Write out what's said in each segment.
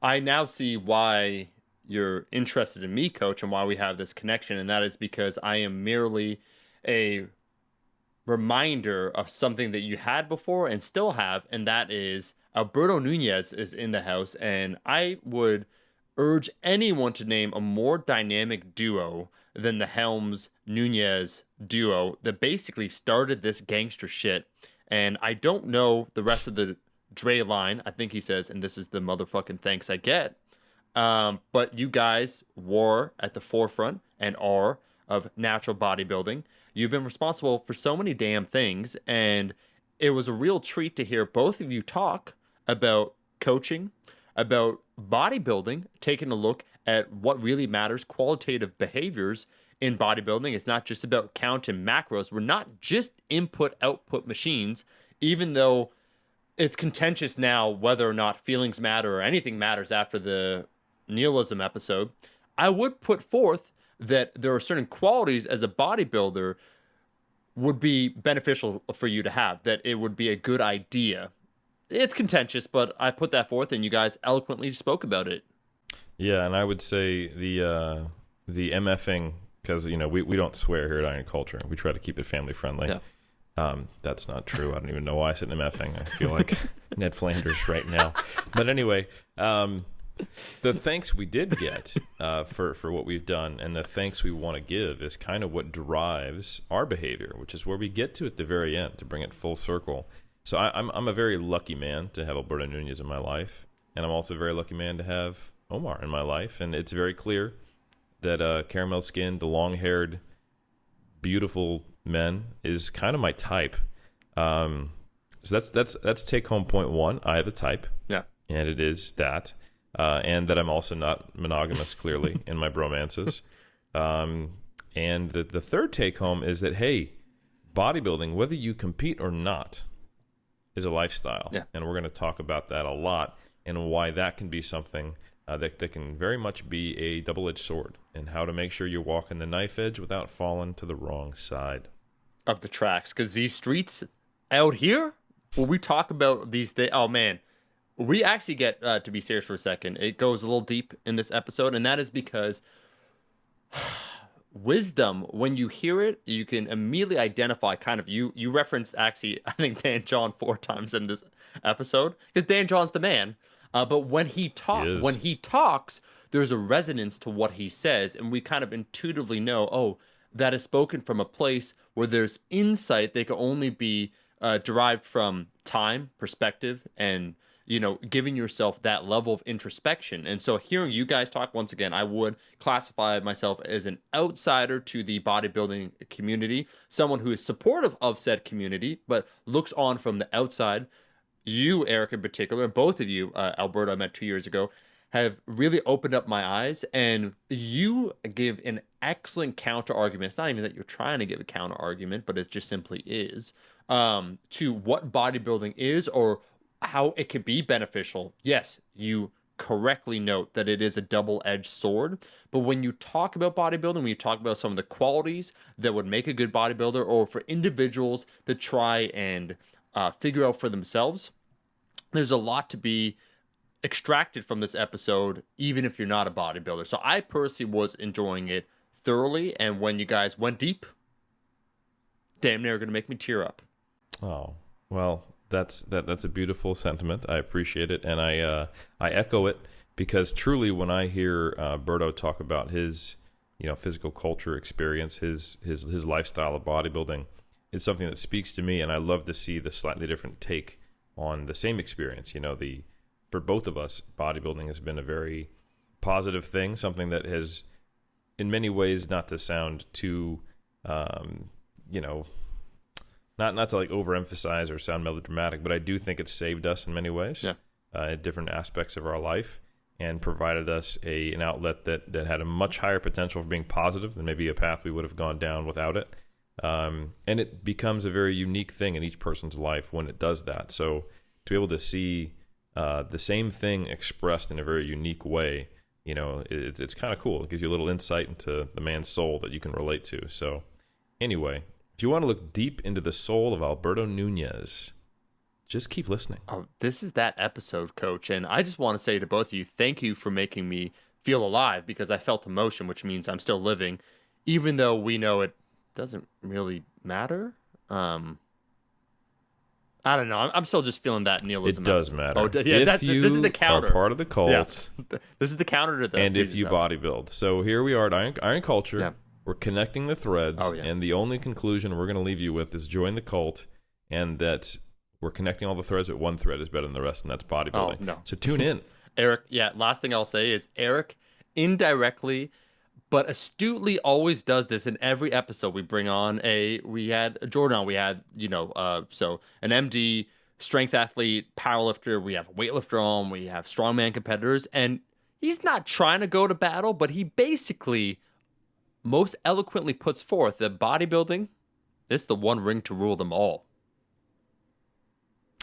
I now see why you're interested in me, coach, and why we have this connection. And that is because I am merely a reminder of something that you had before and still have. And that is Alberto Nunez is in the house. And I would urge anyone to name a more dynamic duo than the Helms Nunez duo that basically started this gangster shit. And I don't know the rest of the Dre line. I think he says, and this is the motherfucking thanks I get. But you guys were at the forefront and are of natural bodybuilding. You've been responsible for so many damn things. And it was a real treat to hear both of you talk about coaching, about bodybuilding, taking a look at what really matters, qualitative behaviors in bodybuilding. It's not just about count and macros. We're not just input output machines, even though it's contentious now whether or not feelings matter or anything matters after the nihilism episode. I would put forth that there are certain qualities as a bodybuilder would be beneficial for you to have, that it would be a good idea. It's contentious, but I put that forth and you guys eloquently spoke about it. Yeah, and I would say the MFing, because we don't swear here at Iron Culture. We try to keep it family friendly. Yeah. That's not true. I don't even know why I said MFing. I feel like Ned Flanders right now. But anyway, the thanks we did get for what we've done, and the thanks we want to give is kind of what drives our behavior, which is where we get to at the very end to bring it full circle. So I'm a very lucky man to have Alberto Nuñez in my life, and I'm also a very lucky man to have Omar in my life. And it's very clear that caramel-skinned, long-haired, beautiful men is kind of my type. So that's take-home point one. I have a type, Yeah. and it is that. And that I'm also not monogamous, clearly, in my bromances. And the third take-home is that, hey, bodybuilding, whether you compete or not, is a lifestyle. Yeah. And we're going to talk about that a lot and why that can be something that can very much be a double-edged sword, and how to make sure you're walking the knife edge without falling to the wrong side Of the tracks. Because these streets out here, when we talk about these things, oh man, we actually get, to be serious for a second, it goes a little deep in this episode, and that is because wisdom, when you hear it, you can immediately identify kind of, you referenced actually, I think, Dan John 4 times in this episode, because Dan John's the man. But when he talks, there's a resonance to what he says, and we kind of intuitively know, oh, that is spoken from a place where there's insight that can only be derived from time, perspective, and giving yourself that level of introspection. And so hearing you guys talk, once again, I would classify myself as an outsider to the bodybuilding community, someone who is supportive of said community, but looks on from the outside. You, Eric, in particular, and both of you, Alberto, I met 2 years ago, have really opened up my eyes, and you give an excellent counter argument. It's not even that you're trying to give a counter argument, but it just simply is, to what bodybuilding is, or how it can be beneficial. Yes, you correctly note that it is a double-edged sword, but when you talk about bodybuilding, when you talk about some of the qualities that would make a good bodybuilder, or for individuals that try and figure out for themselves, there's a lot to be extracted from this episode, even if you're not a bodybuilder. So I personally was enjoying it thoroughly, and when you guys went deep, damn near going to make me tear up. Oh, well, that's a beautiful sentiment. I appreciate it, and I echo it, because truly, when I hear Berto talk about his physical culture experience, his lifestyle of bodybuilding, it's something that speaks to me, and I love to see the slightly different take on the same experience. For both of us, bodybuilding has been a very positive thing, something that has, in many ways, not to sound too, not to like overemphasize or sound melodramatic, but I do think it's saved us in many ways, in different aspects of our life, and provided us an outlet that had a much higher potential for being positive than maybe a path we would have gone down without it. And it becomes a very unique thing in each person's life when it does that. So to be able to see the same thing expressed in a very unique way, it's kind of cool. It gives you a little insight into the man's soul that you can relate to. So anyway, if you want to look deep into the soul of Alberto Nuñez, just keep listening. Oh, this is that episode, Coach. And I just want to say to both of you, thank you for making me feel alive, because I felt emotion, which means I'm still living, even though we know it doesn't really matter. I don't know. I'm still just feeling that nihilism. It does matter. Oh, yeah, this is the counter. Are part of the cult. Yes. This is the counter to that. And if you bodybuild. So here we are at Iron Culture. Yeah. We're connecting the threads. Oh, yeah. And the only conclusion we're going to leave you with is join the cult, and that we're connecting all the threads, but one thread is better than the rest, and that's bodybuilding. Oh, no. So tune in. Eric, last thing I'll say is Eric indirectly but astutely always does this in every episode. We bring on we had Jordan, we had, so an MD, strength athlete, powerlifter, we have a weightlifter on, we have strongman competitors, and he's not trying to go to battle, but he basically most eloquently puts forth that bodybuilding, it's the one ring to rule them all.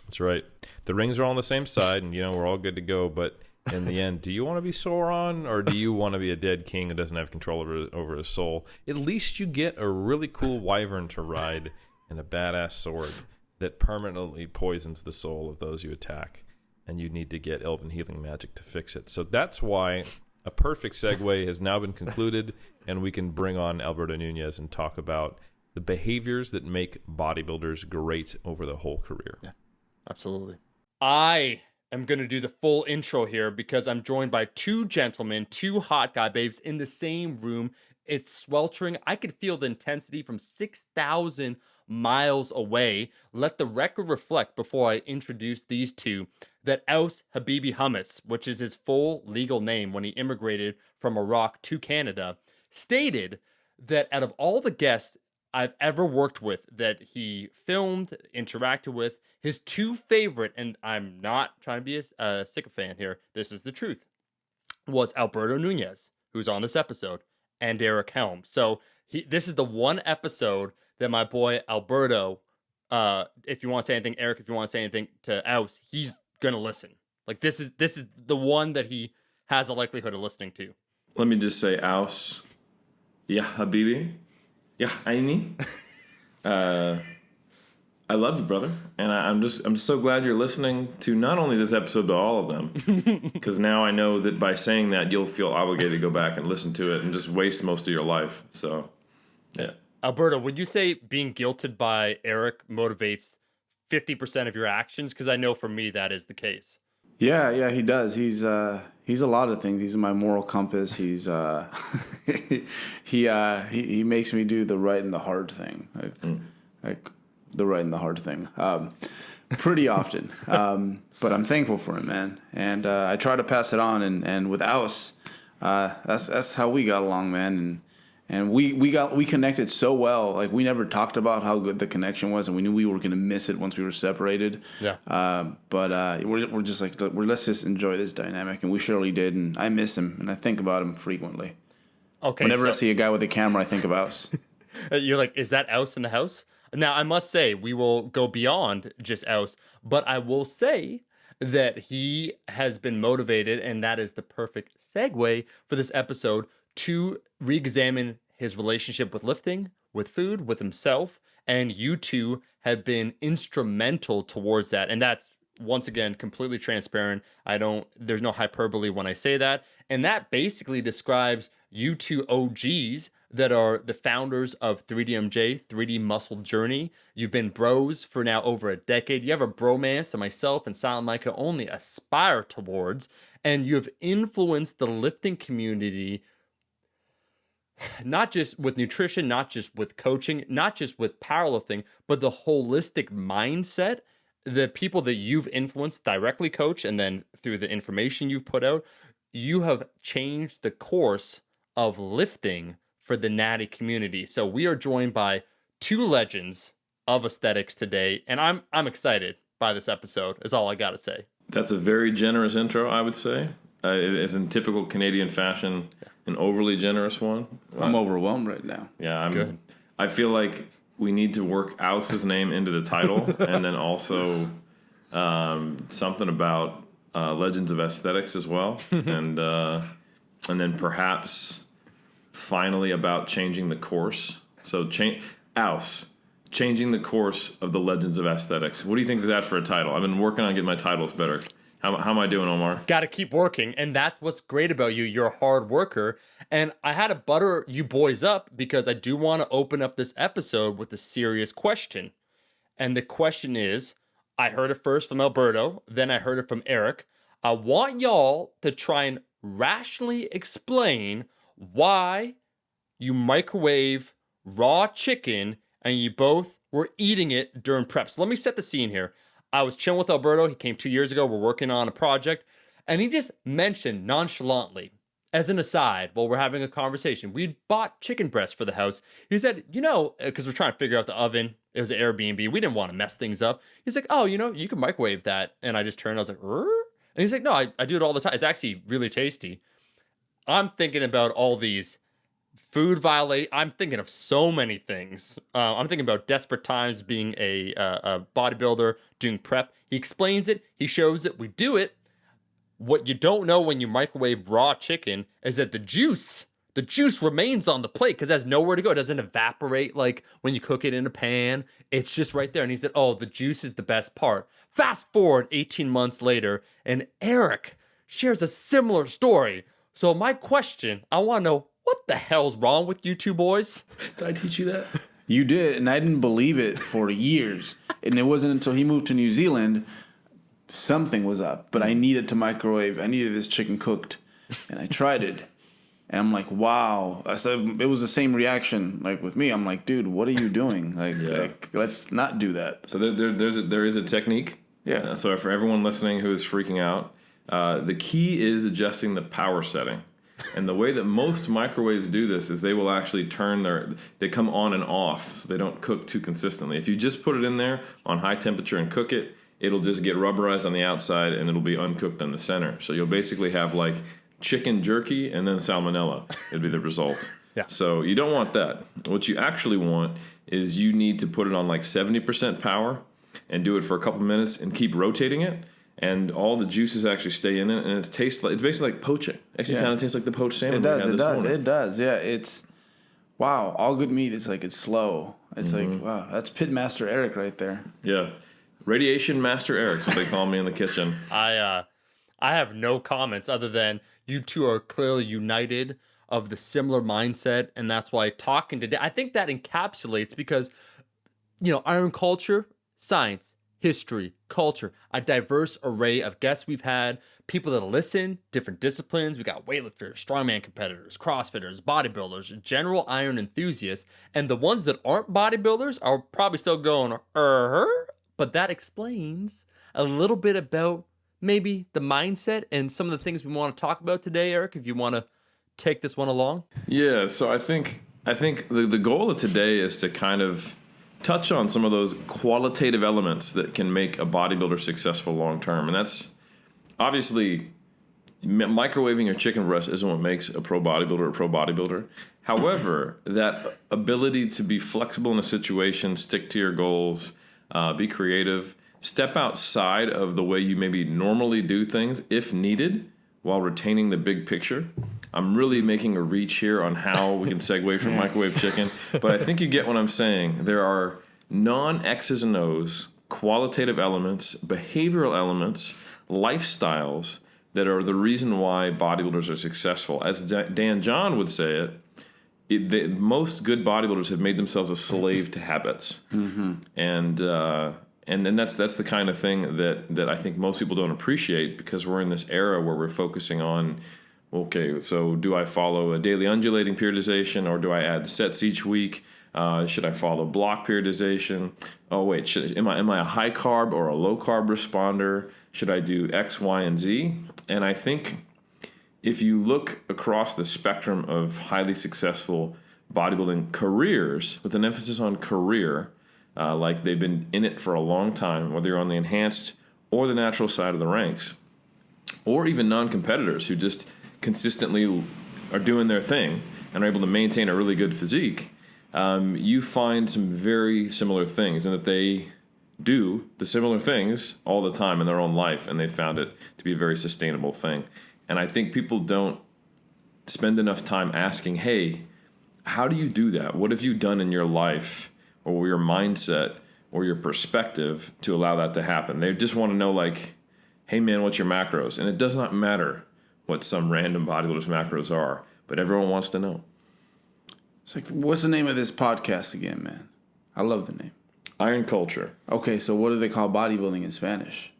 That's right. The rings are all on the same side, and we're all good to go, but in the end, do you want to be Sauron, or do you want to be a dead king who doesn't have control over his soul? At least you get a really cool wyvern to ride and a badass sword that permanently poisons the soul of those you attack, and you need to get elven healing magic to fix it. So that's why a perfect segue has now been concluded, and we can bring on Alberto Nunez and talk about the behaviors that make bodybuilders great over the whole career. Yeah, absolutely. I am going to do the full intro here because I'm joined by two gentlemen, two hot guy babes in the same room. It's sweltering. I could feel the intensity from 6,000 miles away. Let the record reflect before I introduce these two that Aus Habibi Hummus, which is his full legal name when he immigrated from Iraq to Canada, stated that out of all the guests I've ever worked with that he filmed, interacted with, his two favorite, and I'm not trying to be a sycophant here, this is the truth, was Alberto Nunez, who's on this episode, and Eric Helms. So this is the one episode that my boy Alberto, if you want to say anything, Eric, if you want to say anything to Aus, he's gonna listen. Like this is the one that he has a likelihood of listening to. Let me just say, Aus, yeah, Habibi, yeah, Aini. I love you, brother, and I'm so glad you're listening to not only this episode but all of them, because now I know that by saying that you'll feel obligated to go back and listen to it and just waste most of your life. So, yeah. Alberto, would you say being guilted by Eric motivates 50% of your actions? Because I know for me that is the case. Yeah, he does. He's a lot of things. He's my moral compass. He's he makes me do the right and the hard thing, like the right and the hard thing, pretty often. But I'm thankful for him, man, and I try to pass it on. And with Aus, that's how we got along, man. And we connected so well. Like, we never talked about how good the connection was, and we knew we were gonna miss it once we were separated. Yeah. But we're just like, let's just enjoy this dynamic, and we surely did. And I miss him, and I think about him frequently. Okay. Whenever I see a guy with a camera, I think of Aus. You're like, is that Aus in the house? Now, I must say, we will go beyond just Aus, but I will say that he has been motivated, and that is the perfect segue for this episode, to re-examine his relationship with lifting, with food, with himself, and you two have been instrumental towards that. And that's, once again, completely transparent. There's no hyperbole when I say that. And that basically describes you two OGs that are the founders of 3DMJ, 3D Muscle Journey. You've been bros for now over a decade. You have a bromance that myself and Silent Mike can only aspire towards. And you have influenced the lifting community, not just with nutrition, not just with coaching, not just with powerlifting, but the holistic mindset. The people that you've influenced directly, coach, and then through the information you've put out, you have changed the course of lifting for the natty community. So we are joined by two legends of aesthetics today, and I'm excited by this episode, is all I gotta say. That's a very generous intro, I would say. It is in typical Canadian fashion, an overly generous one. I'm overwhelmed right now. Yeah, Good. I feel like we need to work Aus's name into the title, and then also something about Legends of Aesthetics as well, and then perhaps finally about changing the course. So Aus, changing the course of the legends of aesthetics. What do you think of that for a title? I've been working on getting my titles better. How am I doing, Omar? Got to keep working. And that's what's great about you. You're a hard worker. And I had to butter you boys up because I do want to open up this episode with a serious question. And the question is, I heard it first from Alberto, then I heard it from Eric. I want y'all to try and rationally explain why you microwave raw chicken and you both were eating it during prep. So let me set the scene here. I was chilling with Alberto. He came 2 years ago. We're working on a project. And he just mentioned nonchalantly, as an aside, while we're having a conversation, we bought chicken breasts for the house. He said, because we're trying to figure out the oven. It was an Airbnb. We didn't want to mess things up. He's like, oh, you can microwave that. And I just turned. I was like, and he's like, no, I do it all the time. It's actually really tasty. I'm thinking about all these food violate. I'm thinking of so many things. I'm thinking about desperate times being a bodybuilder, doing prep. He explains it. He shows it. We do it. What you don't know when you microwave raw chicken is that the juice remains on the plate because it has nowhere to go. It doesn't evaporate like when you cook it in a pan. It's just right there. And he said, oh, the juice is the best part. Fast forward 18 months later, and Eric shares a similar story. So my question, I want to know, what the hell's wrong with you two boys? Did I teach you that? You did, and I didn't believe it for years. And it wasn't until he moved to New Zealand, something was up. But I needed to microwave. I needed this chicken cooked, and I tried it. And I'm like, wow. So it was the same reaction like with me. I'm like, dude, what are you doing? Like let's not do that. So there is a technique. Yeah. So for everyone listening who is freaking out, the key is adjusting the power setting. And the way that most microwaves do this is they will actually they come on and off so they don't cook too consistently. If you just put it in there on high temperature and cook it, it'll just get rubberized on the outside and it'll be uncooked on the center. So you'll basically have like chicken jerky and then salmonella. It'd be the result. Yeah. So you don't want that. What you actually want is you need to put it on like 70% power and do it for a couple minutes and keep rotating it. And all the juices actually stay in it, and it's basically like poaching. Actually, kind of tastes like the poached salmon. It does. Yeah, it's wow. All good meat is like it's slow. It's like wow, that's Pitmaster Eric right there. Yeah, Radiation Master Eric's what they call me in the kitchen. I have no comments other than you two are clearly united of the similar mindset, and that's why talking today. I think that encapsulates because iron culture, science, history, culture, a diverse array of guests we've had, people that listen, different disciplines. We got weightlifters, strongman competitors, crossfitters, bodybuilders, general iron enthusiasts, and the ones that aren't bodybuilders are probably still going, but that explains a little bit about maybe the mindset and some of the things we want to talk about today, Eric, if you want to take this one along. Yeah, so I think the goal of today is to kind of touch on some of those qualitative elements that can make a bodybuilder successful long term. And that's obviously microwaving your chicken breast isn't what makes a pro bodybuilder. However, that ability to be flexible in a situation, stick to your goals, be creative, step outside of the way you maybe normally do things if needed while retaining the big picture. I'm really making a reach here on how we can segue from microwave chicken, but I think you get what I'm saying. There are non-X's and O's, qualitative elements, behavioral elements, lifestyles that are the reason why bodybuilders are successful. As Dan John would say most good bodybuilders have made themselves a slave to habits. Mm-hmm. And that's the kind of thing that I think most people don't appreciate because we're in this era where we're focusing on, okay, so do I follow a daily undulating periodization or do I add sets each week? Should I follow block periodization? Oh, wait, am I a high carb or a low carb responder? Should I do X, Y, and Z? And I think if you look across the spectrum of highly successful bodybuilding careers, with an emphasis on career, like they've been in it for a long time, whether you're on the enhanced or the natural side of the ranks, or even non-competitors who just consistently are doing their thing and are able to maintain a really good physique, you find some very similar things, and that they do the similar things all the time in their own life, and they found it to be a very sustainable thing. And I think people don't spend enough time asking, hey, how do you do that? What have you done in your life or your mindset or your perspective to allow that to happen. They just want to know, like, hey, man, what's your macros? And it does not matter what some random bodybuilder's macros are, but everyone wants to know. It's like, what's the name of this podcast again, man? I love the name. Iron Culture. Okay, so what do they call bodybuilding in Spanish?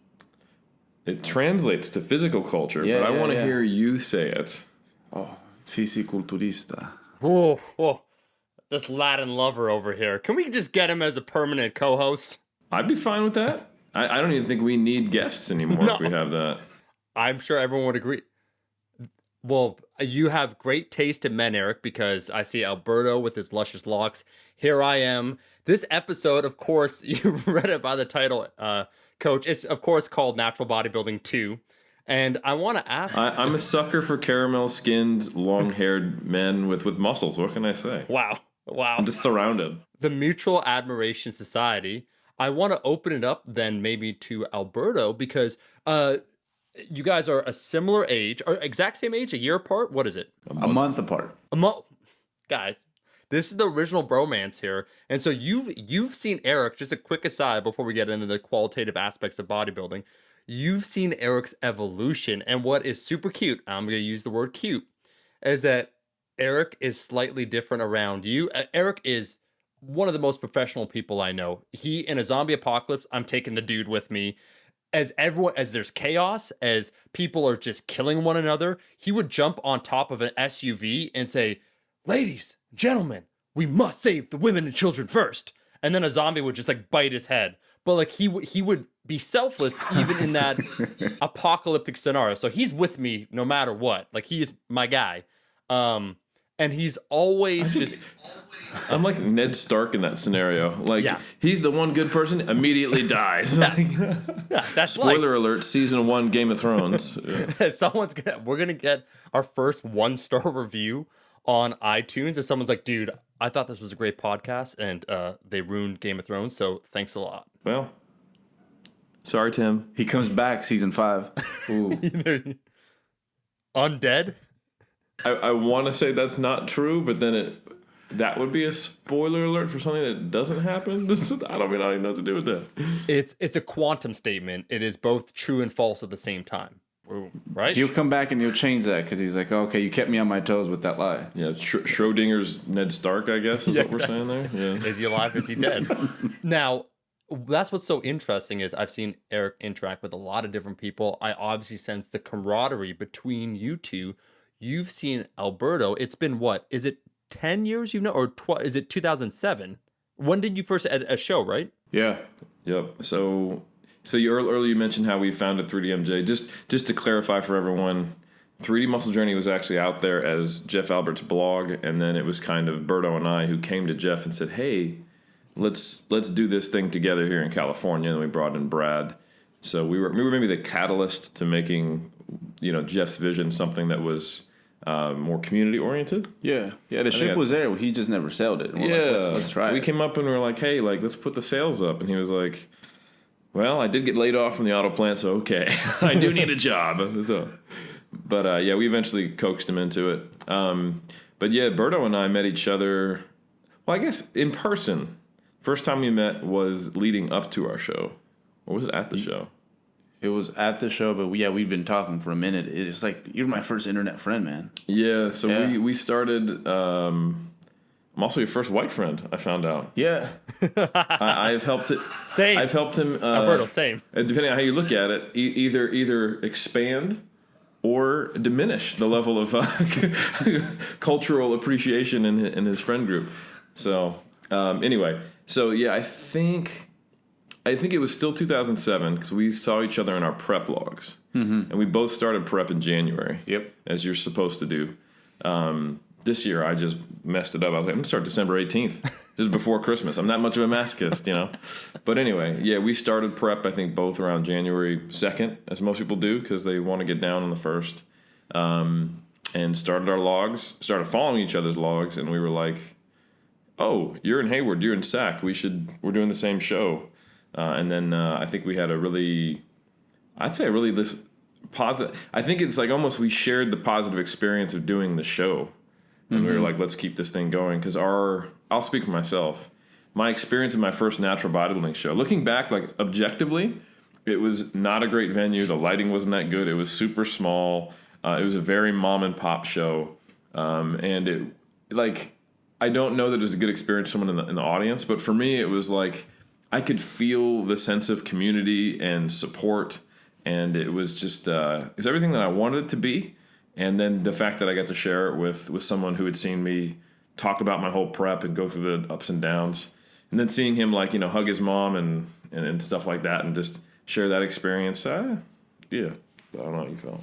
It translates to physical culture, but I want to hear you say it. Oh, fisiculturista. Whoa. This Latin lover over here. Can we just get him as a permanent co-host? I'd be fine with that. I don't even think we need guests anymore if we have that. I'm sure everyone would agree. Well, you have great taste in men, Eric, because I see Alberto with his luscious locks. Here I am. This episode, of course, you read it by the title, Coach. It's, of course, called Natural Bodybuilding 2. And I want to ask... I'm a sucker for caramel-skinned, long-haired men with muscles. What can I say? Wow. I'm just surrounded. The Mutual Admiration Society. I want to open it up then maybe to Alberto because you guys are a similar age, or exact same age, a year apart. What is it? A month apart. Guys, this is the original bromance here. And so you've seen Eric, just a quick aside before we get into the qualitative aspects of bodybuilding. You've seen Eric's evolution. And what is super cute, I'm going to use the word cute, is that Eric is slightly different around you. Eric is one of the most professional people I know. He, in a zombie apocalypse, I'm taking the dude with me. As there's chaos, as people are just killing one another, he would jump on top of an SUV and say, "Ladies, gentlemen, we must save the women and children first." And then a zombie would just like bite his head. But like he would be selfless even in that apocalyptic scenario. So he's with me no matter what. Like he is my guy. And he's always just... I'm like Ned Stark in that shenanario. Like, he's the one good person, immediately dies. That's Spoiler alert, season 1 Game of Thrones. We're gonna get our first 1-star review on iTunes. And someone's like, dude, I thought this was a great podcast, and they ruined Game of Thrones, so thanks a lot. Well, sorry, Tim. He comes back season 5. Ooh. Undead? I want to say that's not true, but then that would be a spoiler alert for something that doesn't happen. I don't even know what to do with that. It's a quantum statement. It is both true and false at the same time. Right? He'll come back and he'll change that because he's like, oh, okay, you kept me on my toes with that lie. Yeah, Schrodinger's Ned Stark, I guess, is what we're saying there. Yeah. Is he alive? Is he dead? Now, that's what's so interesting is I've seen Eric interact with a lot of different people. I obviously sense the camaraderie between you two. You've seen Alberto. It's been what? Is it 10 years you've known? Or is it 2007? When did you first at a show, right? Yeah. Yep. So earlier you mentioned how we founded 3DMJ. Just to clarify for everyone, 3D Muscle Journey was actually out there as Jeff Albert's blog, and then it was kind of Berto and I who came to Jeff and said, hey, let's do this thing together here in California. And we brought in Brad. So we were maybe the catalyst to making, Jeff's vision something that was more community oriented. Yeah. The ship was there. He just never sailed it. And we're like, let's try it. We came up and we were like, hey, let's put the sails up. And he was like, well, I did get laid off from the auto plant, so okay. I do need a job. But we eventually coaxed him into it. But yeah, Berto and I met each other, well, I guess in person. First time we met was leading up to our show. Or was it at the show? It was at the show, but we'd been talking for a minute. It's like, you're my first internet friend, man. Yeah, so we started... I'm also your first white friend, I found out. Yeah. I've helped it. Same. I've helped him... Alberto, same. Depending on how you look at it, either expand or diminish the level of cultural appreciation in his friend group. So, anyway. So, yeah, I think it was still 2007 because we saw each other in our prep logs. Mm-hmm. And we both started prep in January. Yep. As you're supposed to do. This year, I just messed it up. I was like, I'm going to start December 18th, just before Christmas. I'm not much of a masochist, But anyway, yeah, we started prep, I think, both around January 2nd, as most people do, because they want to get down on the 1st. And started our logs, started following each other's logs, and we were like, oh, you're in Hayward, you're in Sac. We're doing the same show. And then I think we had this positive, I think it's like almost we shared the positive experience of doing the show. And we were like, let's keep this thing going. Because I'll speak for myself. my experience in my first natural bodybuilding show. Looking back, like objectively, it was not a great venue. The lighting wasn't that good. It was super small. It was a very mom and pop show, and it like I don't know that it was a good experience for someone in the audience, but for me, it was like I could feel the sense of community and support, and it was just it was everything that I wanted it to be. And then the fact that I got to share it with someone who had seen me talk about my whole prep and go through the ups and downs, and then seeing him like hug his mom and stuff like that, and just share that experience. Yeah, I don't know how you felt.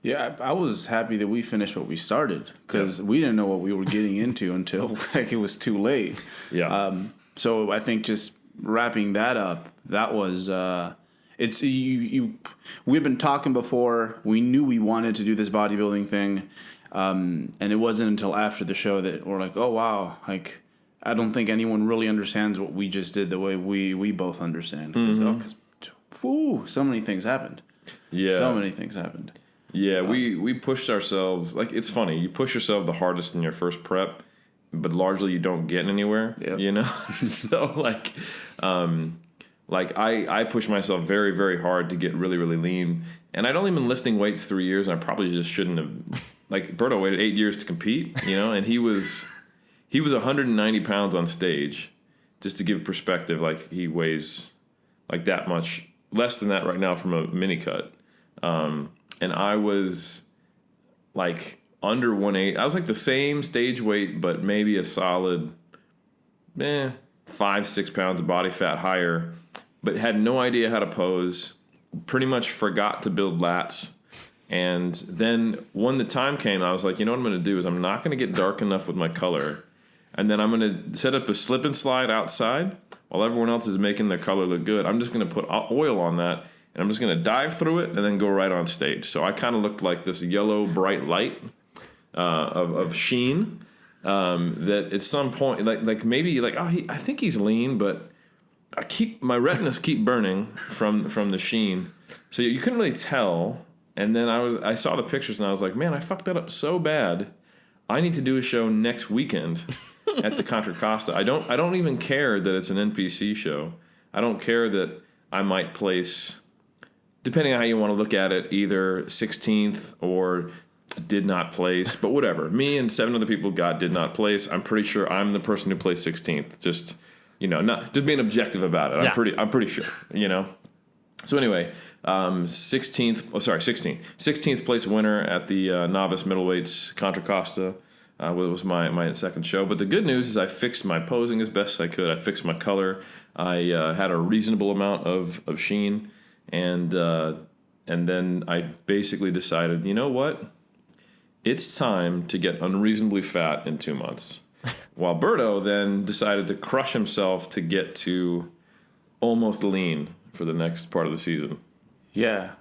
Yeah, I was happy that we finished what we started because we didn't know what we were getting into until like it was too late. Yeah. So I think just wrapping that up, that was it's you. We've been talking before. We knew we wanted to do this bodybuilding thing, and it wasn't until after the show that we're like, oh wow, like I don't think anyone really understands what we just did the way we both understand. Because so many things happened. Yeah. So many things happened. Yeah, we pushed ourselves. Like, it's funny. You push yourself the hardest in your first prep, but largely you don't get anywhere, So, I pushed myself very, very hard to get really, really lean. And I'd only been lifting weights 3 years, and I probably just shouldn't have. Like, Berto waited 8 years to compete, and he was 190 pounds on stage. Just to give perspective, like, he weighs, like, that much, less than that right now from a mini cut. And I was like under 180. I was like the same stage weight, but maybe a solid 5-6 pounds of body fat higher, but had no idea how to pose, pretty much forgot to build lats. And then when the time came, I was like, what I'm going to do is I'm not going to get dark enough with my color. And then I'm going to set up a slip and slide outside while everyone else is making their color look good. I'm just going to put oil on that. And I'm just going to dive through it and then go right on stage. So I kind of looked like this yellow bright light of sheen that at some point, like maybe like, I think he's lean, but my retinas keep burning from the sheen. So you couldn't really tell. And then I saw the pictures and I was like, man, I fucked that up so bad. I need to do a show next weekend at the Contra Costa. I don't even care that it's an NPC show. I don't care that I might place, depending on how you want to look at it, either 16th or did not place, but whatever. Me and 7 other people did not place. I'm pretty sure I'm the person who placed 16th. Just, not just being objective about it. Yeah. I'm pretty sure, So anyway, 16th place winner at the novice middleweights Contra Costa. Was my second show. But the good news is I fixed my posing as best I could. I fixed my color. I had a reasonable amount of sheen. And then I basically decided, you know what? It's time to get unreasonably fat in 2 months. While Berto then decided to crush himself to get to almost lean for the next part of the season. Yeah.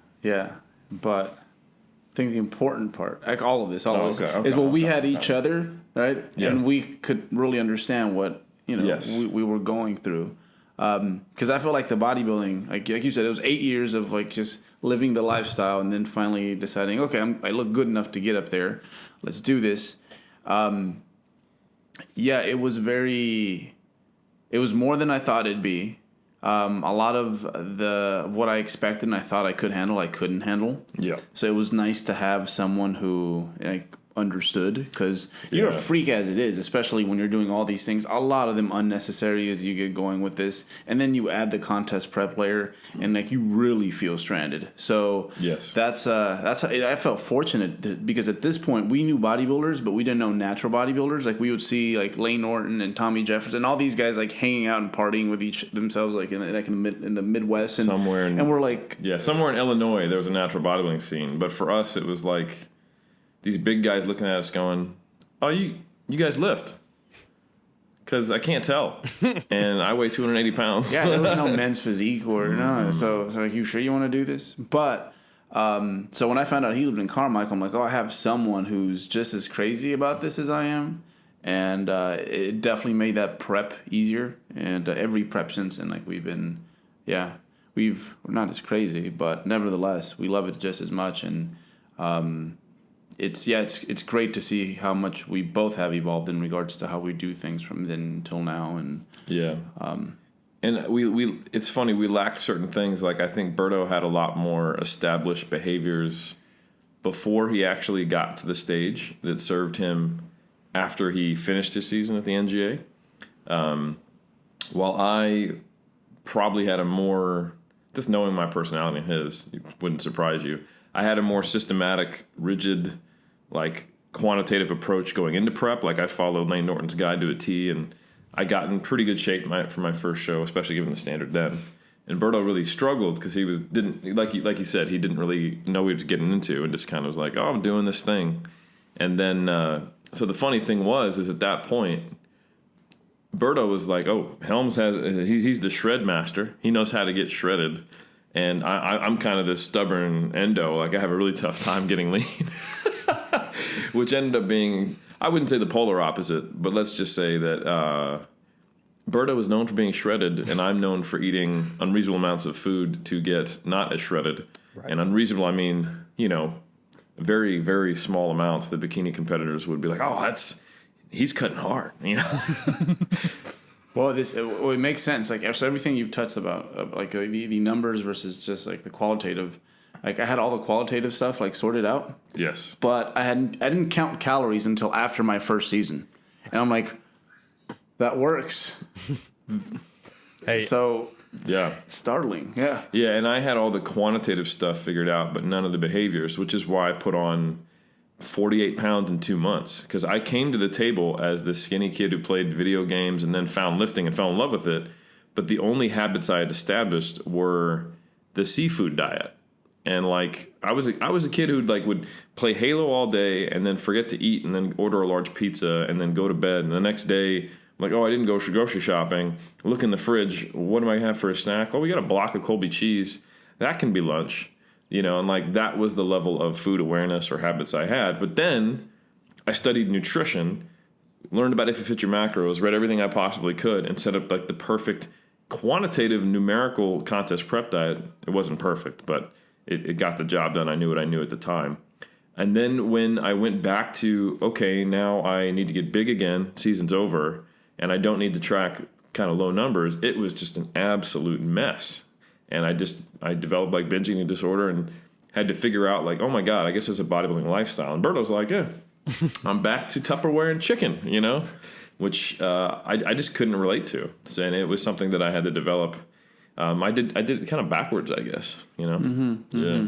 But I think the important part, like all of this, is what we had each other, right? Yeah. And we could really understand what, we were going through. Because I feel like the bodybuilding, like you said, it was 8 years of like just living the lifestyle, and then finally deciding, okay, I look good enough to get up there. Let's do this. It was more than I thought it'd be. A lot of what I expected and I thought I could handle, I couldn't handle. Yeah. So it was nice to have someone who understood, because you're a freak as it is, especially when you're doing all these things, a lot of them unnecessary as you get going with this, and then you add the contest prep layer and you really feel stranded. So that's how I felt fortunate because at this point we knew bodybuilders, but we didn't know natural bodybuilders. Like we would see Lane Norton and Tommy Jefferson, all these guys hanging out and partying with each themselves in the Midwest and somewhere somewhere in Illinois there was a natural bodybuilding scene, but for us it was like these big guys looking at us going, oh, you guys lift. Because I can't tell. And I weigh 280 pounds. Yeah, there was no men's physique or no. So you sure you want to do this? But, so when I found out he lived in Carmichael, I'm like, I have someone who's just as crazy about this as I am. And it definitely made that prep easier. And every prep since then, we're not as crazy, but nevertheless, we love it just as much. And, it's great to see how much we both have evolved in regards to how we do things from then until now. And and we it's funny, we lacked certain things. Like I think Berto had a lot more established behaviors before he actually got to the stage that served him after he finished his season at the NGA. While I probably had a more, just knowing my personality and his, it wouldn't surprise you, I had a more systematic, rigid, like quantitative approach going into prep. Like I followed Lane Norton's guide to a T, and I got in pretty good shape for my first show, especially given the standard then. And Berto really struggled because he didn't like you said, he didn't really know what he was getting into, and just kind of was like, oh, I'm doing this thing. And then so the funny thing is at that point, Berto was like, oh, Helms he's the shred master. He knows how to get shredded. And I'm kind of this stubborn endo. Like I have a really tough time getting lean, which ended up being, I wouldn't say the polar opposite, but let's just say that Berto is known for being shredded, and I'm known for eating unreasonable amounts of food to get not as shredded. Right. And unreasonable, I mean, very, very small amounts that bikini competitors would be like, oh, he's cutting hard, Well, it makes sense. Like, so everything you've touched about, like the numbers versus just like the qualitative. Like, I had all the qualitative stuff like sorted out. Yes. But I didn't count calories until after my first season, and I'm like, that works. Hey. So. Yeah. Startling. Yeah. Yeah, and I had all the quantitative stuff figured out, but none of the behaviors, which is why I put on 48 pounds in 2 months, because I came to the table as this skinny kid who played video games and then found lifting and fell in love with it. But the only habits I had established were the seafood diet. And like I was a kid who would play Halo all day and then forget to eat and then order a large pizza and then go to bed. And the next day, I'm like, oh, I didn't go grocery shopping. Look in the fridge. What do I have for a snack? Oh, we got a block of Colby cheese. That can be lunch. And like that was the level of food awareness or habits I had. But then I studied nutrition, learned about if it fit your macros, read everything I possibly could, and set up like the perfect quantitative numerical contest prep diet. It wasn't perfect, but it got the job done. I knew what I knew at the time. And then when I went back to, okay, now I need to get big again, season's over, and I don't need to track kind of low numbers, it was just an absolute mess. And I developed like binge eating disorder and had to figure out like, oh my God, I guess it's a bodybuilding lifestyle. And Berto's like, yeah, I'm back to Tupperware and chicken, which I just couldn't relate to. And it was something that I had to develop. I did it kind of backwards, I guess, Yeah.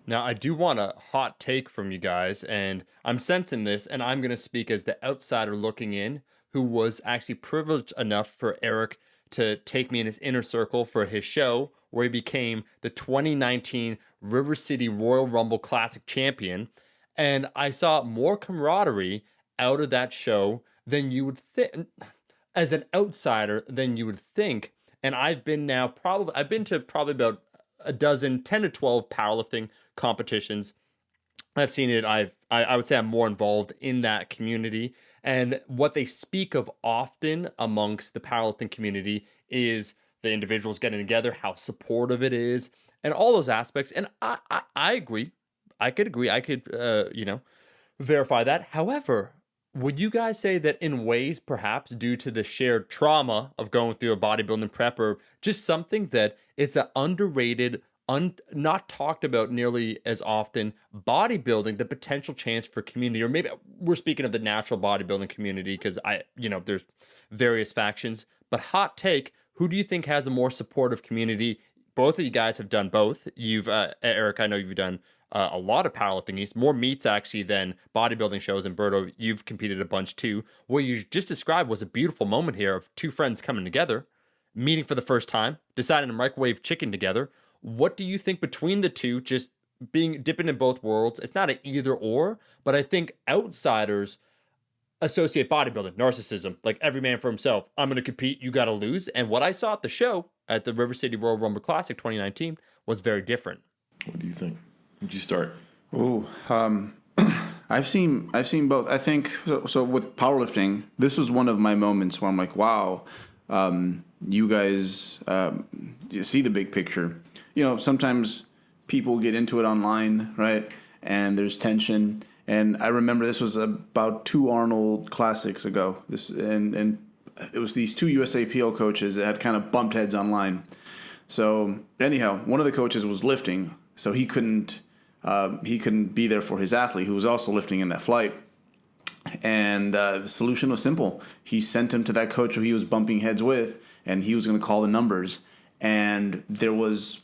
Now, I do want a hot take from you guys, and I'm sensing this, and I'm going to speak as the outsider looking in, who was actually privileged enough for Eric to take me in his inner circle for his show, where he became the 2019 River City Royal Rumble Classic champion. And I saw more camaraderie out of that show than you would think, as an outsider, than you would think. And I've been to probably about a dozen, 10 to 12 powerlifting competitions. I've seen it. I would say I'm more involved in that community. And what they speak of often amongst the powerlifting community is the individuals getting together, how supportive it is, and all those aspects. And I agree. I could agree. I could, verify that. However, would you guys say that in ways, perhaps due to the shared trauma of going through a bodybuilding prep, or just something that it's an underrated, not talked about nearly as often, bodybuilding, the potential chance for community, or maybe we're speaking of the natural bodybuilding community because there's various factions, but hot take, who do you think has a more supportive community? Both of you guys have done both. You've, Eric, I know you've done a lot of powerlifting meets, more meets actually than bodybuilding shows, and Berto, you've competed a bunch too. What you just described was a beautiful moment here of two friends coming together, meeting for the first time, deciding to microwave chicken together. What do you think between the two, just dipping in both worlds? It's not an either or, but I think outsiders associate bodybuilding, narcissism, like every man for himself. I'm going to compete, you got to lose. And what I saw at the show at the River City Royal Rumble Classic 2019 was very different. What do you think? Would you start? Oh, I've seen both. I think so. With powerlifting, this was one of my moments where I'm like, wow, you guys see the big picture. Sometimes people get into it online, right? And there's tension. And I remember this was about 2 Arnold Classics ago. And it was these 2 USAPL coaches that had kind of bumped heads online. So anyhow, one of the coaches was lifting, so he couldn't be there for his athlete who was also lifting in that flight. And the solution was simple. He sent him to that coach who he was bumping heads with, and he was going to call the numbers. And it was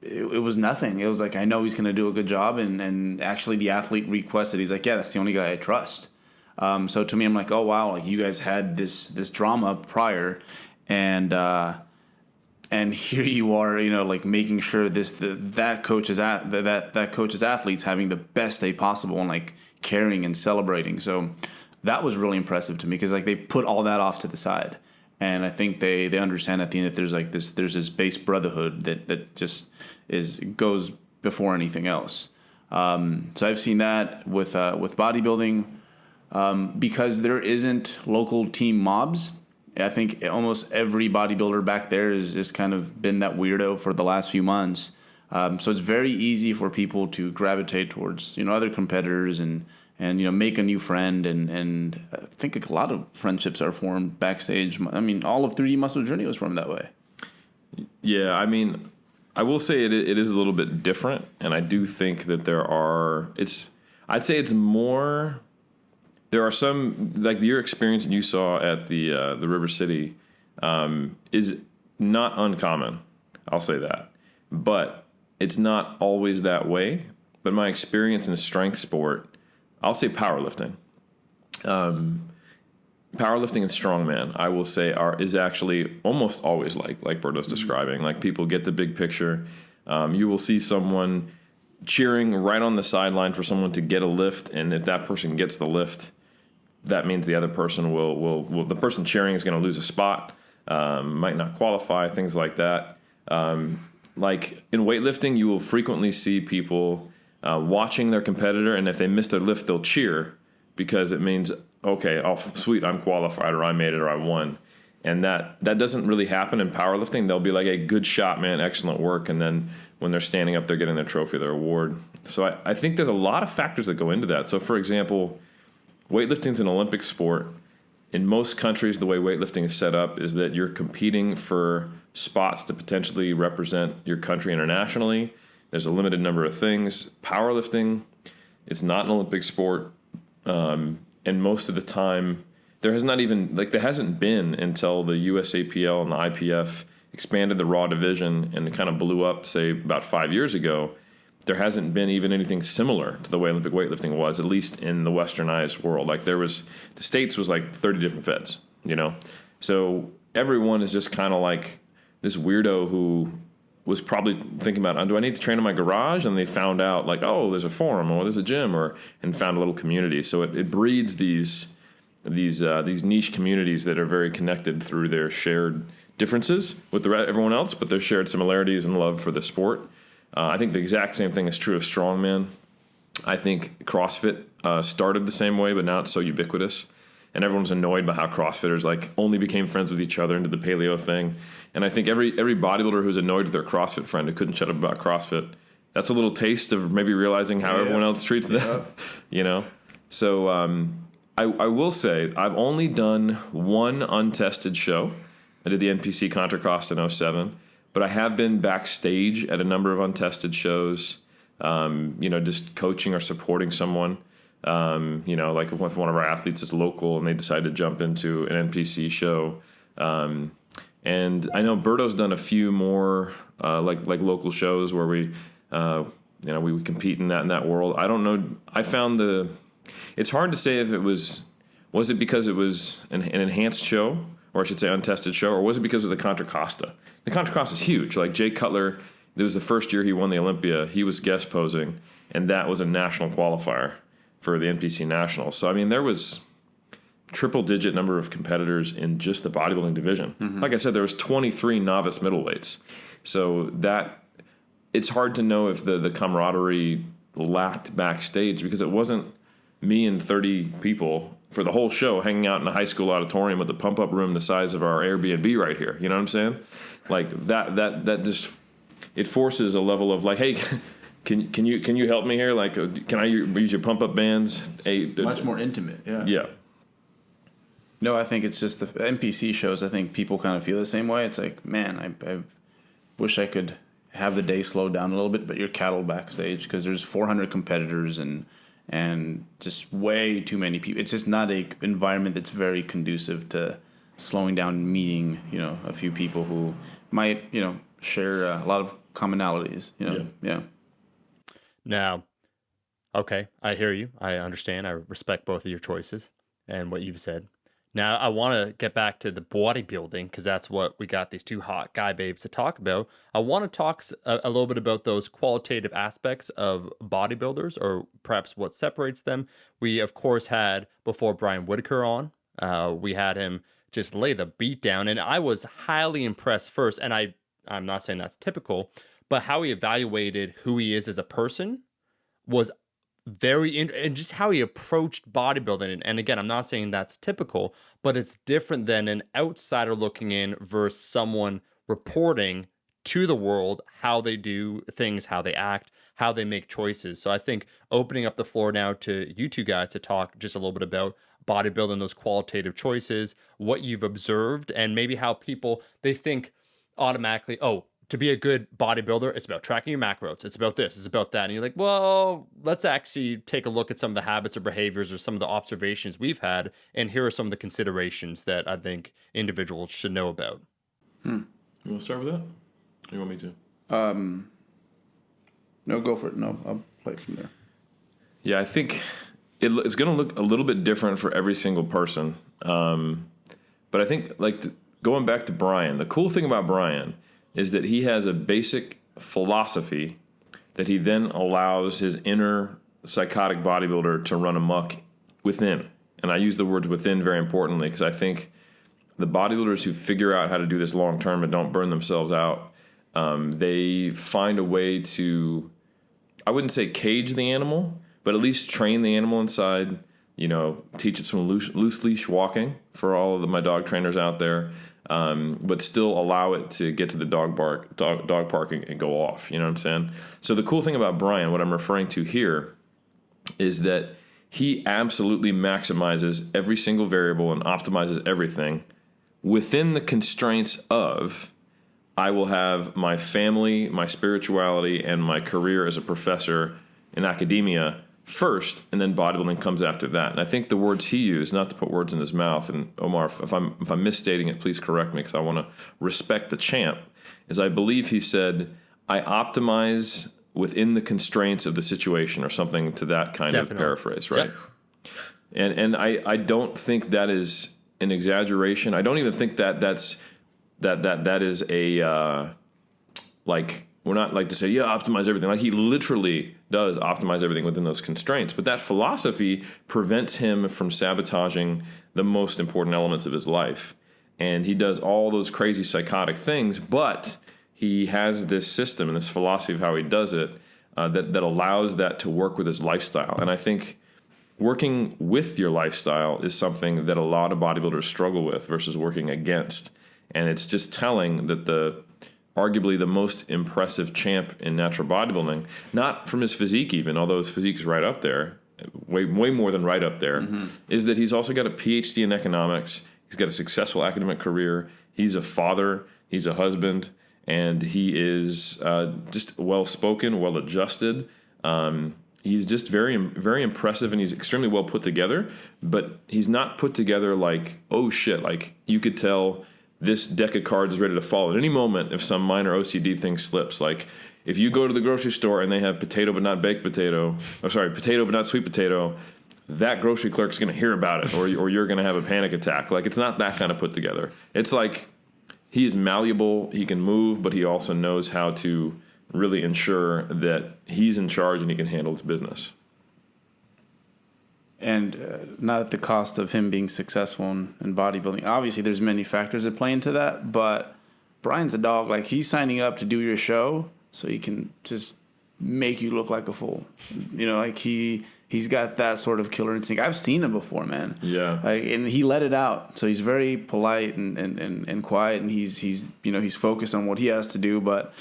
nothing. It was like, I know he's going to do a good job. And actually the athlete requested, he's like, yeah, that's the only guy I trust. So to me, I'm like, oh, wow, like you guys had this drama prior. And here you are, like making sure that coach's athlete's having the best day possible and like caring and celebrating. So that was really impressive to me because like they put all that off to the side, and I think they understand at the end that there's this base brotherhood that just goes before anything else. So I've seen that with bodybuilding because there isn't local team mobs. I think almost every bodybuilder back there has just kind of been that weirdo for the last few months. So it's very easy for people to gravitate towards, other competitors and make a new friend. And I think a lot of friendships are formed backstage. I mean, all of 3D Muscle Journey was formed that way. Yeah, I mean, I will say it is a little bit different. And I do think that I'd say it's more... There are some, like your experience you saw at the River City is not uncommon. I'll say that. But it's not always that way. But my experience in strength sport, I'll say powerlifting. Powerlifting and strongman, I will say, is actually almost always like Berto's describing. Like people get the big picture. You will see someone cheering right on the sideline for someone to get a lift. And if that person gets the lift, that means the other person will the person cheering is going to lose a spot, might not qualify, things like that. Like in weightlifting, you will frequently see people watching their competitor, and if they miss their lift, they'll cheer because it means, okay, sweet, I'm qualified, or I made it, or I won. And that doesn't really happen in powerlifting. They'll be like, hey, good shot, man, excellent work. And then when they're standing up, they're getting their trophy, their award. So I think there's a lot of factors that go into that. So, for example, weightlifting is an Olympic sport. In most countries, the way weightlifting is set up is that you're competing for spots to potentially represent your country internationally. There's a limited number of things. Powerlifting, it's not an Olympic sport. And most of the time, there hasn't been until the USAPL and the IPF expanded the Raw division and it kind of blew up, say, about 5 years ago. There hasn't been even anything similar to the way Olympic weightlifting was, at least in the westernized world. Like the States was like 30 different feds, So everyone is just kind of like this weirdo who was probably thinking about, do I need to train in my garage? And they found out like, oh, there's a forum or there's a gym and found a little community. So it breeds these niche communities that are very connected through their shared differences with everyone else, but their shared similarities and love for the sport. I think the exact same thing is true of strongman. I think CrossFit started the same way, but now it's so ubiquitous. And everyone's annoyed by how CrossFitters like only became friends with each other and did the paleo thing. And I think every bodybuilder who's annoyed with their CrossFit friend who couldn't shut up about CrossFit, that's a little taste of maybe realizing how everyone else treats them. So I will say I've only done one untested show. I did the NPC Contra Costa in 2007. But I have been backstage at a number of untested shows, just coaching or supporting someone. Like if one of our athletes is local and they decide to jump into an NPC show. And I know Berto's done a few more like local shows where we compete in that world. I don't know. I found it's hard to say if it was it because it was an enhanced show, or I should say untested show, or was it because of the Contra Costa? The Contra Costa is huge. Like Jay Cutler, it was the first year he won the Olympia. He was guest posing, and that was a national qualifier for the NPC Nationals. So, I mean, there was triple-digit number of competitors in just the bodybuilding division. Mm-hmm. Like I said, there was 23 novice middleweights. So it's hard to know if the camaraderie lacked backstage because it wasn't me and 30 people for the whole show hanging out in a high school auditorium with a pump-up room the size of our Airbnb right here. You know what I'm saying? Like that just, it forces a level of like, hey, Can you help me here? Like, can I use your pump up bands? Much more intimate. Yeah. Yeah. No, I think it's just the NPC shows. I think people kind of feel the same way. It's like, man, I wish I could have the day slow down a little bit, but you're cattle backstage because there's 400 competitors and just way too many people. It's just not a environment that's very conducive to slowing down, meeting, a few people who might, share a lot of commonalities, Yeah. Now, okay, I hear you. I understand. I respect both of your choices and what you've said. Now, I want to get back to the bodybuilding because that's what we got these two hot guy babes to talk about. I want to talk a little bit about those qualitative aspects of bodybuilders, or perhaps what separates them. We, of course, had before Brian Whitaker on. We had him just lay the beat down, and I was highly impressed first. And I'm not saying that's typical, but how he evaluated who he is as a person was and just how he approached bodybuilding. And again, I'm not saying that's typical, but it's different than an outsider looking in versus someone reporting to the world how they do things, how they act, how they make choices. So I think opening up the floor now to you two guys to talk just a little bit about bodybuilding, those qualitative choices, what you've observed, and maybe how people, they think automatically, oh, to be a good bodybuilder, it's about tracking your macros. It's about this. It's about that. And you're like, well, let's actually take a look at some of the habits or behaviors or some of the observations we've had. And here are some of the considerations that I think individuals should know about. You want to start with that? Or you want me to? No, go for it. No, I'll play from there. Yeah, I think it's going to look a little bit different for every single person. But I think, going back to Brian, the cool thing about Brian is that he has a basic philosophy that he then allows his inner psychotic bodybuilder to run amok within. And I use the words within very importantly because I think the bodybuilders who figure out how to do this long term and don't burn themselves out, they find a way to, I wouldn't say cage the animal, but at least train the animal inside, teach it some loose leash walking for all of my dog trainers out there. But still allow it to get to the dog parking and go off. You know what I'm saying? So the cool thing about Brian, what I'm referring to here, is that he absolutely maximizes every single variable and optimizes everything within the constraints of I will have my family, my spirituality, and my career as a professor in academia first, and then bodybuilding comes after that. And I think the words he used, not to put words in his mouth, and Omar, if I'm misstating it, please correct me because I want to respect the champ, is I believe he said, I optimize within the constraints of the situation or something to that kind of paraphrase, right? Yep. And I don't think that is an exaggeration. I don't even think that is a we're not like to say, optimize everything. Like he literally does optimize everything within those constraints. But that philosophy prevents him from sabotaging the most important elements of his life. And he does all those crazy psychotic things, but he has this system and this philosophy of how he does it that allows that to work with his lifestyle. And I think working with your lifestyle is something that a lot of bodybuilders struggle with versus working against. And it's just telling that arguably the most impressive champ in natural bodybuilding, not from his physique even, although his physique's right up there, way more than right up there, is that he's also got a PhD in economics. He's got a successful academic career. He's a father. He's a husband. And he is just well-spoken, well-adjusted. He's just very, very impressive, and he's extremely well put together. But he's not put together like, oh, shit, like you could tell this deck of cards is ready to fall at any moment if some minor OCD thing slips. Like if you go to the grocery store and they have potato but not baked potato, potato but not sweet potato, that grocery clerk's going to hear about it, or you're going to have a panic attack. Like it's not that kind of put together. It's like he is malleable, he can move, but he also knows how to really ensure that he's in charge and he can handle his business. And not at the cost of him being successful in bodybuilding. Obviously, there's many factors that play into that, but Brian's a dog. Like, he's signing up to do your show so he can just make you look like a fool. Like he's got that sort of killer instinct. I've seen him before, man. Yeah. And he let it out. So he's very polite and quiet, and he's focused on what he has to do. But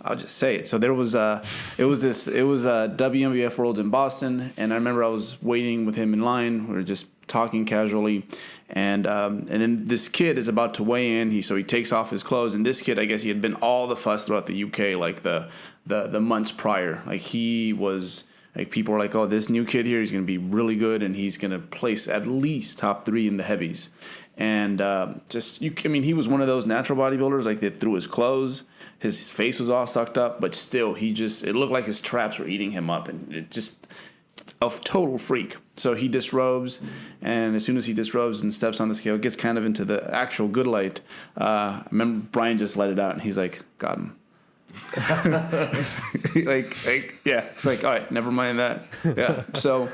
I'll just say it. So there was it was WMBF Worlds in Boston, and I remember I was waiting with him in line. We were just talking casually, and then this kid is about to weigh in. He takes off his clothes, and this kid, I guess he had been all the fuss throughout the UK, like the months prior. Like he was. Like people were like, oh, this new kid here, he's going to be really good, and he's going to place at least top 3 in the heavies. And he was one of those natural bodybuilders, like that through his clothes, his face was all sucked up, but still, it looked like his traps were eating him up, and it just a total freak. So he disrobes, and as soon as he disrobes and steps on the scale, gets kind of into the actual good light. I remember Brian just let it out, and he's like, got him. Yeah, it's like, all right, never mind that. Yeah, so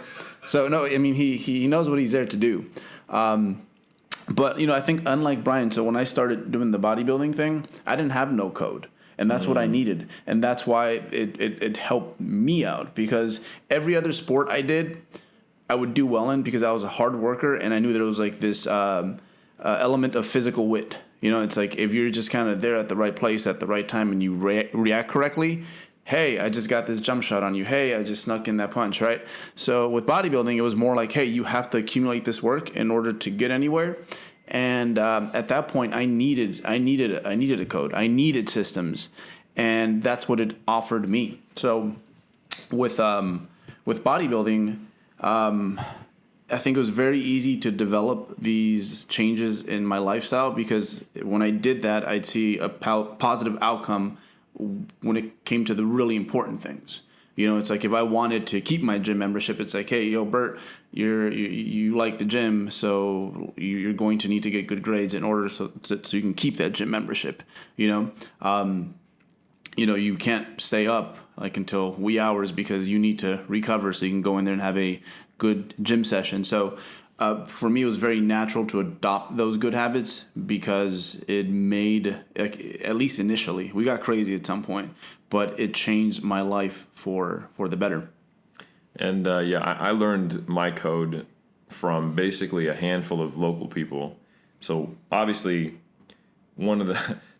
no, I mean he knows what he's there to do. But I think unlike Brian, so when I started doing the bodybuilding thing, I didn't have no code, and that's what I needed, and that's why it helped me out, because every other sport I did, I would do well in because I was a hard worker, and I knew there was like this element of physical wit. It's like if you're just kind of there at the right place at the right time and you react correctly, hey, I just got this jump shot on you. Hey, I just snuck in that punch, right? So with bodybuilding, it was more like, hey, you have to accumulate this work in order to get anywhere. And at that point, I needed a code. I needed systems, and that's what it offered me. So with bodybuilding, I think it was very easy to develop these changes in my lifestyle, because when I did that, I'd see a positive outcome when it came to the really important things. It's like if I wanted to keep my gym membership, it's like, hey, yo, Bert, you like the gym, so you're going to need to get good grades in order so you can keep that gym membership. You can't stay up like until wee hours because you need to recover so you can go in there and have a good gym session. So for me, it was very natural to adopt those good habits because it made, at least initially, we got crazy at some point, but it changed my life for the better. And I learned my code from basically a handful of local people. So obviously, one of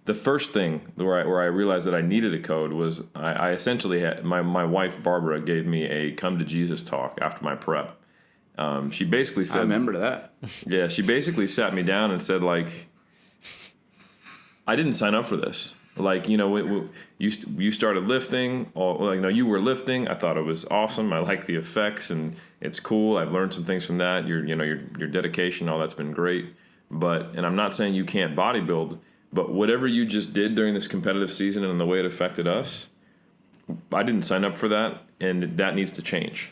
the first thing where I realized that I needed a code was I essentially had my wife Barbara gave me a come to Jesus talk after my prep. She basically said, I remember that. Yeah, she basically sat me down and said, like, I didn't sign up for this. Like, you started lifting, you were lifting. I thought it was awesome. I like the effects, and it's cool. I've learned some things from that. Your dedication, all that's been great. And I'm not saying you can't bodybuild, but whatever you just did during this competitive season and the way it affected us, I didn't sign up for that, and that needs to change.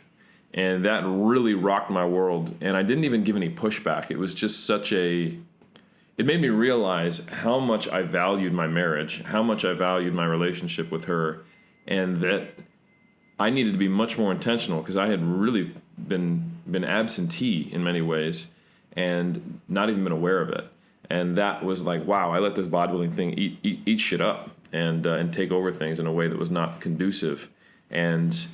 And that really rocked my world, and I didn't even give any pushback. It was just it made me realize how much I valued my marriage, how much I valued my relationship with her, and that I needed to be much more intentional because I had really been absentee in many ways and not even been aware of it. And that was like, wow, I let this bodybuilding thing eat shit up and take over things in a way that was not conducive. And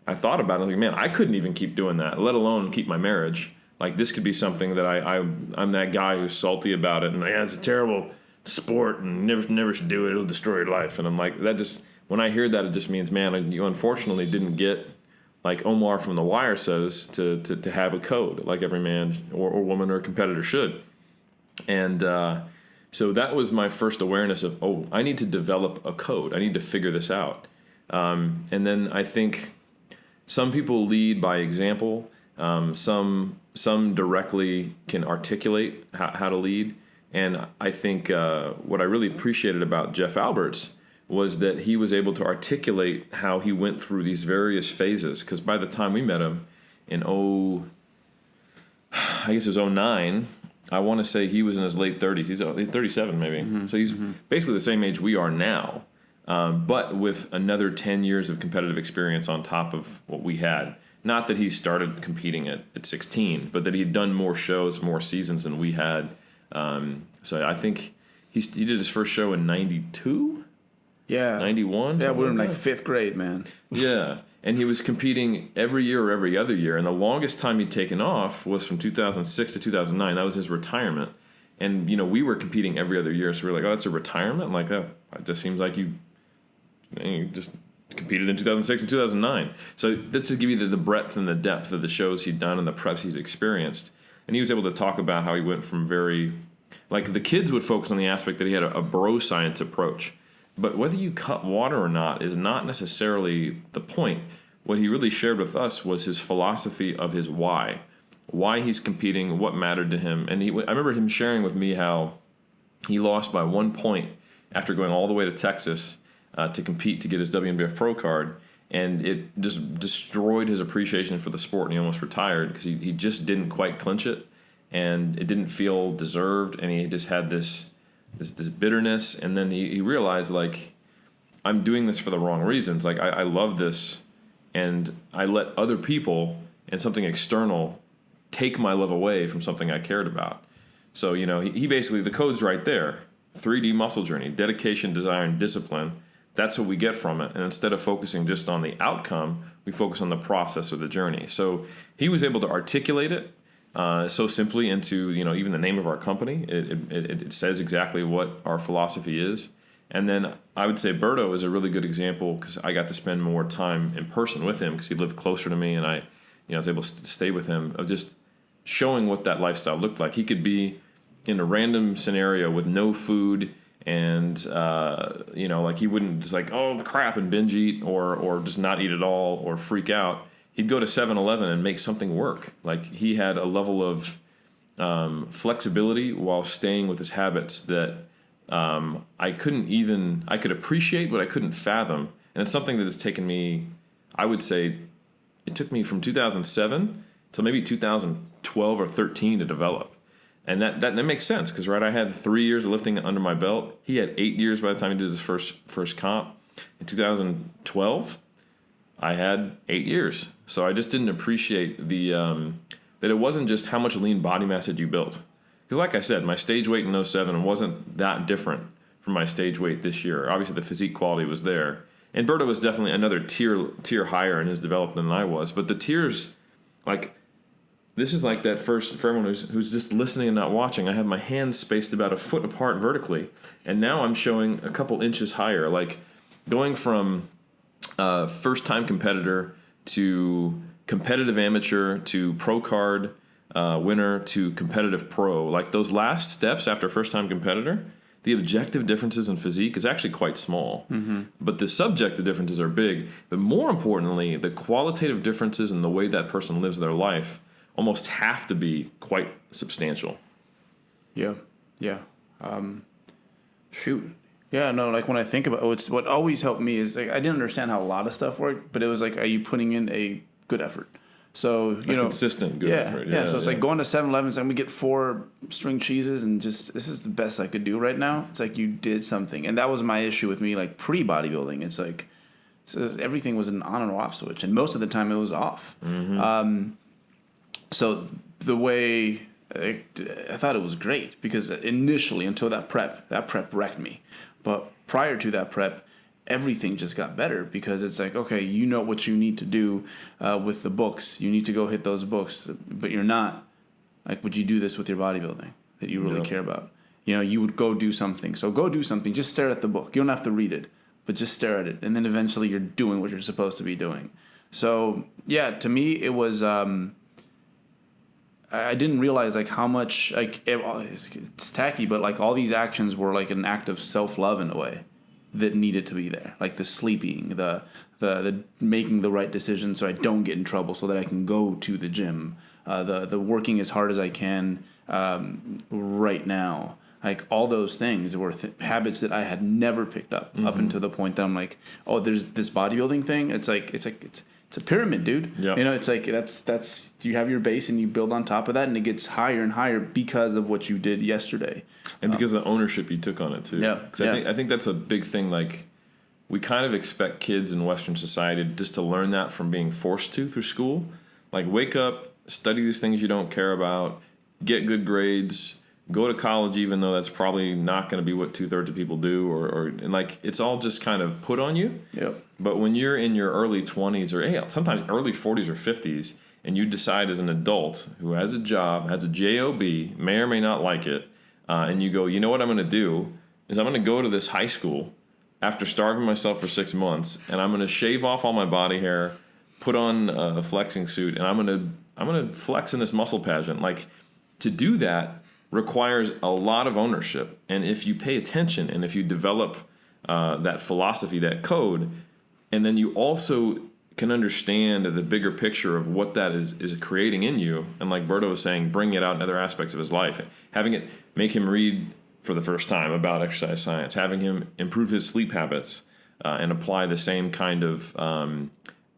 I thought about it, like, man, I couldn't even keep doing that, let alone keep my marriage. Like, this could be something that I'm that guy who's salty about it, and it's a terrible sport, and never should do it. It'll destroy your life. And I'm like, when I hear that, it just means, man, you unfortunately didn't get, like Omar from The Wire says, to have a code like every man or woman or competitor should. And so that was my first awareness of, I need to develop a code. I need to figure this out. And then I think some people lead by example. Some directly can articulate how to lead. And I think what I really appreciated about Jeff Alberts was that he was able to articulate how he went through these various phases. Because by the time we met him in I guess it was 09, I want to say he was in his late 30s. He's 37 maybe. Mm-hmm. So he's basically the same age we are now, but with another 10 years of competitive experience on top of what we had. Not that he started competing at 16, but that he had done more shows, more seasons than we had. So I think he did his first show in 92? Yeah. 91? Yeah, we were in like 5th grade, man. Yeah. And he was competing every year or every other year. And the longest time he'd taken off was from 2006 to 2009. That was his retirement. And, we were competing every other year. So we were like, oh, that's a retirement? Like, that just seems like you And he just competed in 2006 and 2009. So that's to give you the breadth and the depth of the shows he'd done and the preps he's experienced. And he was able to talk about how he went from very, like the kids would focus on the aspect that he had a bro science approach. But whether you cut water or not is not necessarily the point. What he really shared with us was his philosophy of his why he's competing, what mattered to him. And I remember him sharing with me how he lost by 1 point after going all the way to Texas to compete to get his WNBF pro card. And it just destroyed his appreciation for the sport, and he almost retired because he just didn't quite clinch it, and it didn't feel deserved, and he just had this bitterness. And then he realized, like, I'm doing this for the wrong reasons. Like, I love this, and I let other people and something external take my love away from something I cared about. So, you know, he basically, the code's right there. 3D muscle journey, dedication, desire, and discipline. That's what we get from it. And instead of focusing just on the outcome, we focus on the process or the journey. So he was able to articulate it so simply into, you know, even the name of our company. It says exactly what our philosophy is. And then I would say Berto is a really good example because I got to spend more time in person with him because he lived closer to me, and I was able to stay with him, of just showing what that lifestyle looked like. He could be in a random scenario with no food, and like he wouldn't just like, oh crap, and binge eat or just not eat at all or freak out. He'd go to 7-Eleven and make something work. Like, he had a level of flexibility while staying with his habits that I could appreciate, but I couldn't fathom. And it's something that has taken me, I would say, it took me from 2007 till maybe 2012 or 13 to develop. And that makes sense because, right, I had 3 years of lifting under my belt. He had 8 years by the time he did his first comp. In 2012, I had 8 years. So I just didn't appreciate that it wasn't just how much lean body mass had you built. Because like I said, my stage weight in 07 wasn't that different from my stage weight this year. Obviously, the physique quality was there. And Berto was definitely another tier higher in his development than I was. But the tiers, like, this is like that first, for everyone who's just listening and not watching, I have my hands spaced about a foot apart vertically. And now I'm showing a couple inches higher. Like, going from first-time competitor to competitive amateur to pro card winner to competitive pro. Like, those last steps after first-time competitor, the objective differences in physique is actually quite small. Mm-hmm. But the subjective differences are big. But more importantly, the qualitative differences in the way that person lives their life almost have to be quite substantial. Yeah. Shoot. Yeah, no, like when I think about it's what always helped me is, like, I didn't understand how a lot of stuff worked, but it was like, are you putting in a good effort? So, consistent good effort. Yeah, so it's like going to 7-Eleven and we get 4 string cheeses and just, this is the best I could do right now. It's like you did something. And that was my issue with me, like pre-bodybuilding. It's like, everything was an on and off switch. And most of the time it was off. Mm-hmm. So the way I thought it was great because initially, until that prep wrecked me. But prior to that prep, everything just got better because it's like, okay, you know what you need to do with the books. You need to go hit those books, but you're not. Like, would you do this with your bodybuilding that you really care about? You would go do something. So go do something. Just stare at the book. You don't have to read it, but just stare at it. And then eventually you're doing what you're supposed to be doing. So, yeah, to me, it was... I didn't realize like how much like it's tacky, but like all these actions were like an act of self-love in a way that needed to be there. Like the sleeping, the making the right decision so I don't get in trouble, so that I can go to the gym, the working as hard as I can right now. Like all those things were habits that I had never picked up until the point that I'm like, oh, there's this bodybuilding thing. It's a pyramid, dude. Yep. It's like that's you have your base and you build on top of that, and it gets higher and higher because of what you did yesterday, and because of the ownership you took on it too. Yeah, I think that's a big thing. Like, we kind of expect kids in Western society just to learn that from being forced to through school. Like, wake up, study these things you don't care about, get good grades, go to college, even though that's probably not going to be what 2/3 of people do, and like it's all just kind of put on you. Yep. But when you're in your early 20s or sometimes early 40s or 50s, and you decide as an adult who has a job, has a job, may or may not like it, and you go, you know what I'm going to do is I'm going to go to this high school after starving myself for 6 months, and I'm going to shave off all my body hair, put on a flexing suit, and I'm going to flex in this muscle pageant. Like, to do that requires a lot of ownership. And if you pay attention and if you develop that philosophy, that code, and then you also can understand the bigger picture of what that is creating in you, and like Berto was saying, bring it out in other aspects of his life, having it make him read for the first time about exercise science, having him improve his sleep habits and apply the same kind of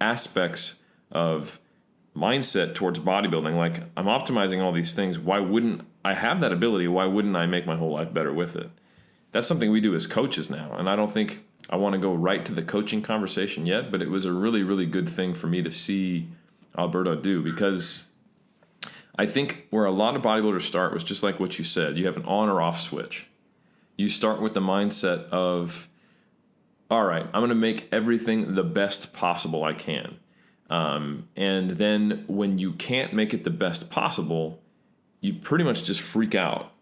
aspects of mindset towards bodybuilding. Like, I'm optimizing all these things. Why wouldn't I have that ability? Why wouldn't I make my whole life better with it? That's something we do as coaches now. And I don't think I want to go right to the coaching conversation yet, but it was a really, really good thing for me to see Alberto do, because I think where a lot of bodybuilders start was just like what you said. You have an on or off switch. You start with the mindset of, all right, I'm going to make everything the best possible I can. And then when you can't make it the best possible, you pretty much just freak out.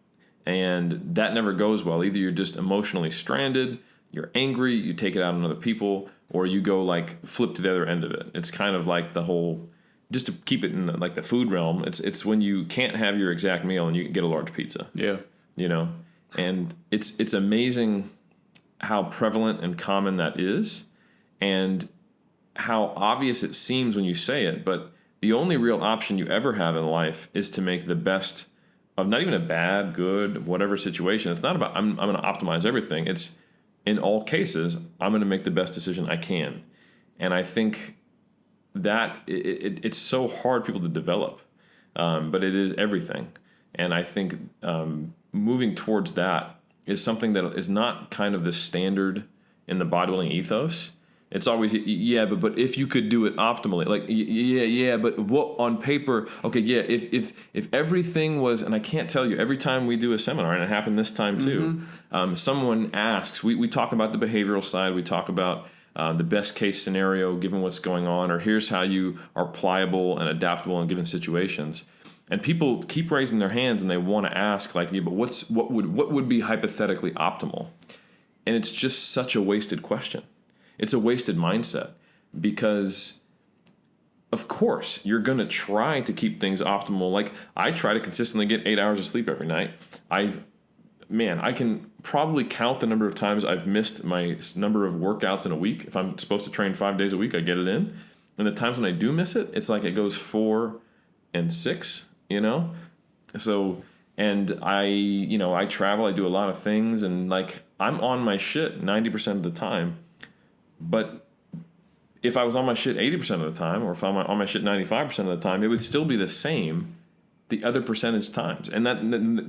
And that never goes well. Either you're just emotionally stranded, you're angry, you take it out on other people, or you go like flip to the other end of it. It's kind of like the whole, just to keep it in the food realm, it's when you can't have your exact meal and you get a large pizza. Yeah. You know? And it's amazing how prevalent and common that is, and how obvious it seems when you say it, but the only real option you ever have in life is to make the best of not even a bad, good, whatever situation. It's not about I'm going to optimize everything. It's, in all cases, I'm going to make the best decision I can. And I think that it's so hard for people to develop, but it is everything. And I think moving towards that is something that is not kind of the standard in the bodybuilding ethos. It's always, but if you could do it optimally, like, but what on paper, okay, yeah, if everything was, and I can't tell you, every time we do a seminar, and it happened this time too, someone asks, we talk about the behavioral side, we talk about the best case scenario given what's going on, or here's how you are pliable and adaptable in given situations. And people keep raising their hands and they want to ask, like, yeah, but what would be hypothetically optimal? And it's just such a wasted question. It's a wasted mindset, because of course you're going to try to keep things optimal. Like, I try to consistently get 8 hours of sleep every night. I can probably count the number of times I've missed my number of workouts in a week. If I'm supposed to train 5 days a week, I get it in. And the times when I do miss it, it's like it goes 4 and 6, you know? So, and I travel, I do a lot of things, and like, I'm on my shit 90% of the time. But if I was on my shit 80% of the time, or if I'm on my shit 95% of the time, it would still be the same the other percentage times. And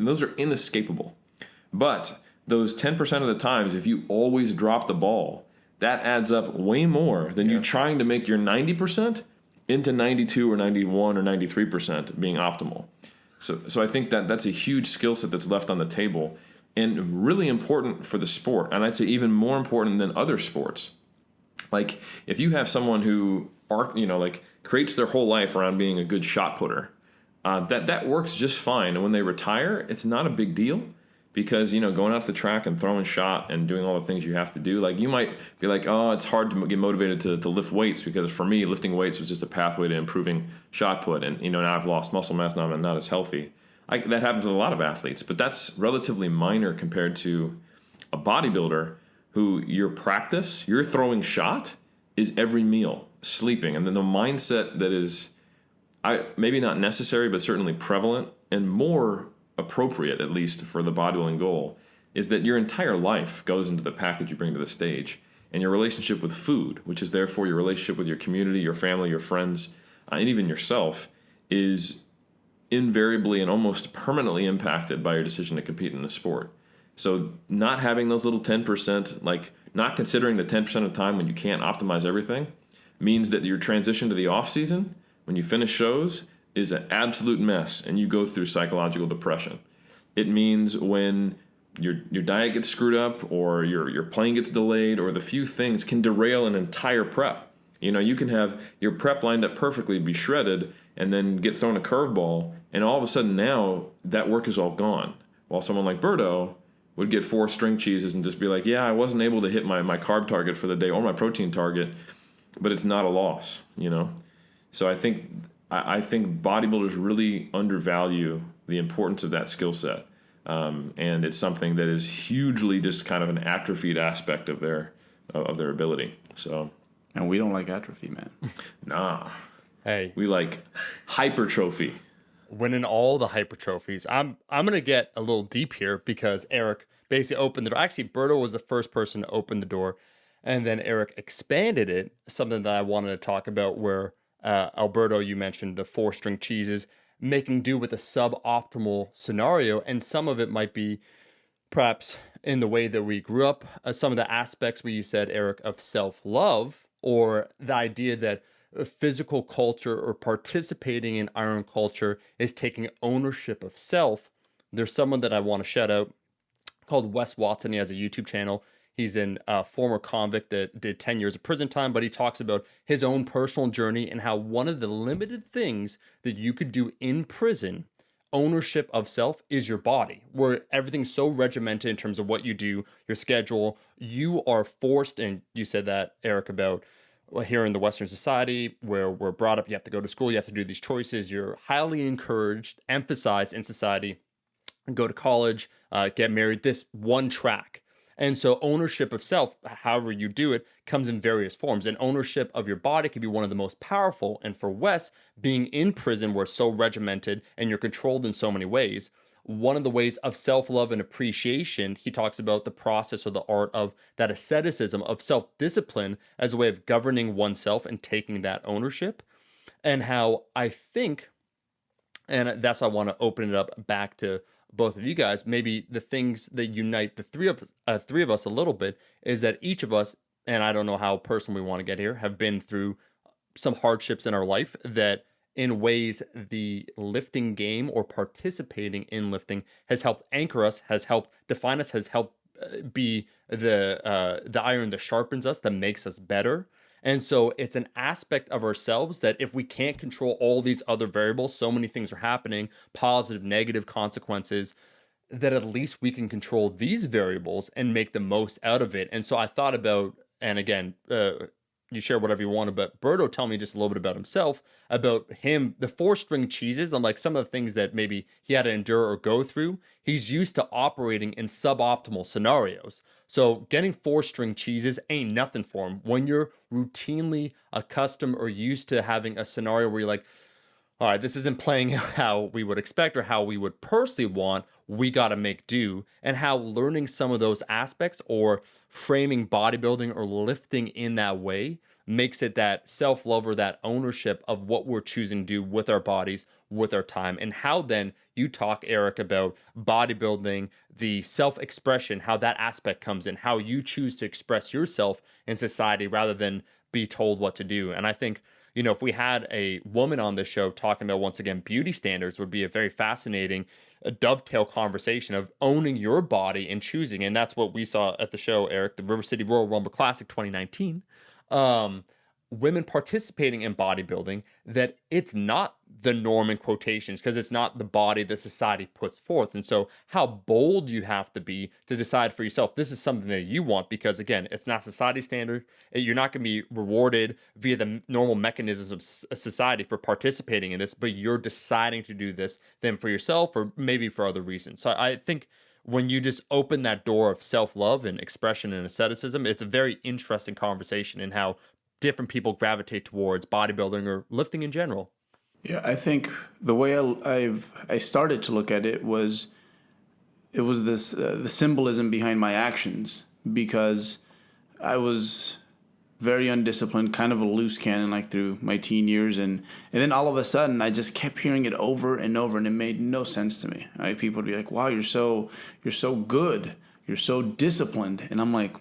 those are inescapable. But those 10% of the times, if you always drop the ball, that adds up way more than you trying to make your 90% into 92 or 91 or 93% being optimal. So I think that's a huge skill set that's left on the table, and really important for the sport. And I'd say even more important than other sports. Like, if you have someone who creates their whole life around being a good shot putter, that works just fine. And when they retire, it's not a big deal, because, going out to the track and throwing shot and doing all the things you have to do, like, you might be like, oh, it's hard to get motivated to lift weights, because for me, lifting weights was just a pathway to improving shot put. And, now I've lost muscle mass, now I'm not as healthy. That happens with a lot of athletes, but that's relatively minor compared to a bodybuilder who your practice, your throwing shot, is every meal, sleeping. And then the mindset that is maybe not necessary, but certainly prevalent and more appropriate, at least for the bodybuilding goal, is that your entire life goes into the package you bring to the stage. And your relationship with food, which is therefore your relationship with your community, your family, your friends, and even yourself, is invariably and almost permanently impacted by your decision to compete in the sport. So not having those little 10%, like not considering the 10% of the time when you can't optimize everything, means that your transition to the off season, when you finish shows, is an absolute mess, and you go through psychological depression. It means when your diet gets screwed up, or your plane gets delayed, or the few things can derail an entire prep. You can have your prep lined up perfectly, be shredded, and then get thrown a curveball, and all of a sudden now that work is all gone. While someone like Berto would get 4 string cheeses and just be like, yeah, I wasn't able to hit my carb target for the day or my protein target, but it's not a loss, you know? So I think bodybuilders really undervalue the importance of that skill set. And it's something that is hugely just kind of an atrophied aspect of their ability. So, and we don't like atrophy, man. Nah. Hey, we like hypertrophy. Winning all the hypertrophies. I'm gonna get a little deep here because Eric basically opened the door. Actually, Berto was the first person to open the door, and then Eric expanded it. Something that I wanted to talk about, where Alberto, you mentioned the 4-string cheeses, making do with a suboptimal scenario, and some of it might be perhaps in the way that we grew up. Some of the aspects where you said, Eric, of self-love, or the idea that physical culture or participating in iron culture is taking ownership of self. There's someone that I want to shout out called Wes Watson. He has a YouTube channel. He's a former convict that did 10 years of prison time, but he talks about his own personal journey and how one of the limited things that you could do in prison, ownership of self, is your body, where everything's so regimented in terms of what you do, your schedule. You are forced, and you said that, Eric, about here in the Western society where we're brought up, you have to go to school, you have to do these choices. You're highly encouraged, emphasized in society, go to college, get married, this one track. And so ownership of self, however you do it, comes in various forms. And ownership of your body can be one of the most powerful. And for Wes, being in prison where it's so regimented and you're controlled in so many ways, one of the ways of self-love and appreciation, he talks about the process or the art of that asceticism of self-discipline as a way of governing oneself and taking that ownership. And how I think, and that's why I want to open it up back to both of you guys, maybe the things that unite the three of us a little bit is that each of us, and I don't know how personal we want to get here, have been through some hardships in our life that in ways the lifting game or participating in lifting has helped anchor us, has helped define us, has helped be the iron that sharpens us, that makes us better. And so it's an aspect of ourselves that if we can't control all these other variables, so many things are happening, positive, negative consequences, that at least we can control these variables and make the most out of it. And so I thought about, and again, you share whatever you want, but Berto, tell me just a little bit about himself, about him, the 4-string cheeses, and like some of the things that maybe he had to endure or go through. He's used to operating in suboptimal scenarios. So getting 4-string cheeses ain't nothing for him. When you're routinely accustomed or used to having a scenario where you're like, all right, this isn't playing out how we would expect or how we would personally want, we got to make do. And how learning some of those aspects or framing bodybuilding or lifting in that way makes it that self-love or that ownership of what we're choosing to do with our bodies, with our time. And how then you talk, Eric, about bodybuilding, the self-expression, how that aspect comes in, how you choose to express yourself in society rather than be told what to do. And I think, you know, if we had a woman on this show talking about, once again, beauty standards, would be a very fascinating dovetail conversation of owning your body and choosing. And that's what we saw at the show, Eric, the River City Royal Rumble Classic 2019. Women participating in bodybuilding, that it's not the norm in quotations because it's not the body that society puts forth. And so how bold you have to be to decide for yourself, this is something that you want, because again, it's not society standard. You're not going to be rewarded via the normal mechanisms of society for participating in this, but you're deciding to do this then for yourself or maybe for other reasons. So I think when you just open that door of self-love and expression and asceticism, it's a very interesting conversation in how different people gravitate towards bodybuilding or lifting in general. Yeah, I think the way I started to look at it was this the symbolism behind my actions, because I was very undisciplined, kind of a loose cannon like through my teen years, and then all of a sudden I just kept hearing it over and over, and it made no sense to me. Right? People would be like, "Wow, you're so good, you're so disciplined," and I'm like,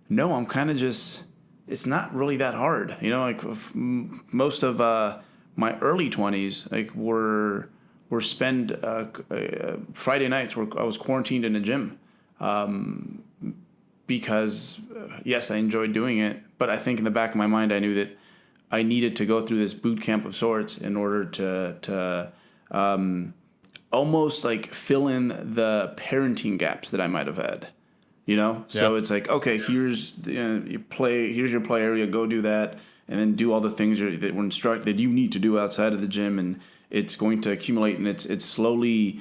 "No, I'm kind of just." It's not really that hard, you know. Like most of my early 20s, like were spend Friday nights where I was quarantined in a gym, because yes, I enjoyed doing it, but I think in the back of my mind I knew that I needed to go through this boot camp of sorts in order to almost like fill in the parenting gaps that I might have had. So it's like, okay, here's your play area, go do that, and then do all the things that were instructed that you need to do outside of the gym, and it's going to accumulate, and it's slowly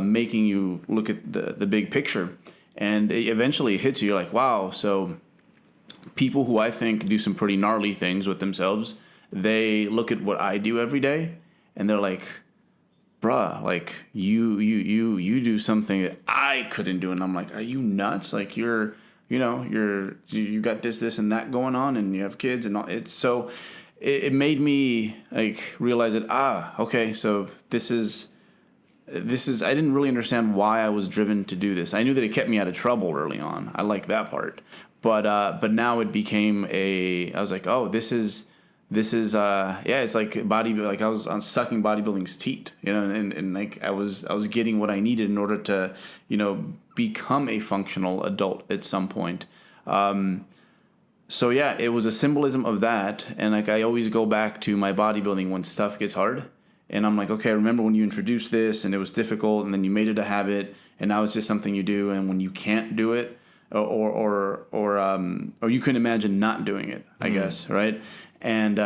making you look at the big picture, and it eventually hits you. You're like, wow. So people who I think do some pretty gnarly things with themselves, they look at what I do every day, and they're like, bruh, like you do something that I couldn't do, and I'm like, are you nuts? Like you got this and that going on, and you have kids and all. It's so it made me like realize that okay, so this is I didn't really understand why I was driven to do this. I knew that it kept me out of trouble early on. I like that part, but now it became I was like, oh, this is it's like bodybuilding. Like I was sucking bodybuilding's teat, and like I was getting what I needed in order to, become a functional adult at some point. So yeah, it was a symbolism of that, and like I always go back to my bodybuilding when stuff gets hard, and I'm like, okay, I remember when you introduced this and it was difficult, and then you made it a habit, and now it's just something you do, and when you can't do it, or you can imagine not doing it, I guess, right? And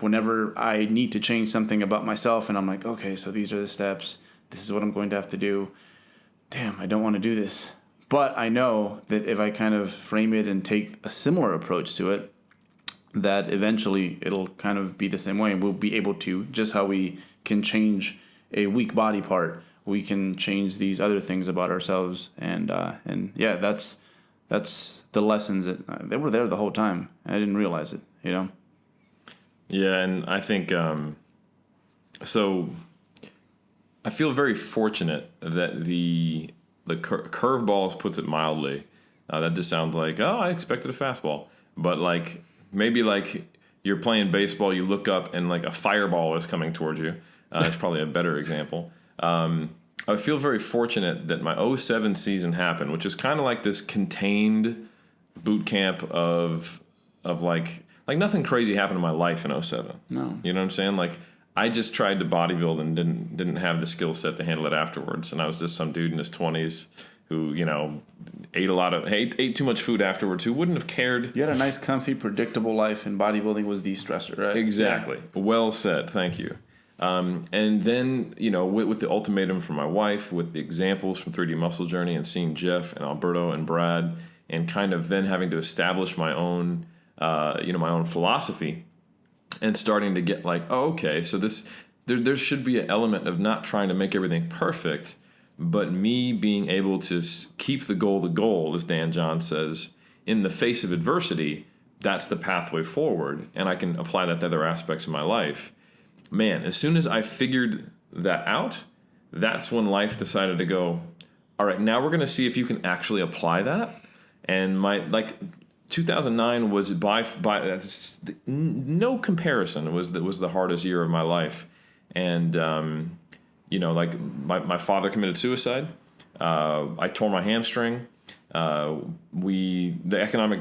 whenever I need to change something about myself, and I'm like, okay, so these are the steps. This is what I'm going to have to do. Damn, I don't want to do this. But I know that if I kind of frame it and take a similar approach to it, that eventually it'll kind of be the same way. And we'll be able to, just how we can change a weak body part, we can change these other things about ourselves. And yeah, that's the lessons that they were there the whole time. I didn't realize it, Yeah, and I think so. I feel very fortunate that the curveballs, puts it mildly. That just sounds like, oh, I expected a fastball, but like maybe like you're playing baseball, you look up and like a fireball is coming towards you. That's probably a better example. I feel very fortunate that my 2007 season happened, which is kind of like this contained boot camp of like nothing crazy happened in my life in 2007. No. You know what I'm saying? Like I just tried to bodybuild and didn't have the skill set to handle it afterwards. And I was just some dude in his 20s who, ate too much food afterwards, who wouldn't have cared. You had a nice, comfy, predictable life, and bodybuilding was the stressor, right? Exactly. Yeah. Well said. Thank you. And then, with the ultimatum from my wife, with the examples from 3D Muscle Journey and seeing Jeff and Alberto and Brad, and kind of then having to establish my own, my own philosophy, and starting to get like, oh, okay, so there should be an element of not trying to make everything perfect, but me being able to keep the goal, as Dan John says, in the face of adversity. That's the pathway forward, and I can apply that to other aspects of my life. Man, as soon as I figured that out, that's when life decided to go, all right, now we're going to see if you can actually apply that. And 2009 was by no comparison. It was the hardest year of my life. And, my father committed suicide. I tore my hamstring. The economic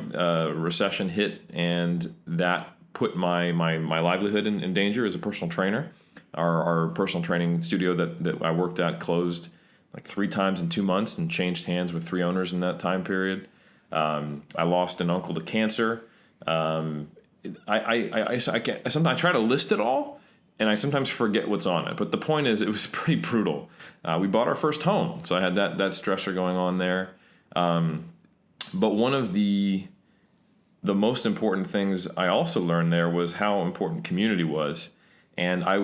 recession hit, and that put my livelihood in danger as a personal trainer. Our personal training studio that I worked at closed like 3 times in 2 months and changed hands with 3 owners in that time period. I lost an uncle to cancer. I sometimes try to list it all, and I sometimes forget what's on it. But the point is, it was pretty brutal. We bought our first home, so I had that stressor going on there. But one of the most important things I also learned there was how important community was. And I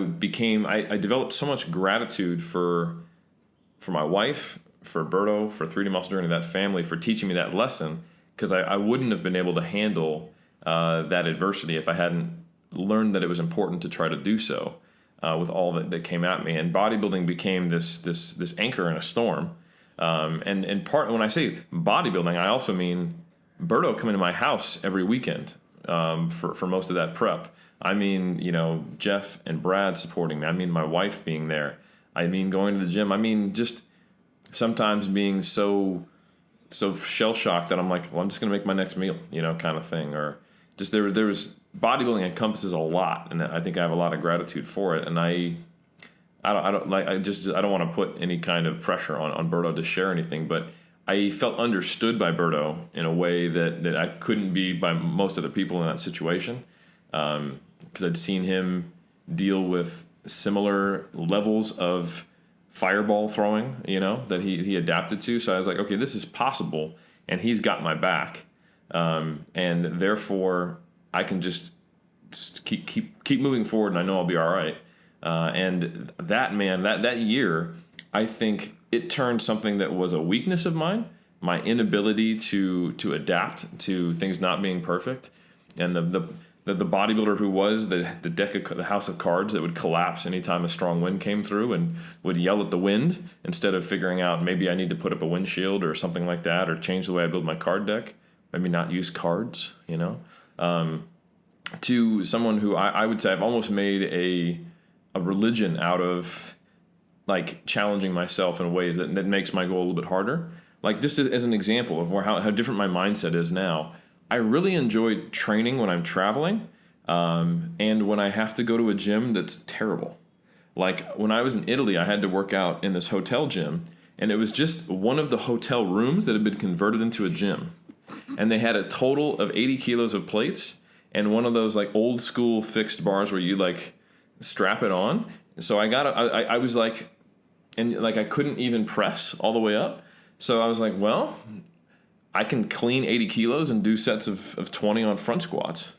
developed so much gratitude for my wife, for Alberto, for 3D Muscle Journey, that family, for teaching me that lesson, because I wouldn't have been able to handle that adversity if I hadn't learned that it was important to try to do so with all that came at me. And bodybuilding became this anchor in a storm. And part, when I say bodybuilding, I also mean Alberto coming to my house every weekend for most of that prep. I mean, Jeff and Brad supporting me. I mean, my wife being there. I mean, going to the gym. I mean, just sometimes being so shell-shocked that I'm like, well, I'm just going to make my next meal, kind of thing. Or just there was bodybuilding encompasses a lot, and I think I have a lot of gratitude for it. And I don't want to put any kind of pressure on Berto to share anything, but I felt understood by Berto in a way that I couldn't be by most other people in that situation, because I'd seen him deal with similar levels of fireball throwing, that he adapted to. So I was like, okay, this is possible, and he's got my back, and therefore I can just keep moving forward, and I know I'll be all right. And that year, I think it turned something that was a weakness of mine, my inability to adapt to things not being perfect, and the bodybuilder who was the deck of the house of cards that would collapse anytime a strong wind came through and would yell at the wind instead of figuring out maybe I need to put up a windshield or something like that, or change the way I build my card deck, maybe not use cards, to someone who I would say I've almost made a religion out of, like, challenging myself in ways that makes my goal a little bit harder. Like, just as an example of how different my mindset is now, I really enjoy training when I'm traveling, and when I have to go to a gym that's terrible. Like, when I was in Italy, I had to work out in this hotel gym, and it was just one of the hotel rooms that had been converted into a gym. And they had a total of 80 kilos of plates and one of those, like, old school fixed bars where you, like, strap it on. So I was like, and like I couldn't even press all the way up. So I was like, well, I can clean 80 kilos and do sets of 20 on front squats,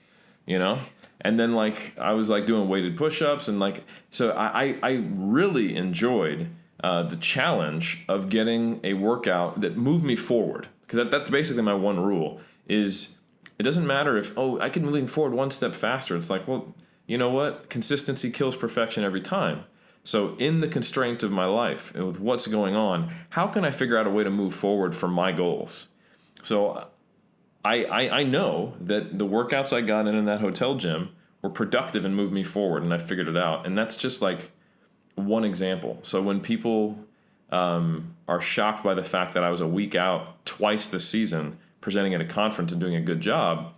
And then, like, I was like doing weighted push-ups, and like, so I really enjoyed the challenge of getting a workout that moved me forward, because that's basically my one rule is it doesn't matter if I can move forward one step faster. It's like, well, you know what? Consistency kills perfection every time. So in the constraint of my life and with what's going on, how can I figure out a way to move forward for my goals? So I know that the workouts I got in that hotel gym were productive and moved me forward, and I figured it out. And that's just like one example. So when people are shocked by the fact that I was a week out twice this season presenting at a conference and doing a good job,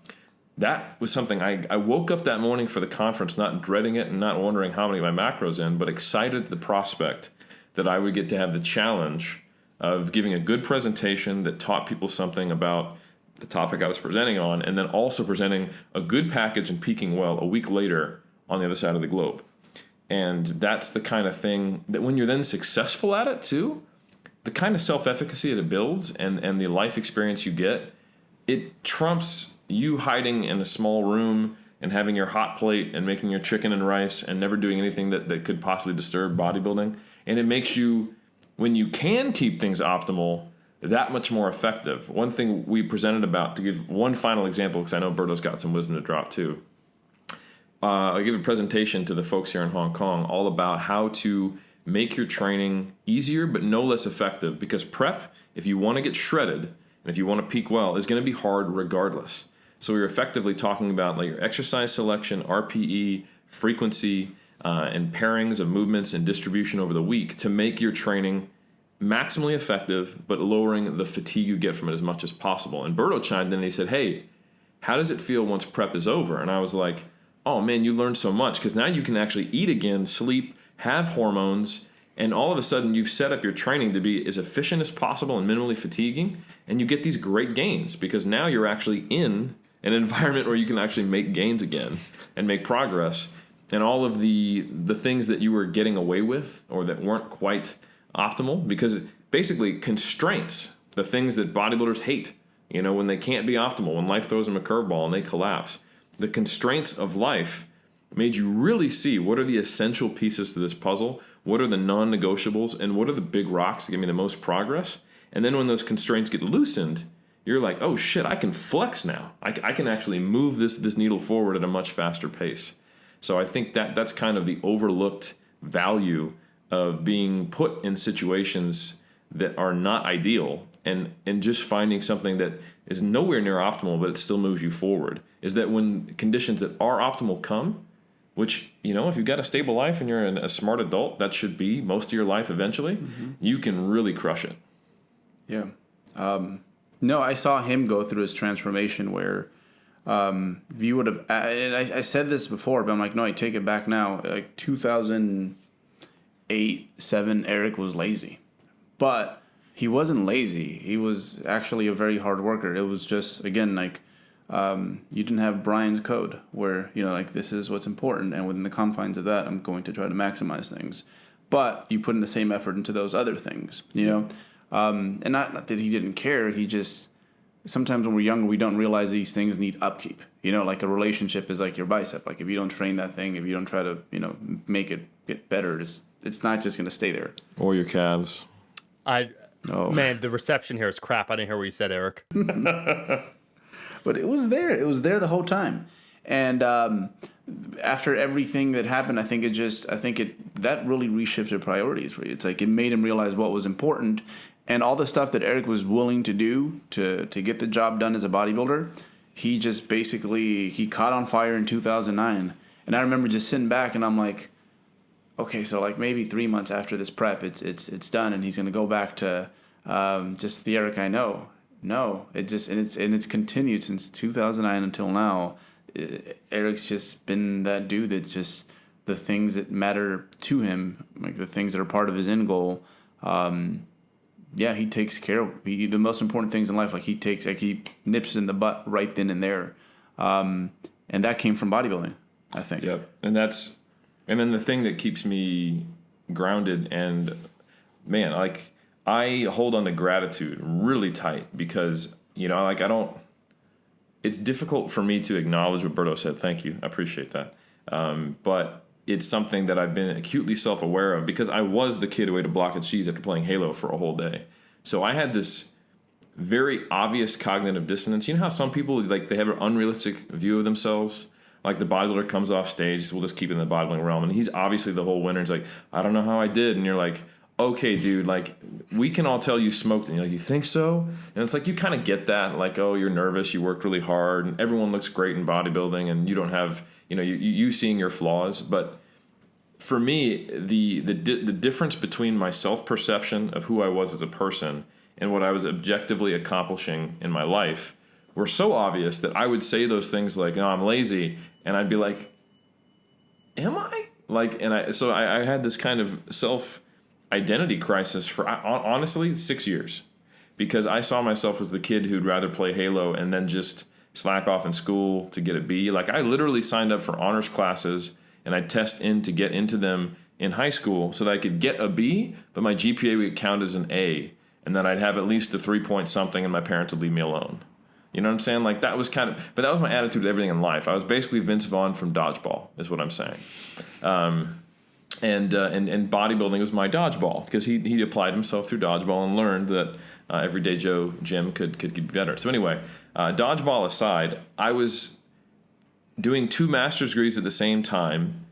that was something I woke up that morning for the conference not dreading it and not wondering how many of my macros in, but excited at the prospect that I would get to have the challenge of giving a good presentation that taught people something about the topic I was presenting on, and then also presenting a good package and peaking well a week later on the other side of the globe. And that's the kind of thing that when you're then successful at it too, the kind of self-efficacy that it builds and the life experience you get, it trumps you hiding in a small room and having your hot plate and making your chicken and rice and never doing anything that could possibly disturb bodybuilding. And it makes you, when you can keep things optimal, that much more effective. One thing we presented about, to give one final example, because I know Berto's got some wisdom to drop too. I give a presentation to the folks here in Hong Kong all about how to make your training easier but no less effective, because prep, if you want to get shredded and if you want to peak well, is going to be hard regardless. So we're effectively talking about like your exercise selection, RPE, frequency, and pairings of movements and distribution over the week to make your training maximally effective, but lowering the fatigue you get from it as much as possible. And Berto chimed in and he said, hey, how does it feel once prep is over? And I was like, oh man, you learned so much, because now you can actually eat again, sleep, have hormones, and all of a sudden you've set up your training to be as efficient as possible and minimally fatiguing, and you get these great gains because now you're actually in an environment where you can actually make gains again and make progress. And all of the things that you were getting away with or that weren't quite optimal, because basically constraints, the things that bodybuilders hate, when they can't be optimal, when life throws them a curveball and they collapse, the constraints of life made you really see what are the essential pieces to this puzzle, what are the non-negotiables, and what are the big rocks that give me the most progress. And then when those constraints get loosened, you're like, oh shit, I can flex now. I can actually move this needle forward at a much faster pace. So I think that's kind of the overlooked value of being put in situations that are not ideal and just finding something that is nowhere near optimal, but it still moves you forward, is that when conditions that are optimal come, which, if you've got a stable life and you're a smart adult, that should be most of your life eventually, you can really crush it. Yeah. No, I saw him go through his transformation where if you would have, and I said this before, but I'm like, no, I take it back now. Like 2000, 8, 7, Eric was lazy. But he wasn't lazy. He was actually a very hard worker. It was just, again, like, you didn't have Brian's code where, like, this is what's important, and within the confines of that, I'm going to try to maximize things. But you put in the same effort into those other things, and not that he didn't care. He just, sometimes when we're younger, we don't realize these things need upkeep. Like a relationship is like your bicep. Like if you don't train that thing, if you don't try to, make it get better, it's not just going to stay there. Or your calves. Man, the reception here is crap. I didn't hear what you said, Eric. But it was there. It was there the whole time. And after everything that happened, I think that really reshifted priorities for you. It's like it made him realize what was important, and all the stuff that Eric was willing to do to get the job done as a bodybuilder. He just basically caught on fire in 2009. And I remember just sitting back and I'm like, okay, so like maybe 3 months after this prep, it's done, and he's gonna go back to just the Eric I know. No, it's continued since 2009 until now. Eric's just been that dude that just the things that matter to him, like the things that are part of his end goal. He takes care of the most important things in life. Like he nips in the butt right then and there, and that came from bodybuilding, I think. Yep, and then the thing that keeps me grounded, and man, like I hold on to gratitude really tight because it's difficult for me to acknowledge what Berto said. Thank you, I appreciate that. But it's something that I've been acutely self-aware of because I was the kid who ate a block of cheese after playing Halo for a whole day. So I had this very obvious cognitive dissonance. You know how some people, like, they have an unrealistic view of themselves? Like the bodybuilder comes off stage, we'll just keep it in the bodybuilding realm, and he's obviously the whole winner. He's like, I don't know how I did. And you're like, okay, dude, like, we can all tell you smoked. And you're like, you think so? And it's like, you kind of get that. Like, oh, you're nervous, you worked really hard, and everyone looks great in bodybuilding, and you don't have, you seeing your flaws. But for me, the difference between my self-perception of who I was as a person and what I was objectively accomplishing in my life were so obvious that I would say those things like, no, I'm lazy. And I'd be like, am I? Like, and I had this kind of self-identity crisis for, honestly, 6 years. Because I saw myself as the kid who'd rather play Halo and then just slack off in school to get a B. Like, I literally signed up for honors classes, and I'd test in to get into them in high school so that I could get a B, but my GPA would count as an A. And then I'd have at least a 3-point something, and my parents would leave me alone. You know what I'm saying? Like, that was but that was my attitude to everything in life. I was basically Vince Vaughn from Dodgeball, is what I'm saying. And bodybuilding was my dodgeball because he applied himself through dodgeball and learned that everyday Joe Jim could get better. So anyway, dodgeball aside, I was doing 2 master's degrees at the same time,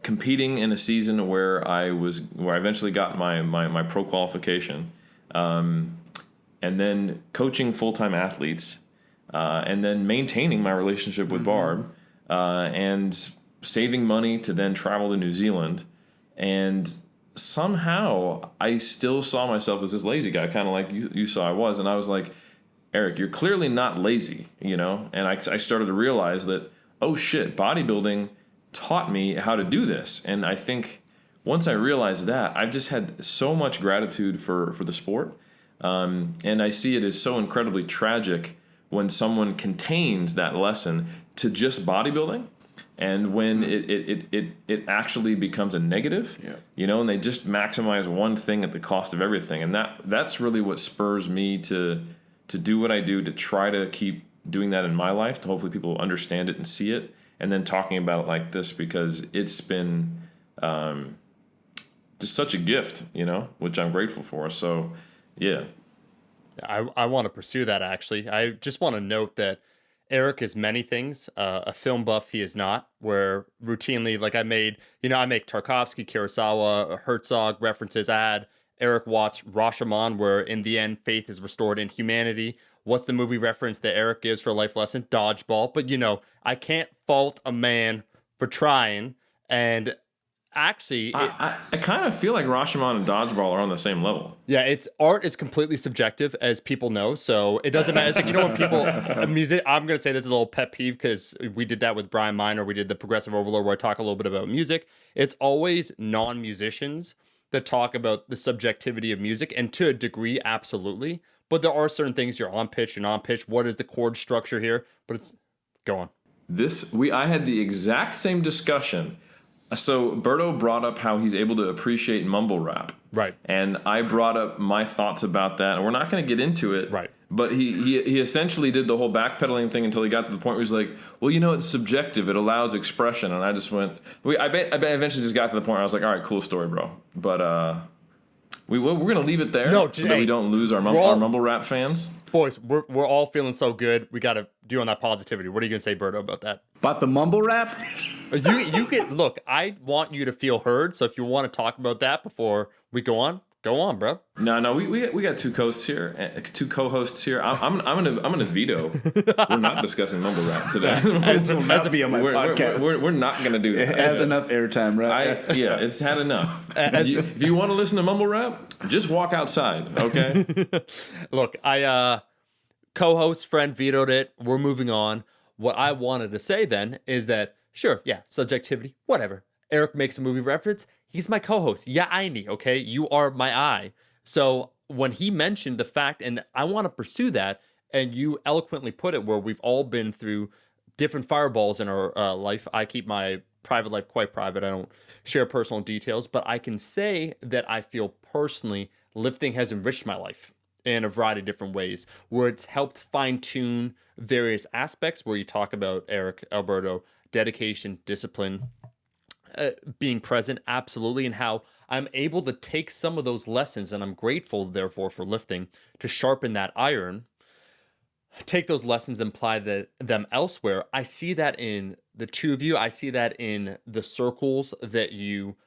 competing in a season where I eventually got my pro qualification, and then coaching full-time athletes, and then maintaining my relationship with Barb, and saving money to then travel to New Zealand. And somehow I still saw myself as this lazy guy, kind of like you saw I was. And I was like, Eric, you're clearly not lazy, And I started to realize that, oh shit, bodybuilding taught me how to do this. And I think once I realized that, I've just had so much gratitude for the sport. And I see it as so incredibly tragic when someone contains that lesson to just bodybuilding, and when it actually becomes a negative, and they just maximize one thing at the cost of everything. And that's really what spurs me to do what I do, to try to keep doing that in my life, to hopefully people understand it and see it, and then talking about it like this, because it's been just such a gift, which I'm grateful for. So, yeah. I want to pursue that, actually. I just want to note that Eric is many things. A film buff he is not, where routinely, like I make Tarkovsky, Kurosawa, Herzog references. I had Eric watch Rashomon, where in the end, faith is restored in humanity. What's the movie reference that Eric gives for a life lesson? Dodgeball. But, I can't fault a man for trying. And actually, I kind of feel like Rashomon and dodgeball are on the same level. Yeah, it's art is completely subjective, as people know. So it doesn't matter. It's like, you know, when people music. I'm gonna say this is a little pet peeve because we did that with Brian Miner. We did the Progressive Overload where I talk a little bit about music. It's always non-musicians that talk about the subjectivity of music, and to a degree, absolutely. But there are certain things you're on pitch, you're not pitch. What is the chord structure here? But it's go on. I had the exact same discussion. So Berto brought up how he's able to appreciate mumble rap. Right. And I brought up my thoughts about that. And we're not going to get into it. Right. But he essentially did the whole backpedaling thing until he got to the point where he's like, well, you know, it's subjective. It allows expression. And I just went, I eventually just got to the point where I was like, all right, cool story, bro. But we're going to leave it there so that we don't lose our mumble rap fans. Boys, we're all feeling so good. We got to do on that positivity. What are you going to say, Berto, about that? About the mumble rap? You get look. I want you to feel heard. So if you want to talk about that before we go on, bro. No, we got two co-hosts here. I'm gonna veto. We're not discussing mumble rap today. This will not be on my podcast. We're not gonna do that. It has enough airtime, right? It's had enough. If you want to listen to mumble rap, just walk outside, okay? Look, I co-host friend vetoed it. We're moving on. What I wanted to say then is that sure, yeah, subjectivity, whatever. Eric makes a movie reference. He's my co-host. Yeah, I need, okay? You are my eye. So when he mentioned the fact, and I want to pursue that, and you eloquently put it where we've all been through different fireballs in our life. I keep my private life quite private. I don't share personal details, but I can say that I feel personally lifting has enriched my life in a variety of different ways, where it's helped fine-tune various aspects where you talk about, Eric, Alberto, dedication, discipline, being present, absolutely, and how I'm able to take some of those lessons, and I'm grateful, therefore, for lifting, to sharpen that iron, take those lessons and apply them elsewhere. I see that in the two of you. I see that in the circles that you,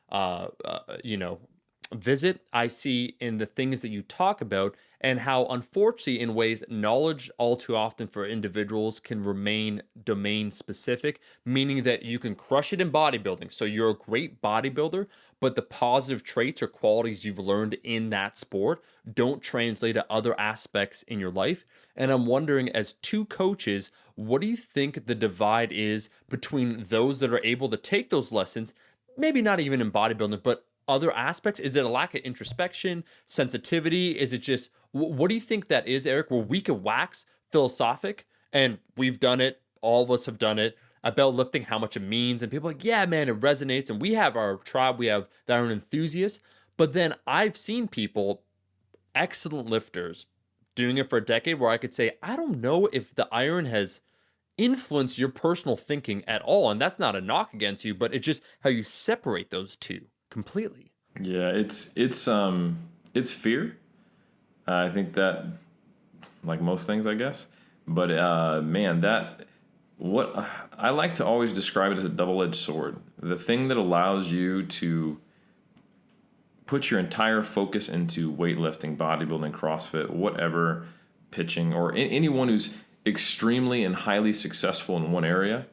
visit. I see in the things that you talk about, and how, unfortunately, in ways, knowledge all too often for individuals can remain domain specific, meaning that you can crush it in bodybuilding. So you're a great bodybuilder, but the positive traits or qualities you've learned in that sport don't translate to other aspects in your life. And I'm wondering, as two coaches, what do you think the divide is between those that are able to take those lessons, maybe not even in bodybuilding, but other aspects? Is it a lack of introspection, sensitivity? Is it just, what do you think that is, Eric, where we could wax philosophic, and we've done it, all of us have done it, about lifting, how much it means, and people are like, yeah, man, it resonates, and we have our tribe, we have that are enthusiasts, but then I've seen people, excellent lifters, doing it for a decade, where I could say, I don't know if the iron has influenced your personal thinking at all, and that's not a knock against you, but it's just how you separate those two completely. Yeah, it's fear. I think that, like most things, I guess. But man, I like to always describe it as a double-edged sword. The thing that allows you to put your entire focus into weightlifting, bodybuilding, CrossFit, whatever, pitching, or anyone who's extremely and highly successful in one area.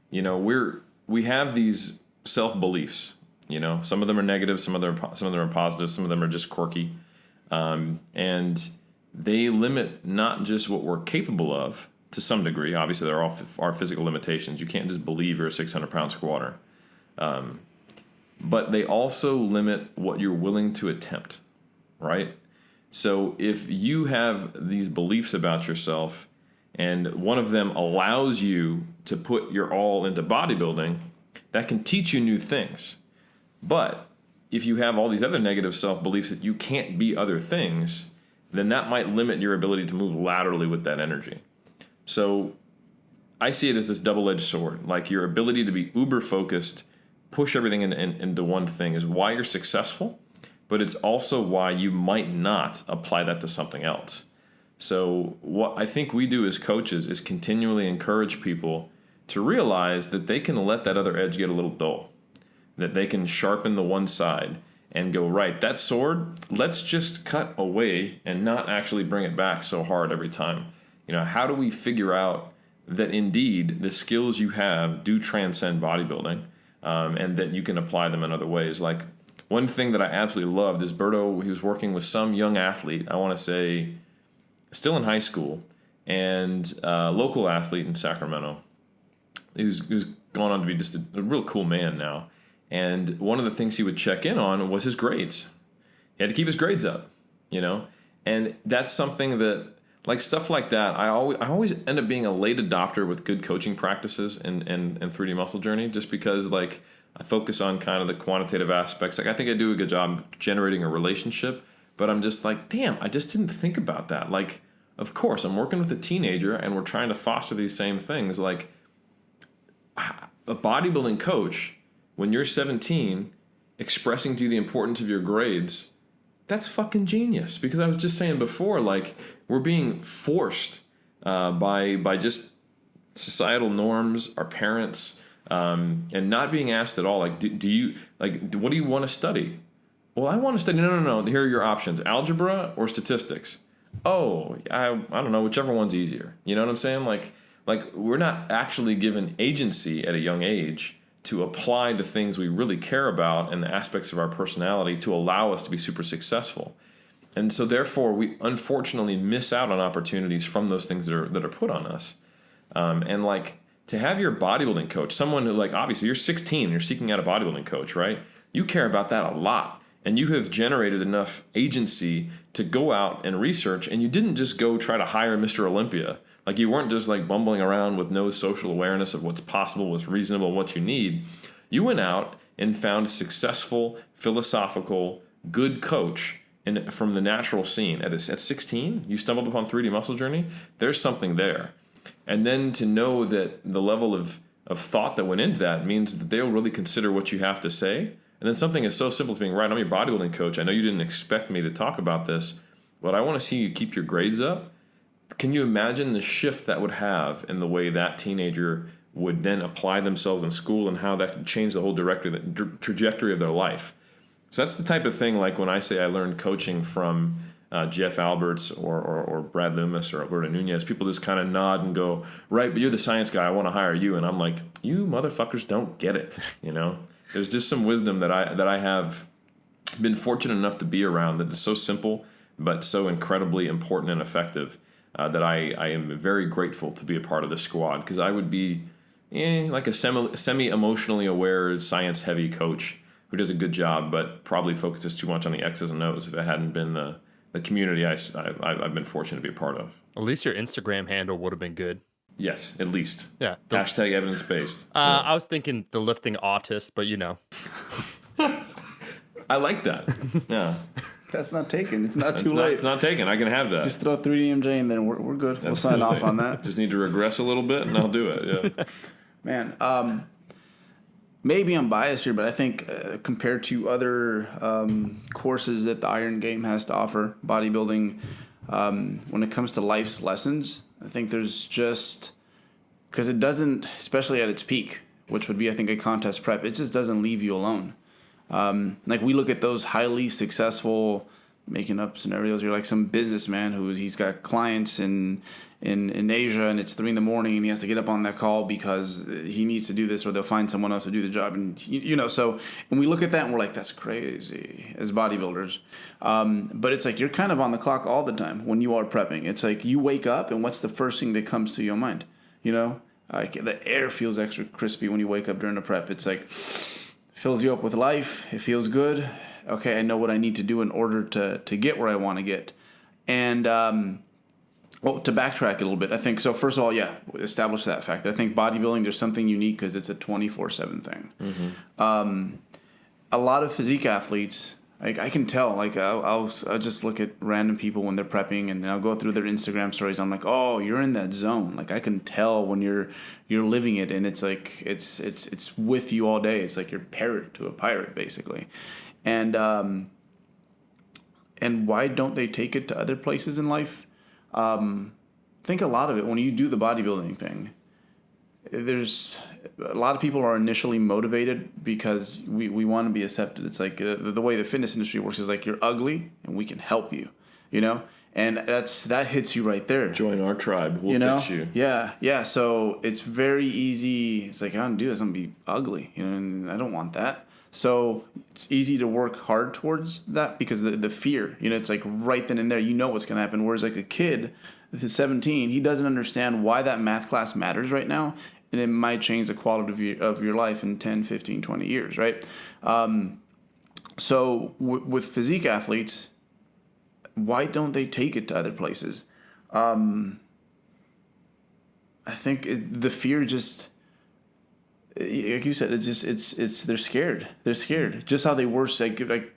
You know, we have these self-beliefs. You know, some of them are negative, some of them are positive, some of them are just quirky. And they limit not just what we're capable of to some degree. Obviously, there are our physical limitations. You can't just believe you're a 600-pound squatter. But they also limit what you're willing to attempt, right? So if you have these beliefs about yourself, and one of them allows you to put your all into bodybuilding, that can teach you new things. But if you have all these other negative self-beliefs that you can't be other things, then that might limit your ability to move laterally with that energy. So I see it as this double-edged sword. Like, your ability to be uber-focused, push everything into one thing is why you're successful, but it's also why you might not apply that to something else. So what I think we do as coaches is continually encourage people to realize that they can let that other edge get a little dull, that they can sharpen the one side and go, right, that sword, let's just cut away and not actually bring it back so hard every time. You know, how do we figure out that indeed the skills you have do transcend bodybuilding? and that you can apply them in other ways. Like one thing that I absolutely loved is Berto, he was working with some young athlete, I want to say still in high school, and local athlete in Sacramento. He was going on to be just a real cool man now. And one of the things he would check in on was his grades. He had to keep his grades up, And that's something that, like stuff like that, I always end up being a late adopter with good coaching practices and 3D Muscle Journey, just because like I focus on kind of the quantitative aspects. Like I think I do a good job generating a relationship, but I'm just like, damn, I just didn't think about that. Like, of course, I'm working with a teenager and we're trying to foster these same things. Like a bodybuilding coach, when you're 17, expressing to you the importance of your grades, that's fucking genius. Because I was just saying before, like we're being forced by just societal norms, our parents, and not being asked at all. Like, do you like? What do you want to study? Well, I want to study. No. Here are your options: algebra or statistics. Oh, I don't know, whichever one's easier. You know what I'm saying? Like we're not actually given agency at a young age to apply the things we really care about and the aspects of our personality to allow us to be super successful. And so therefore we unfortunately miss out on opportunities from those things that are put on us. And like to have your bodybuilding coach, someone who like, obviously you're 16, you're seeking out a bodybuilding coach, right? You care about that a lot. And you have generated enough agency to go out and research, and you didn't just go try to hire Mr. Olympia. Like you weren't just like bumbling around with no social awareness of what's possible, what's reasonable, what you need. You went out and found a successful, philosophical, good coach from the natural scene. At 16, you stumbled upon 3D Muscle Journey. There's something there. And then to know that the level of thought that went into that means that they'll really consider what you have to say. And then something is so simple as being, right, I'm your bodybuilding coach. I know you didn't expect me to talk about this, but I want to see you keep your grades up. Can you imagine the shift that would have in the way that teenager would then apply themselves in school and how that could change the whole trajectory of their life? So that's the type of thing, like when I say I learned coaching from Jeff Alberts or Brad Loomis or Alberto Nunez, people just kind of nod and go, right, but you're the science guy, I want to hire you. And I'm like, you motherfuckers don't get it, There's just some wisdom that I have been fortunate enough to be around that is so simple but so incredibly important and effective. That I am very grateful to be a part of this squad, because I would be like a semi-emotionally aware, science-heavy coach who does a good job but probably focuses too much on the X's and O's if it hadn't been the community I've been fortunate to be a part of. At least your Instagram handle would have been good. Yes, at least. Yeah. Hashtag evidence-based. I was thinking the lifting autist, but I like that. Yeah. That's not taken. It's not too late. It's not taken. I can have that. Just throw 3DMJ and then we're good. Absolutely. We'll sign off on that. Just need to regress a little bit and I'll do it. Yeah. Man, maybe I'm biased here, but I think compared to other courses that the Iron Game has to offer, bodybuilding, when it comes to life's lessons, I think there's just, because it doesn't, especially at its peak, which would be, I think, a contest prep, it just doesn't leave you alone. Like we look at those highly successful, making up scenarios. You're like some businessman he's got clients in Asia, and it's 3 a.m. and he has to get up on that call because he needs to do this, or they'll find someone else to do the job. And so when we look at that and we're like, that's crazy as bodybuilders. But it's like you're kind of on the clock all the time when you are prepping. It's like you wake up and what's the first thing that comes to your mind? Like the air feels extra crispy when you wake up during the prep. It's like fills you up with life. It feels good. Okay, I know what I need to do in order to get where I want to get. And to backtrack a little bit, I think, so first of all, establish that fact. I think bodybuilding, there's something unique because it's a 24/7 thing. Mm-hmm. A lot of physique athletes, like I can tell, like I'll just look at random people when they're prepping and I'll go through their Instagram stories. I'm like, oh, you're in that zone. Like I can tell when you're living it, and it's like it's with you all day. It's like you're parrot to a pirate, basically. And why don't they take it to other places in life? I think a lot of it, when you do the bodybuilding thing, there's a lot of people are initially motivated because we want to be accepted. It's like the way the fitness industry works is like you're ugly and we can help you, And that hits you right there. Join our tribe. We'll fix you. Yeah. So it's very easy. It's like, I don't do this. I'm going to be ugly. And I don't want that. So it's easy to work hard towards that because the fear, it's like right then and there, what's going to happen. Whereas like a kid who's 17, he doesn't understand why that math class matters right now. And it might change the quality of your life in 10, 15, 20 years, right? So with physique athletes, why don't they take it to other places? I think the fear just, like you said, it's they're scared. They're scared. Just how they were, like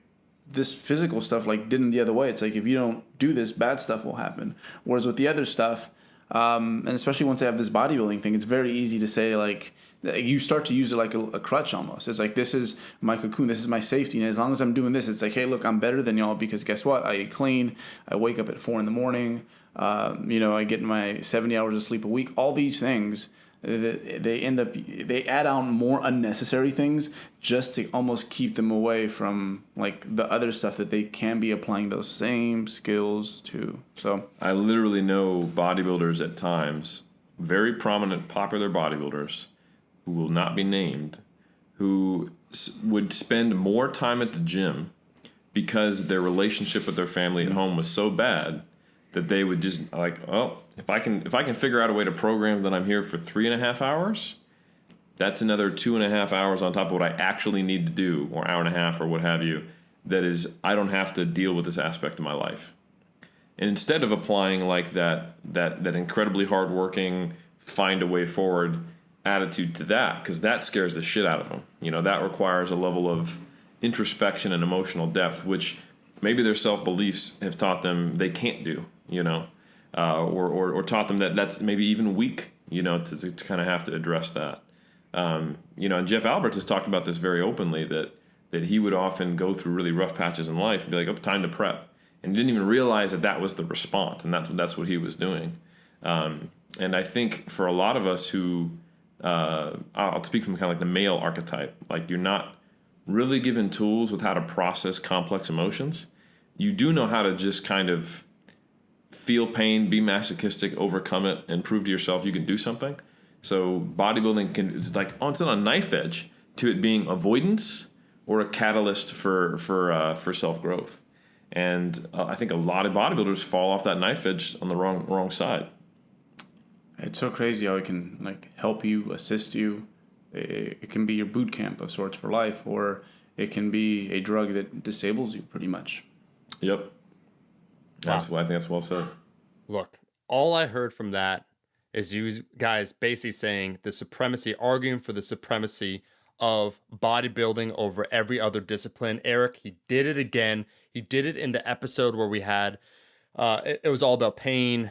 this physical stuff, like didn't the other way. It's like, if you don't do this, bad stuff will happen. Whereas with the other stuff, and especially once they have this bodybuilding thing, it's very easy to say, like, you start to use it like a crutch almost. It's like, this is my cocoon, this is my safety, and as long as I'm doing this, it's like, hey, look, I'm better than y'all because guess what? I eat clean, I wake up at 4 a.m, I get my 70 hours of sleep a week. All these things, they add on more unnecessary things just to almost keep them away from like the other stuff that they can be applying those same skills to. So I literally know bodybuilders at times, very prominent, popular bodybuilders who will not be named, who would spend more time at the gym because their relationship with their family at home was so bad that they would just like, oh, if I can figure out a way to program that I'm here for 3.5 hours, that's another 2.5 hours on top of what I actually need to do, or hour and a half or what have you. That is, I don't have to deal with this aspect of my life. And instead of applying like that incredibly hardworking, find a way forward attitude to that, because that scares the shit out of them. That requires a level of introspection and emotional depth, which maybe their self-beliefs have taught them they can't do, or taught them that's maybe even weak, to kind of have to address that. And Jeff Alberts has talked about this very openly, that he would often go through really rough patches in life and be like, oh, time to prep. And he didn't even realize that was the response, and that's what he was doing. And I think for a lot of us who, I'll speak from kind of like the male archetype, like you're not really given tools with how to process complex emotions. You do know how to just kind of feel pain, be masochistic, overcome it, and prove to yourself you can do something. So bodybuilding it's like it's on a knife edge to it being avoidance or a catalyst for self-growth. And I think a lot of bodybuilders fall off that knife edge on the wrong side. It's so crazy how it can like help you, assist you. It can be your boot camp of sorts for life, or it can be a drug that disables you pretty much. Yep. Wow. I think that's well said. Look, all I heard from that is you guys basically saying arguing for the supremacy of bodybuilding over every other discipline. Eric, he did it again. He did it in the episode where we had, it was all about pain,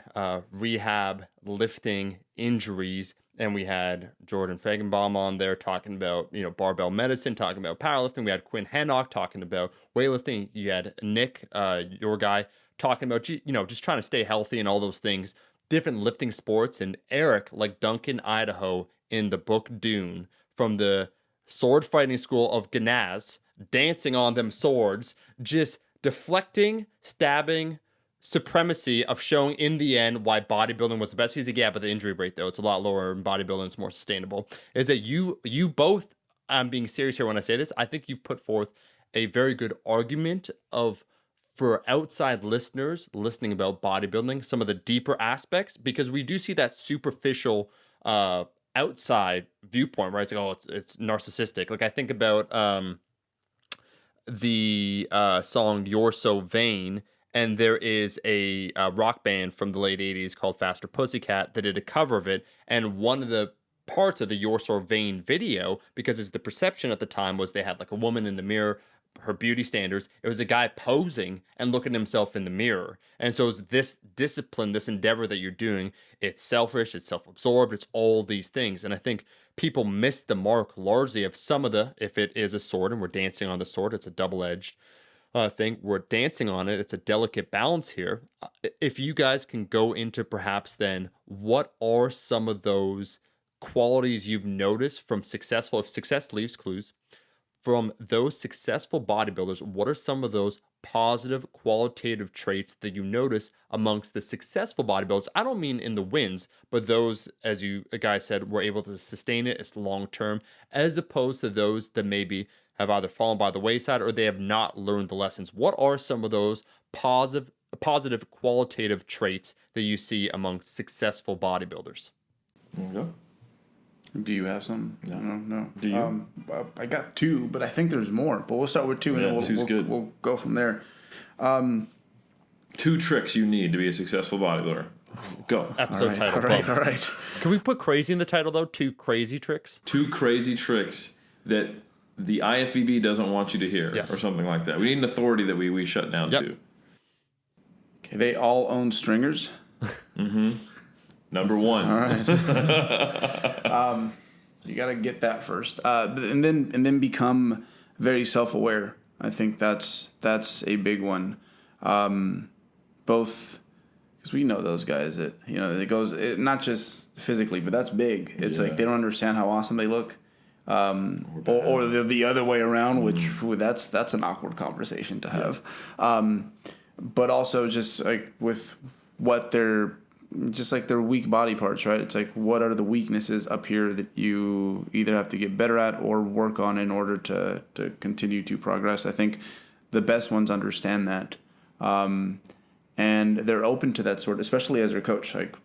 rehab, lifting, injuries. And we had Jordan Feigenbaum on there talking about, barbell medicine, talking about powerlifting. We had Quinn Hannock talking about weightlifting. You had Nick, your guy, talking about, just trying to stay healthy and all those things, different lifting sports. And Eric, like Duncan, Idaho, in the book Dune, from the sword fighting school of Ganaz, dancing on them swords, just deflecting, stabbing, supremacy of showing in the end why bodybuilding was the best. He's like, yeah, but the injury rate though, it's a lot lower in bodybuilding, it's more sustainable. Is that you both, I'm being serious here when I say this, I think you've put forth a very good argument for outside listeners listening about bodybuilding, some of the deeper aspects, because we do see that superficial outside viewpoint, right? It's like, it's narcissistic. Like I think about the song You're So Vain, and there is a rock band from the late 80s called Faster Pussycat that did a cover of it. And one of the parts of the You're So Vain video, because it's the perception at the time, was they had like a woman in the mirror, her beauty standards. It was a guy posing and looking at himself in the mirror. And so it's this discipline, this endeavor that you're doing, it's selfish, it's self-absorbed, it's all these things. And I think people miss the mark largely of some of if it is a sword and we're dancing on the sword, it's a double-edged thing. We're dancing on it. It's a delicate balance here. If you guys can go into perhaps then what are some of those qualities you've noticed from if success leaves clues, from those successful bodybuilders, what are some of those positive qualitative traits that you notice amongst the successful bodybuilders? I don't mean in the wins, but those, as you guys said, were able to sustain it as long term, as opposed to those that maybe have either fallen by the wayside or they have not learned the lessons. What are some of those positive qualitative traits that you see amongst successful bodybuilders? There you go. Do you have some? No. Do you? I got 2, but I think there's more. But we'll start with 2, and then we'll go from there. 2 tricks you need to be a successful bodybuilder. Go. Episode title. All right. Can we put crazy in the title, though? 2 crazy tricks? 2 crazy tricks that the IFBB doesn't want you to hear, or something like that. We need an authority that we shut down to. Okay, they all own stringers. Mm-hmm. Number 1. All right. You got to get that first, and then become very self-aware. I think that's a big one. Both because we know those guys that it goes not just physically, but that's big. It's like they don't understand how awesome they look, or the other way around, which that's an awkward conversation to have. But also just like with what they're. Just like their weak body parts, right? It's like, what are the weaknesses up here that you either have to get better at or work on in order to continue to progress? I think the best ones understand that. And they're open to that sort, especially as their coach. Like,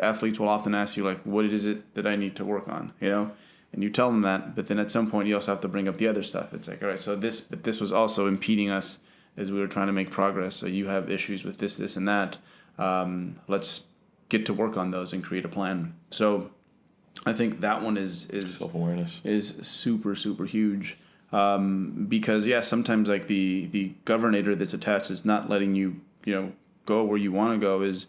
athletes will often ask you, like, what is it that I need to work on, And you tell them that, but then at some point you also have to bring up the other stuff. It's like, all right, so this was also impeding us as we were trying to make progress. So you have issues with this, and that. Let's get to work on those and create a plan. So I think that one is self-awareness is super, super huge. Because sometimes like the governator that's attached is not letting you, go where you want to go is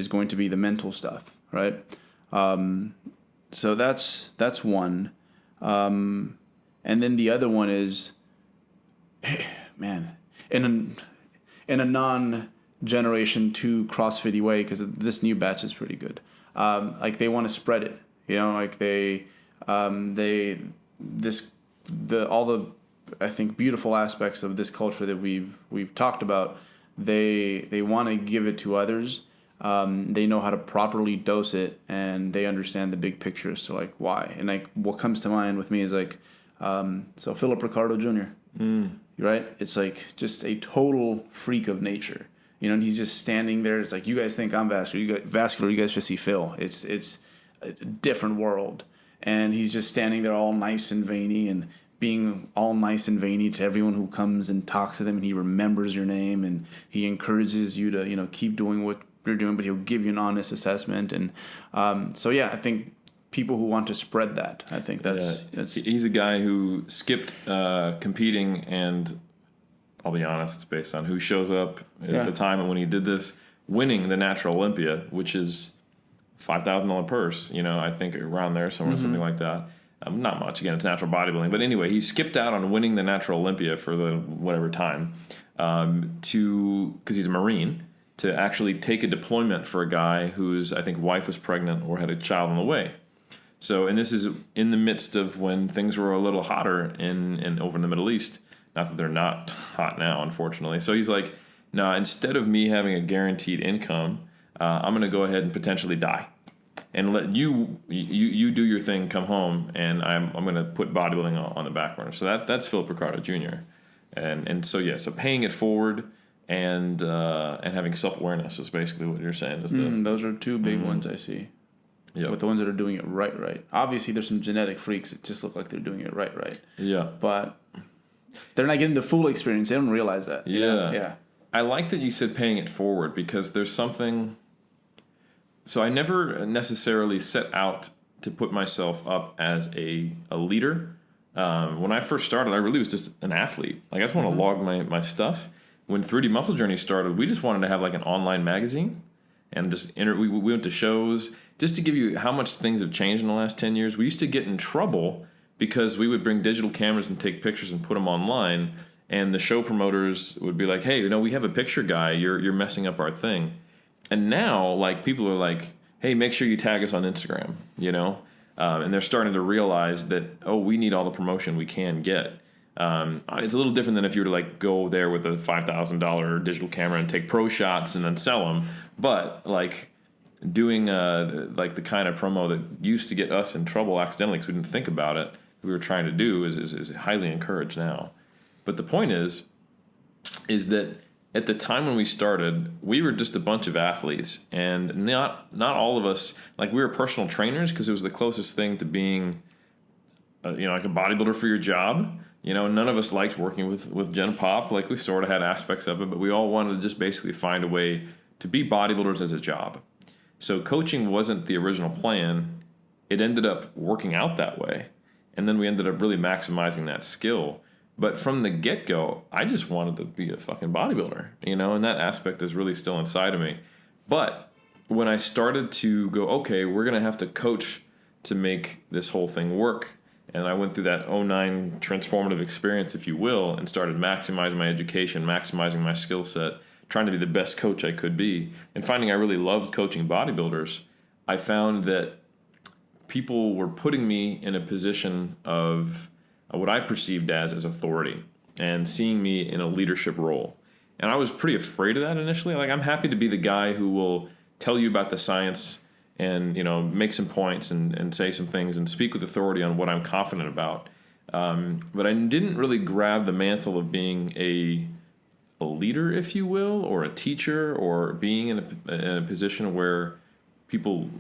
going to be the mental stuff, right? So that's one. And then the other one is, man, in a non-Generation 2 CrossFit way, because this new batch is pretty good. Like they want to spread it, like all the I think beautiful aspects of this culture that we've talked about. They want to give it to others. They know how to properly dose it, and they understand the big picture as to like why. And like what comes to mind with me is like, so Philip Ricardo Jr. Right? It's like just a total freak of nature. And he's just standing there. It's like, you guys think I'm vascular. You guys just see Phil. It's a different world. And he's just standing there all nice and veiny and being all nice and veiny to everyone who comes and talks to them. And he remembers your name and he encourages you to, keep doing what you're doing, but he'll give you an honest assessment. And I think people who want to spread that, I think that's he's a guy who skipped competing, and I'll be honest, it's based on who shows up at the time and when he did this, winning the Natural Olympia, which is $5,000 purse, I think around there somewhere, something like that. Not much, again, it's natural bodybuilding. But anyway, he skipped out on winning the Natural Olympia for the whatever time because he's a Marine, to actually take a deployment for a guy whose, I think, wife was pregnant or had a child on the way. So, and this is in the midst of when things were a little hotter in over in the Middle East. Not that they're not hot now, unfortunately. So he's like, no, instead of me having a guaranteed income, I'm going to go ahead and potentially die and let you do your thing, come home, and I'm going to put bodybuilding on the back burner. So that's Philip Ricardo Jr. And so paying it forward and having self-awareness is basically what you're saying. Is those are 2 big ones I see. Yeah, with the ones that are doing it right. Obviously, there's some genetic freaks that just look like they're doing it right. Yeah, but they're not getting the full experience. They don't realize that. Yeah. I like that you said paying it forward, because there's something. So I never necessarily set out to put myself up as a leader. When I first started, I really was just an athlete. Like, I just want to log my stuff. When 3D Muscle Journey started, we just wanted to have like an online magazine and just we went to shows. Just to give you how much things have changed in the last 10 years, we used to get in trouble because we would bring digital cameras and take pictures and put them online, and the show promoters would be like, hey, we have a picture guy, you're messing up our thing. And now, like, people are like, hey, make sure you tag us on Instagram, and they're starting to realize that, we need all the promotion we can get. It's a little different than if you were to like go there with a $5,000 digital camera and take pro shots and then sell them. But like doing like the kind of promo that used to get us in trouble accidentally because we didn't think about it, we were trying to do is highly encouraged now. But the point is that at the time when we started, we were just a bunch of athletes, and not all of us, like we were personal trainers because it was the closest thing to being, like a bodybuilder for your job. None of us liked working with Gen Pop. Like we sort of had aspects of it, but we all wanted to just basically find a way to be bodybuilders as a job. So coaching wasn't the original plan. It ended up working out that way. And then we ended up really maximizing that skill. But from the get-go, I just wanted to be a fucking bodybuilder, and that aspect is really still inside of me. But when I started to go, okay, we're going to have to coach to make this whole thing work, and I went through that 2009 transformative experience, if you will, and started maximizing my education, maximizing my skill set, trying to be the best coach I could be, and finding I really loved coaching bodybuilders, I found that people were putting me in a position of what I perceived as authority and seeing me in a leadership role. And I was pretty afraid of that initially. Like, I'm happy to be the guy who will tell you about the science and, make some points and say some things and speak with authority on what I'm confident about. But I didn't really grab the mantle of being a leader, if you will, or a teacher, or being in a position where people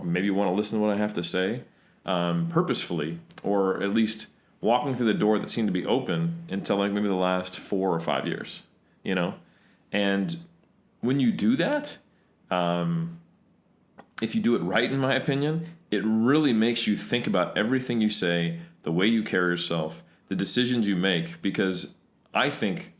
maybe want to listen to what I have to say purposefully, or at least walking through the door that seemed to be open until like maybe the last 4 or 5 years, And when you do that, if you do it right, in my opinion, it really makes you think about everything you say, the way you carry yourself, the decisions you make, because I think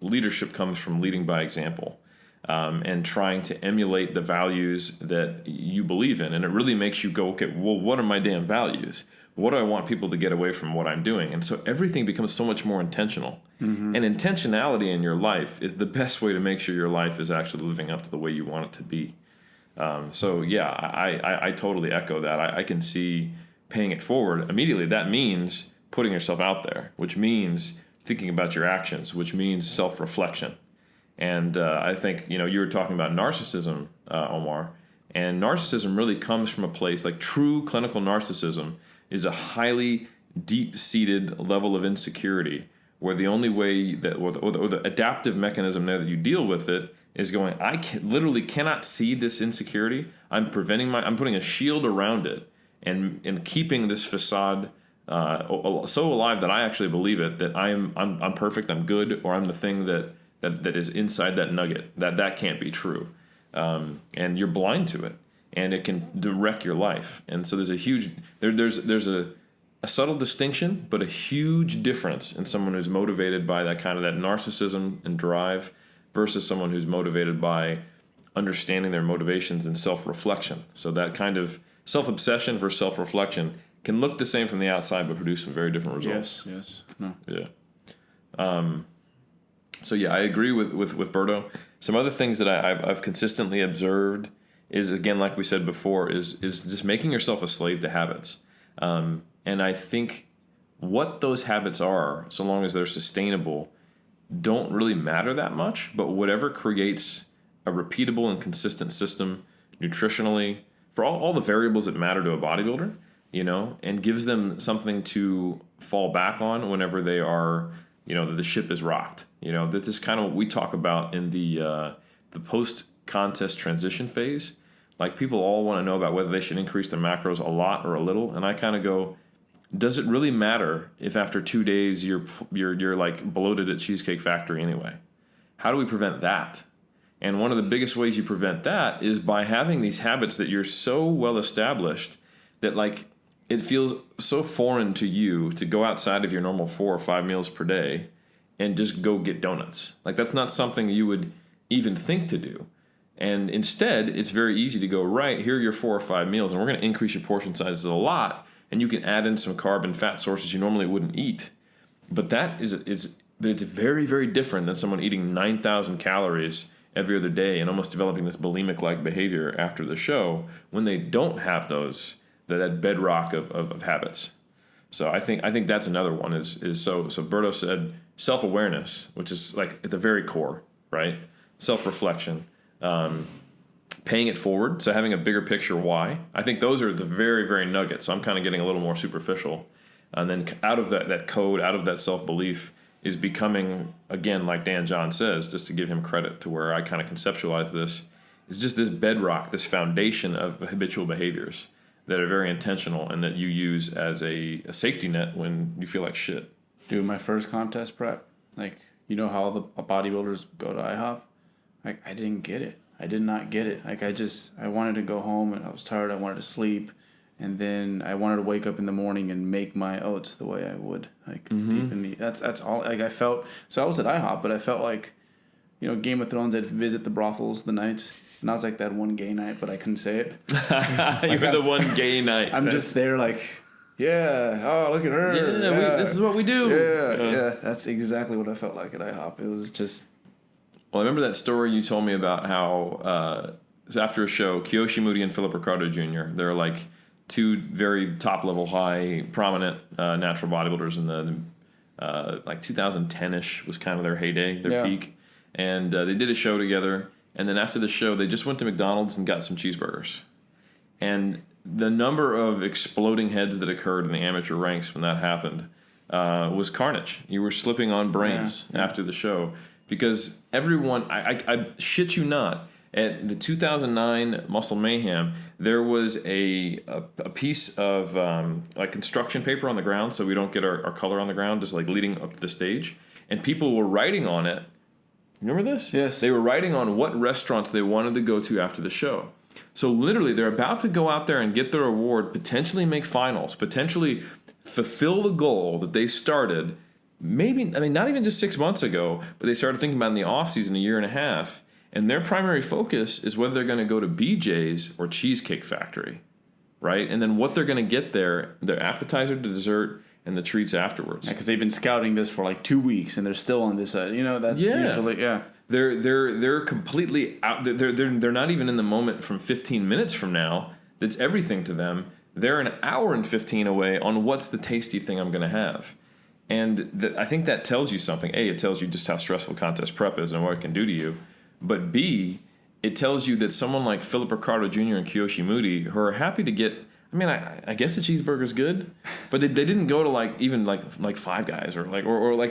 leadership comes from leading by example, and trying to emulate the values that you believe in. And it really makes you go, okay, well, what are my damn values? What do I want people to get away from what I'm doing? And so everything becomes so much more intentional. Mm-hmm. And intentionality in your life is the best way to make sure your life is actually living up to the way you want it to be. I totally echo that. I can see paying it forward immediately. That means putting yourself out there, which means thinking about your actions, which means self-reflection. And I think, you were talking about narcissism, Omar, and narcissism really comes from a place like true clinical narcissism is a highly deep-seated level of insecurity where the only way that, or the adaptive mechanism there that you deal with it is going, literally cannot see this insecurity. I'm putting a shield around it and keeping this facade so alive that I actually believe it, that I'm perfect, I'm good, or I'm the thing that is inside that nugget, that can't be true. And you're blind to it, and it can wreck your life. And so there's a subtle distinction, but a huge difference in someone who's motivated by that narcissism and drive versus someone who's motivated by understanding their motivations and self-reflection. So that kind of self-obsession versus self-reflection can look the same from the outside, but produce some very different results. Yes. No. Yeah. So yeah, I agree with Berto. Some other things that I've consistently observed is, again, like we said before, is just making yourself a slave to habits. And I think what those habits are, so long as they're sustainable, don't really matter that much. But whatever creates a repeatable and consistent system nutritionally for all the variables that matter to a bodybuilder, and gives them something to fall back on whenever they are, the ship is rocked. That this is kind of what we talk about in the post-contest transition phase. Like, people all want to know about whether they should increase their macros a lot or a little, and I kind of go, does it really matter if after 2 days you're like bloated at Cheesecake Factory anyway? How do we prevent that? And one of the biggest ways you prevent that is by having these habits that you're so well established that, like, it feels so foreign to you to go outside of your normal 4 or 5 meals per day and just go get donuts. Like, that's not something you would even think to do. And instead, it's very easy to go, right, here are your 4 or 5 meals, and we're going to increase your portion sizes a lot, and you can add in some carb and fat sources you normally wouldn't eat. But it's very, very different than someone eating 9,000 calories every other day and almost developing this bulimic-like behavior after the show when they don't have that bedrock of habits. So I think that's another one is so Berto said self-awareness, which is like at the very core, right? Self-reflection, paying it forward. So having a bigger picture why. I think those are the very, very nuggets. So I'm kind of getting a little more superficial. And then out of that code, out of that self-belief is becoming, again, like Dan John says, just to give him credit to where I kind of conceptualize this, is just this bedrock, this foundation of habitual behaviors that are very intentional and that you use as a safety net when you feel like shit. Dude, my first contest prep, like, you know how the bodybuilders go to IHOP? Like, I didn't get it. I did not get it. Like, I wanted to go home and I was tired. I wanted to sleep. And then I wanted to wake up in the morning and make my oats the way I would, like, deep in the, that's all, like, I felt, so I was at IHOP, but I felt like, you know, Game of Thrones, I'd visit the brothels the nights. And I was like that one gay night, but I couldn't say it. You were the one gay night. I'm just there like, yeah, oh, look at her. Yeah. This is what we do. Yeah. That's exactly what I felt like at IHOP. It was just... Well, I remember that story you told me about how after a show, Kiyoshi Moody and Philip Ricardo Jr., they're like two very top-level, high, prominent natural bodybuilders in the like 2010-ish was kind of their heyday, their peak. And they did a show together. And then after the show, they just went to McDonald's and got some cheeseburgers. And the number of exploding heads that occurred in the amateur ranks when that happened was carnage. You were slipping on brains after the show. Because everyone, I shit you not, at the 2009 Muscle Mayhem, there was a piece of like construction paper on the ground so we don't get our color on the ground, just like leading up to the stage. And people were writing on it. Remember this? Yes. They were writing on what restaurants they wanted to go to after the show. So literally, they're about to go out there and get their award, potentially make finals, potentially fulfill the goal that they started, maybe, I mean, not even just 6 months ago, but they started thinking about in the offseason, a year and a half. And their primary focus is whether they're going to go to BJ's or Cheesecake Factory, right? And then what they're going to get there, their appetizer, the dessert, and the treats afterwards. Because they've been scouting this for like 2 weeks and they're still on this side. You know, that's usually, They're completely out. They're not even in the moment from 15 minutes from now. That's everything to them. They're an hour and 15 away on what's the tasty thing I'm going to have. And I think that tells you something. A, it tells you just how stressful contest prep is and what it can do to you. But B, it tells you that someone like Philip Ricardo Jr. and Kiyoshi Moody, who are happy to get, I mean, I guess the cheeseburger's good, but they didn't go to like even like Five Guys or like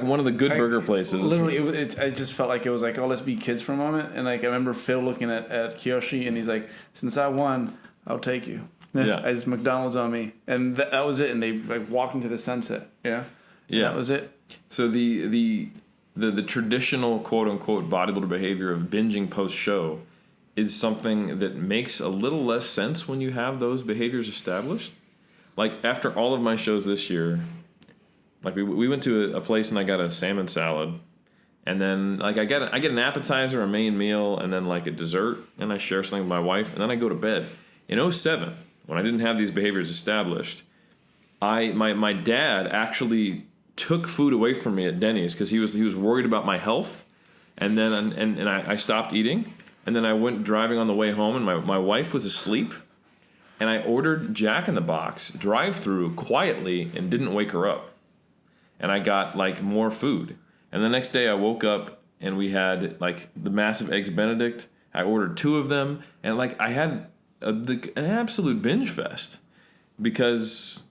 one of the good burger places. Literally, I just felt like it was like, oh, let's be kids for a moment. And like I remember Phil looking at Kiyoshi and he's like, since I won, I'll take you. Yeah, it's McDonald's on me, and that was it. And they like walked into the sunset. Yeah, that was it. So the traditional quote unquote bodybuilder behavior of binging post show is something that makes a little less sense when you have those behaviors established. Like after all of my shows this year, like we went to a place and I got a salmon salad, and then like I get an appetizer, a main meal, and then like a dessert, and I share something with my wife, and then I go to bed. In 2007, when I didn't have these behaviors established, my dad actually took food away from me at Denny's because he was worried about my health, and then and I stopped eating. And then I went driving on the way home, and my wife was asleep. And I ordered Jack in the Box drive-through quietly and didn't wake her up. And I got like more food. And the next day I woke up and we had like the massive Eggs Benedict. I ordered 2 of them, and like I had an absolute binge fest because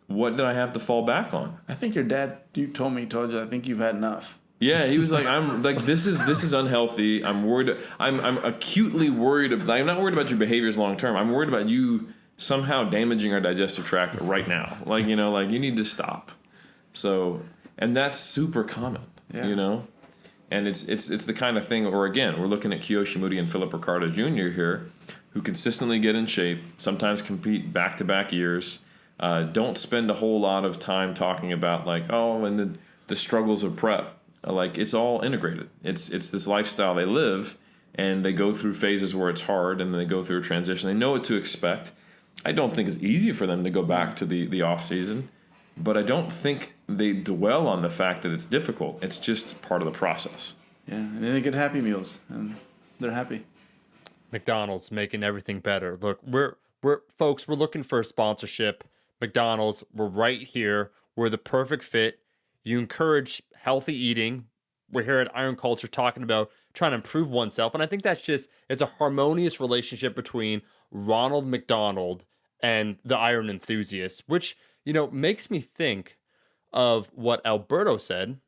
what did I have to fall back on? I think your dad, you told you, I think you've had enough. Yeah, he was like, I'm like, this is unhealthy. I'm worried. I'm acutely worried. I'm not worried about your behaviors long term. I'm worried about you somehow damaging our digestive tract right now. Like, you know, like you need to stop. So, and that's super common, you know, and it's the kind of thing. Or again, we're looking at Kiyoshi Moody and Philip Ricardo Jr. here, who consistently get in shape, sometimes compete back-to-back years. Don't spend a whole lot of time talking about like, oh, and the struggles of prep. Like it's all integrated. It's this lifestyle they live, and they go through phases where it's hard, and then they go through a transition. They know what to expect. I don't think it's easy for them to go back to the off season, but I don't think they dwell on the fact that it's difficult. It's just part of the process. Yeah, and then they get Happy Meals, and they're happy. McDonald's making everything better. Look, we're folks. We're looking for a sponsorship. McDonald's. We're right here. We're the perfect fit. You encourage healthy eating. We're here at Iron Culture talking about trying to improve oneself. And I think it's a harmonious relationship between Ronald McDonald and the Iron enthusiast, which, makes me think of what Alberto said,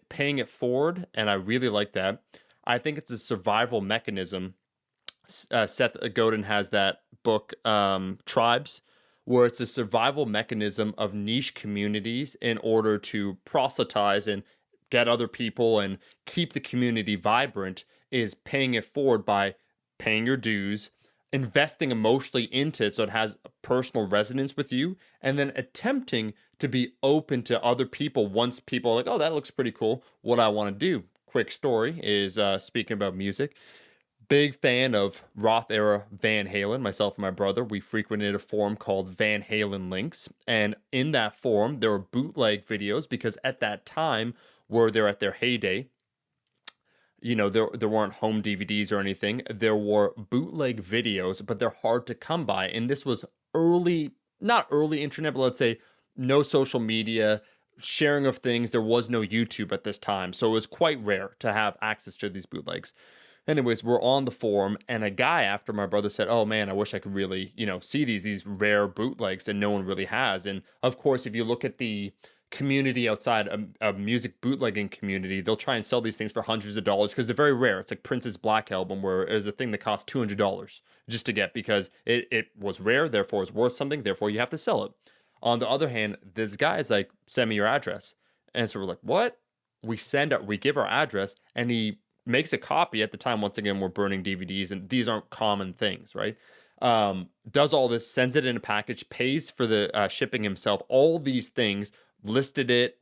paying it forward. And I really like that. I think it's a survival mechanism. Seth Godin has that book, Tribes, where it's a survival mechanism of niche communities in order to proselytize and get other people and keep the community vibrant, is paying it forward by paying your dues, investing emotionally into it so it has a personal resonance with you, and then attempting to be open to other people once people are like, oh, that looks pretty cool. What I want to do. Quick story is, speaking about music, big fan of Roth era Van Halen. Myself and my brother, we frequented a forum called Van Halen Links. And in that forum, there were bootleg videos because at that time, where they're at their heyday, there weren't home DVDs or anything. There were bootleg videos, but they're hard to come by. And this was not early internet, but let's say no social media, sharing of things. There was no YouTube at this time. So it was quite rare to have access to these bootlegs. Anyways, we're on the forum, and a guy after my brother said, oh man, I wish I could really, see these rare bootlegs that no one really has. And of course, if you look at the community outside a music bootlegging community, they'll try and sell these things for hundreds of dollars because they're very rare. It's like Prince's Black Album, where it was a thing that cost $200 just to get, because it was rare, therefore it's worth something, therefore you have to sell it. On the other hand, this guy is like, send me your address. And so we're like, what? We give our address, and he makes a copy. At the time, once again, we're burning DVDs, and these aren't common things, right? Does all this, sends it in a package, pays for the shipping himself, all these things, listed it,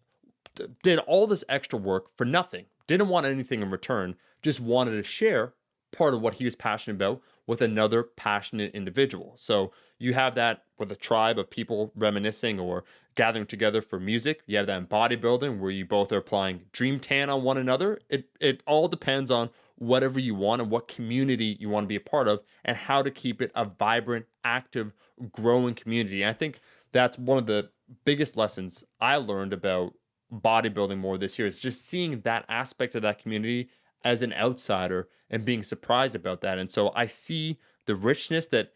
did all this extra work for nothing, didn't want anything in return, just wanted to share part of what he was passionate about with another passionate individual. So you have that with a tribe of people reminiscing or gathering together for music. You have that in bodybuilding, where you both are applying dream tan on one another. It all depends on whatever you want and what community you want to be a part of, and how to keep it a vibrant, active, growing community. And I think that's one of the biggest lessons I learned about bodybuilding more this year, is just seeing that aspect of that community as an outsider and being surprised about that. And so I see the richness that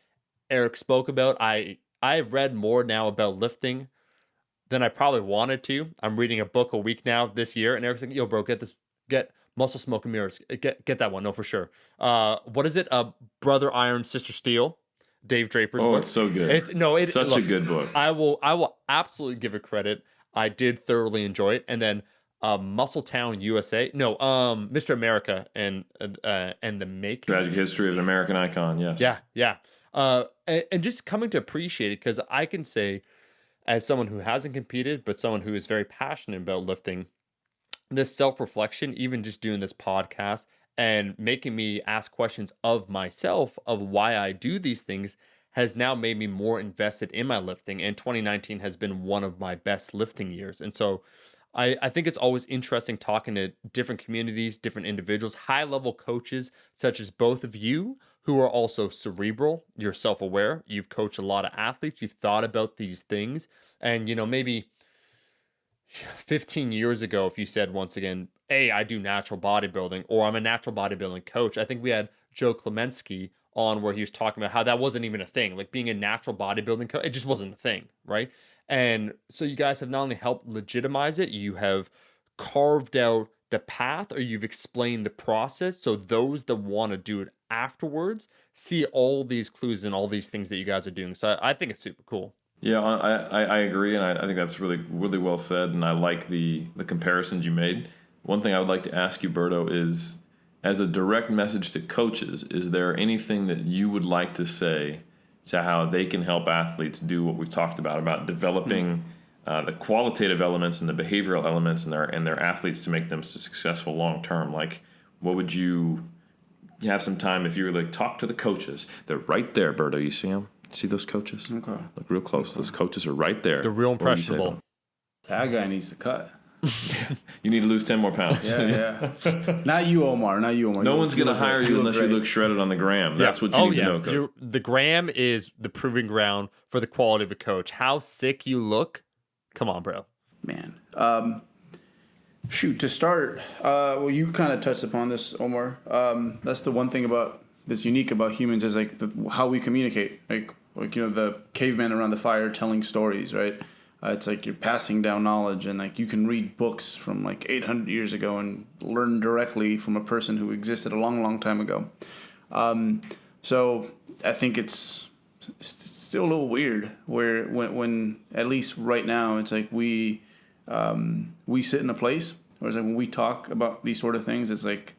Eric spoke about. I've read more now about lifting than I probably wanted to. I'm reading a book a week now this year, and Eric's like, yo, bro, get Muscle, Smoke, and Mirrors. Get that one. No, for sure. What is it? Brother Iron, Sister Steel. Dave Draper's book. It's so good. It's such a good book. I will absolutely give it credit. I did thoroughly enjoy it. And then Muscletown, USA. No, Mr. America and the Make. Tragic History of an American Icon. Yes. Yeah. And just coming to appreciate it, because I can say, as someone who hasn't competed, but someone who is very passionate about lifting, this self-reflection, even just doing this podcast and making me ask questions of myself of why I do these things, has now made me more invested in my lifting. And 2019 has been one of my best lifting years. And so I think it's always interesting talking to different communities, different individuals, high-level coaches, such as both of you, who are also cerebral, you're self-aware, you've coached a lot of athletes, you've thought about these things. And, maybe 15 years ago, if you said, once again, hey, I do natural bodybuilding, or I'm a natural bodybuilding coach. I think we had Joe Klemensky on, where he was talking about how that wasn't even a thing. Like, being a natural bodybuilding coach, it just wasn't a thing, right? And so you guys have not only helped legitimize it, you have carved out the path, or you've explained the process, so those that want to do it afterwards see all these clues and all these things that you guys are doing. So I think it's super cool. Yeah, I agree, and I think that's really, really well said, and I like the comparisons you made. One thing I would like to ask you, Berto, is, as a direct message to coaches, is there anything that you would like to say to how they can help athletes do what we've talked about developing the qualitative elements and the behavioral elements in their athletes to make them successful long term? Like, what would you have some time if you were like, talk to the coaches? They're right there, Berto. You see them? See those coaches? Okay. Look real close. Those coaches are right there. They're real impressionable. That guy needs to cut. You need to lose 10 more pounds. Yeah. Not you, Omar. No one's going to hire you unless you look shredded on the gram. That's what you need to know, coach. The gram is the proving ground for the quality of a coach. How sick you look. Come on, bro. Man. To start, well, you kind of touched upon this, Omar. That's the one thing that's unique about humans is like how we communicate. Like the caveman around the fire telling stories, right? It's like you're passing down knowledge, and like you can read books from like 800 years ago and learn directly from a person who existed a long, long time ago. So I think it's still a little weird when at least right now it's like we sit in a place where it's like when we talk about these sort of things, it's like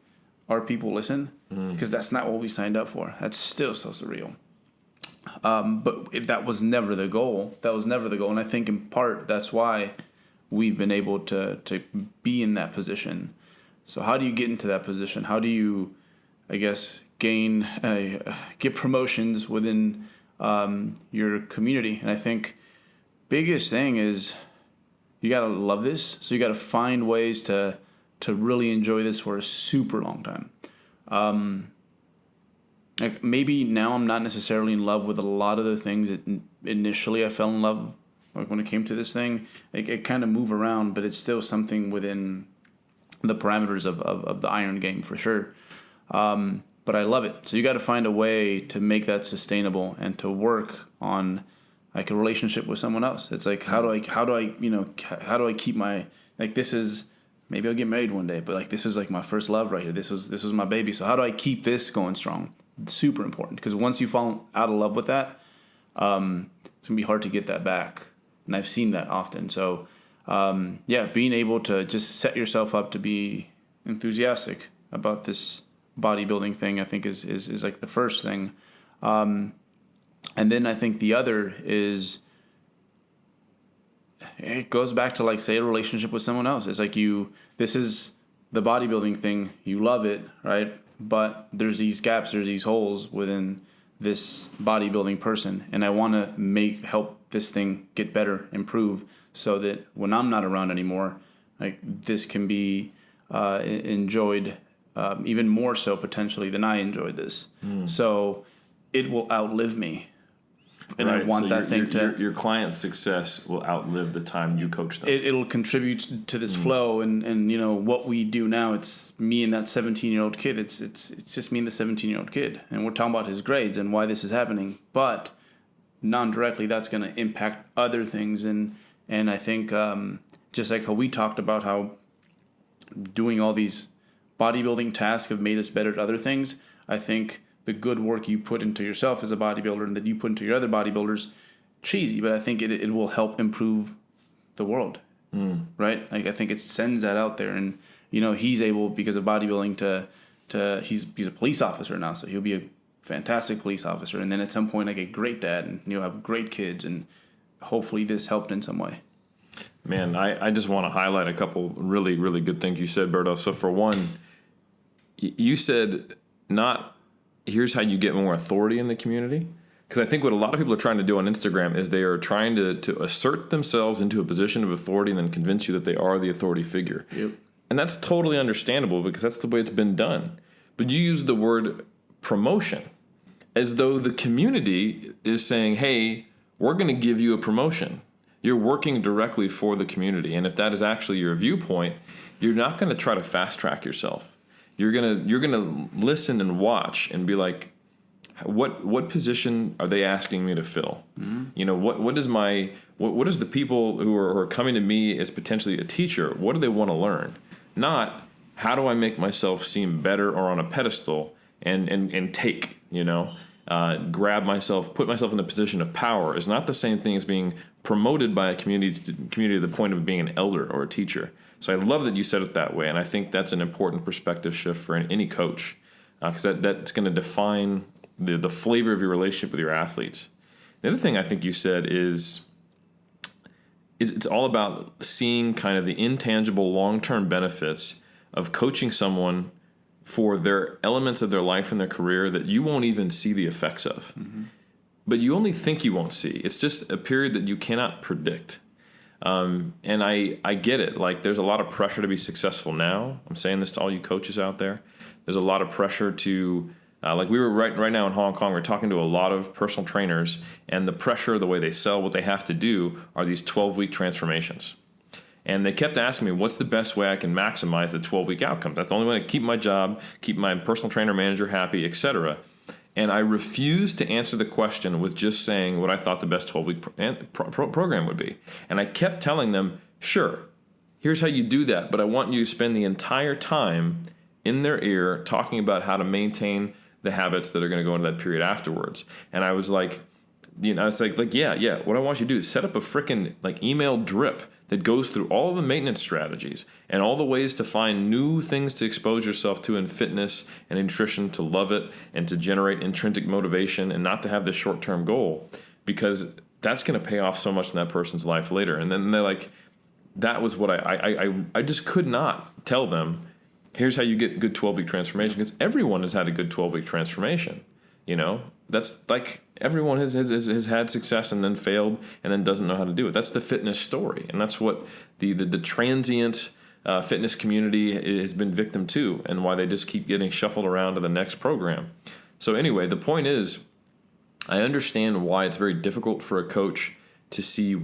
our people listen because that's not what we signed up for. That's still so surreal. But that was never the goal. And I think in part that's why we've been able to be in that position. So how do you get into that position? How do you, I guess, get promotions within your community? And I think biggest thing is you got to love this. So you got to find ways to really enjoy this for a super long time. Like maybe now I'm not necessarily in love with a lot of the things that initially I fell in love like when it came to this thing. It kind of move around, but it's still something within the parameters of the iron game for sure. But I love it. So you got to find a way to make that sustainable and to work on like a relationship with someone else. It's like how do I keep my this is. Maybe I'll get married one day, but like this is like my first love right here. This was my baby. So how do I keep this going strong? It's super important because once you fall out of love with that, it's gonna be hard to get that back. And I've seen that often. So being able to just set yourself up to be enthusiastic about this bodybuilding thing, I think is like the first thing. And then I think the other is. It goes back to like say a relationship with someone else. It's like this is the bodybuilding thing. You love it, right? But there's these gaps, there's these holes within this bodybuilding person, and I want to help this thing get better, improve, so that when I'm not around anymore, like this can be enjoyed even more so potentially than I enjoyed this. So it will outlive me. And right. I want so your client's success will outlive the time you coach them. It'll contribute to this flow, and what we do now. It's me and that 17-year-old kid. It's just me and the 17-year-old kid, and we're talking about his grades and why this is happening. But non-directly, that's going to impact other things, and I think just like how we talked about how doing all these bodybuilding tasks have made us better at other things. I think. The good work you put into yourself as a bodybuilder and that you put into your other bodybuilders, cheesy, but I think it will help improve the world, right? Like I think it sends that out there, and he's able because of bodybuilding to he's a police officer now, so he'll be a fantastic police officer, and then at some point like a great dad, and you'll have great kids, and hopefully this helped in some way. Man, I just want to highlight a couple really really good things you said, Berto. So for one, you said not. Here's how you get more authority in the community. Because I think what a lot of people are trying to do on Instagram is they are trying to assert themselves into a position of authority and then convince you that they are the authority figure. Yep. And that's totally understandable because that's the way it's been done. But you use the word promotion as though the community is saying, hey, we're going to give you a promotion. You're working directly for the community. And if that is actually your viewpoint, you're not going to try to fast track yourself. You're gonna listen and watch and be like, what position are they asking me to fill? Mm-hmm. What is the people who are coming to me as potentially a teacher? What do they want to learn? Not how do I make myself seem better or on a pedestal and take grab myself, put myself in a position of power is not the same thing as being promoted by a community to the point of being an elder or a teacher. So I love that you said it that way, and I think that's an important perspective shift for any coach, because that's going to define the flavor of your relationship with your athletes. The other thing I think you said is it's all about seeing kind of the intangible long-term benefits of coaching someone for their elements of their life and their career that you won't even see the effects of. Mm-hmm. But you only think you won't see. It's just a period that you cannot predict. And I get it. Like, there's a lot of pressure to be successful now. I'm saying this to all you coaches out there. There's a lot of pressure to, like we were right now in Hong Kong, we're talking to a lot of personal trainers, and the pressure, the way they sell, what they have to do are these 12-week transformations. And they kept asking me, what's the best way I can maximize the 12-week outcome? That's the only way to keep my job, keep my personal trainer manager happy, etc. And I refused to answer the question with just saying what I thought the best 12-week program would be. And I kept telling them, sure, here's how you do that, but I want you to spend the entire time in their ear talking about how to maintain the habits that are going to go into that period afterwards. And I was like, yeah, what I want you to do is set up a freaking like email drip that goes through all the maintenance strategies and all the ways to find new things to expose yourself to in fitness and nutrition, to love it and to generate intrinsic motivation and not to have this short-term goal, because that's going to pay off so much in that person's life later. And then they're like, that was what I just could not tell them, here's how you get good 12-week transformation, because everyone has had a good 12-week transformation. You know, that's like everyone has had success and then failed and then doesn't know how to do it. That's the fitness story. And that's what the transient fitness community has been victim to, and why they just keep getting shuffled around to the next program. So anyway, the point is, I understand why it's very difficult for a coach to see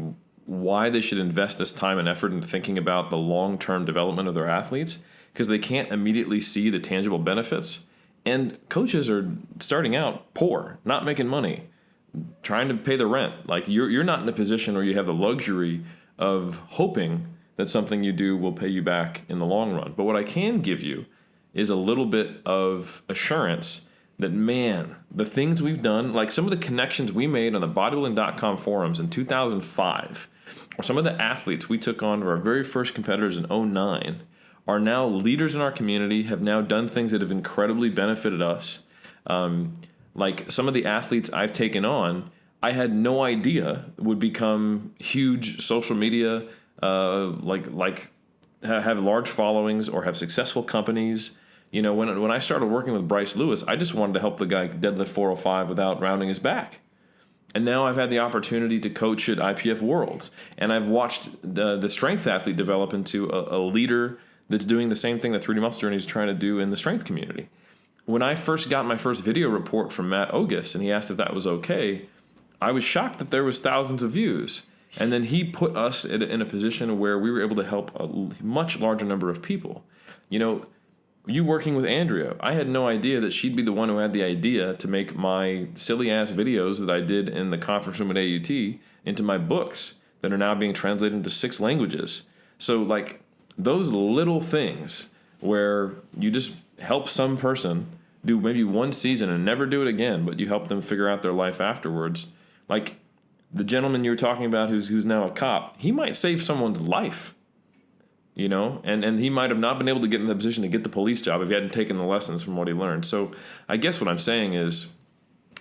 why they should invest this time and effort into thinking about the long-term development of their athletes, because they can't immediately see the tangible benefits. And coaches are starting out poor, not making money, trying to pay the rent. Like, you're not in a position where you have the luxury of hoping that something you do will pay you back in the long run. But what I can give you is a little bit of assurance that, man, the things we've done, like some of the connections we made on the bodybuilding.com forums in 2005, or some of the athletes we took on to our very first competitors in 2009, are now leaders in our community, have now done things that have incredibly benefited us. Like some of the athletes I've taken on, I had no idea would become huge social media, like have large followings or have successful companies. You know, when I started working with Bryce Lewis, I just wanted to help the guy deadlift 405 without rounding his back. And now I've had the opportunity to coach at IPF Worlds, and I've watched the strength athlete develop into a leader that's doing the same thing that 3D Muscle Journey is trying to do in the strength community. When I first got my first video report from Matt Ogus, and he asked if that was okay, I was shocked that there was thousands of views. And then he put us in a position where we were able to help a much larger number of people. You know, you working with Andrea, I had no idea that she'd be the one who had the idea to make my silly-ass videos that I did in the conference room at AUT into my books that are now being translated into 6 languages. So, like, those little things where you just help some person do maybe one season and never do it again, but you help them figure out their life afterwards. Like the gentleman you were talking about who's now a cop, he might save someone's life, you know, and he might have not been able to get in the position to get the police job if he hadn't taken the lessons from what he learned. So I guess what I'm saying is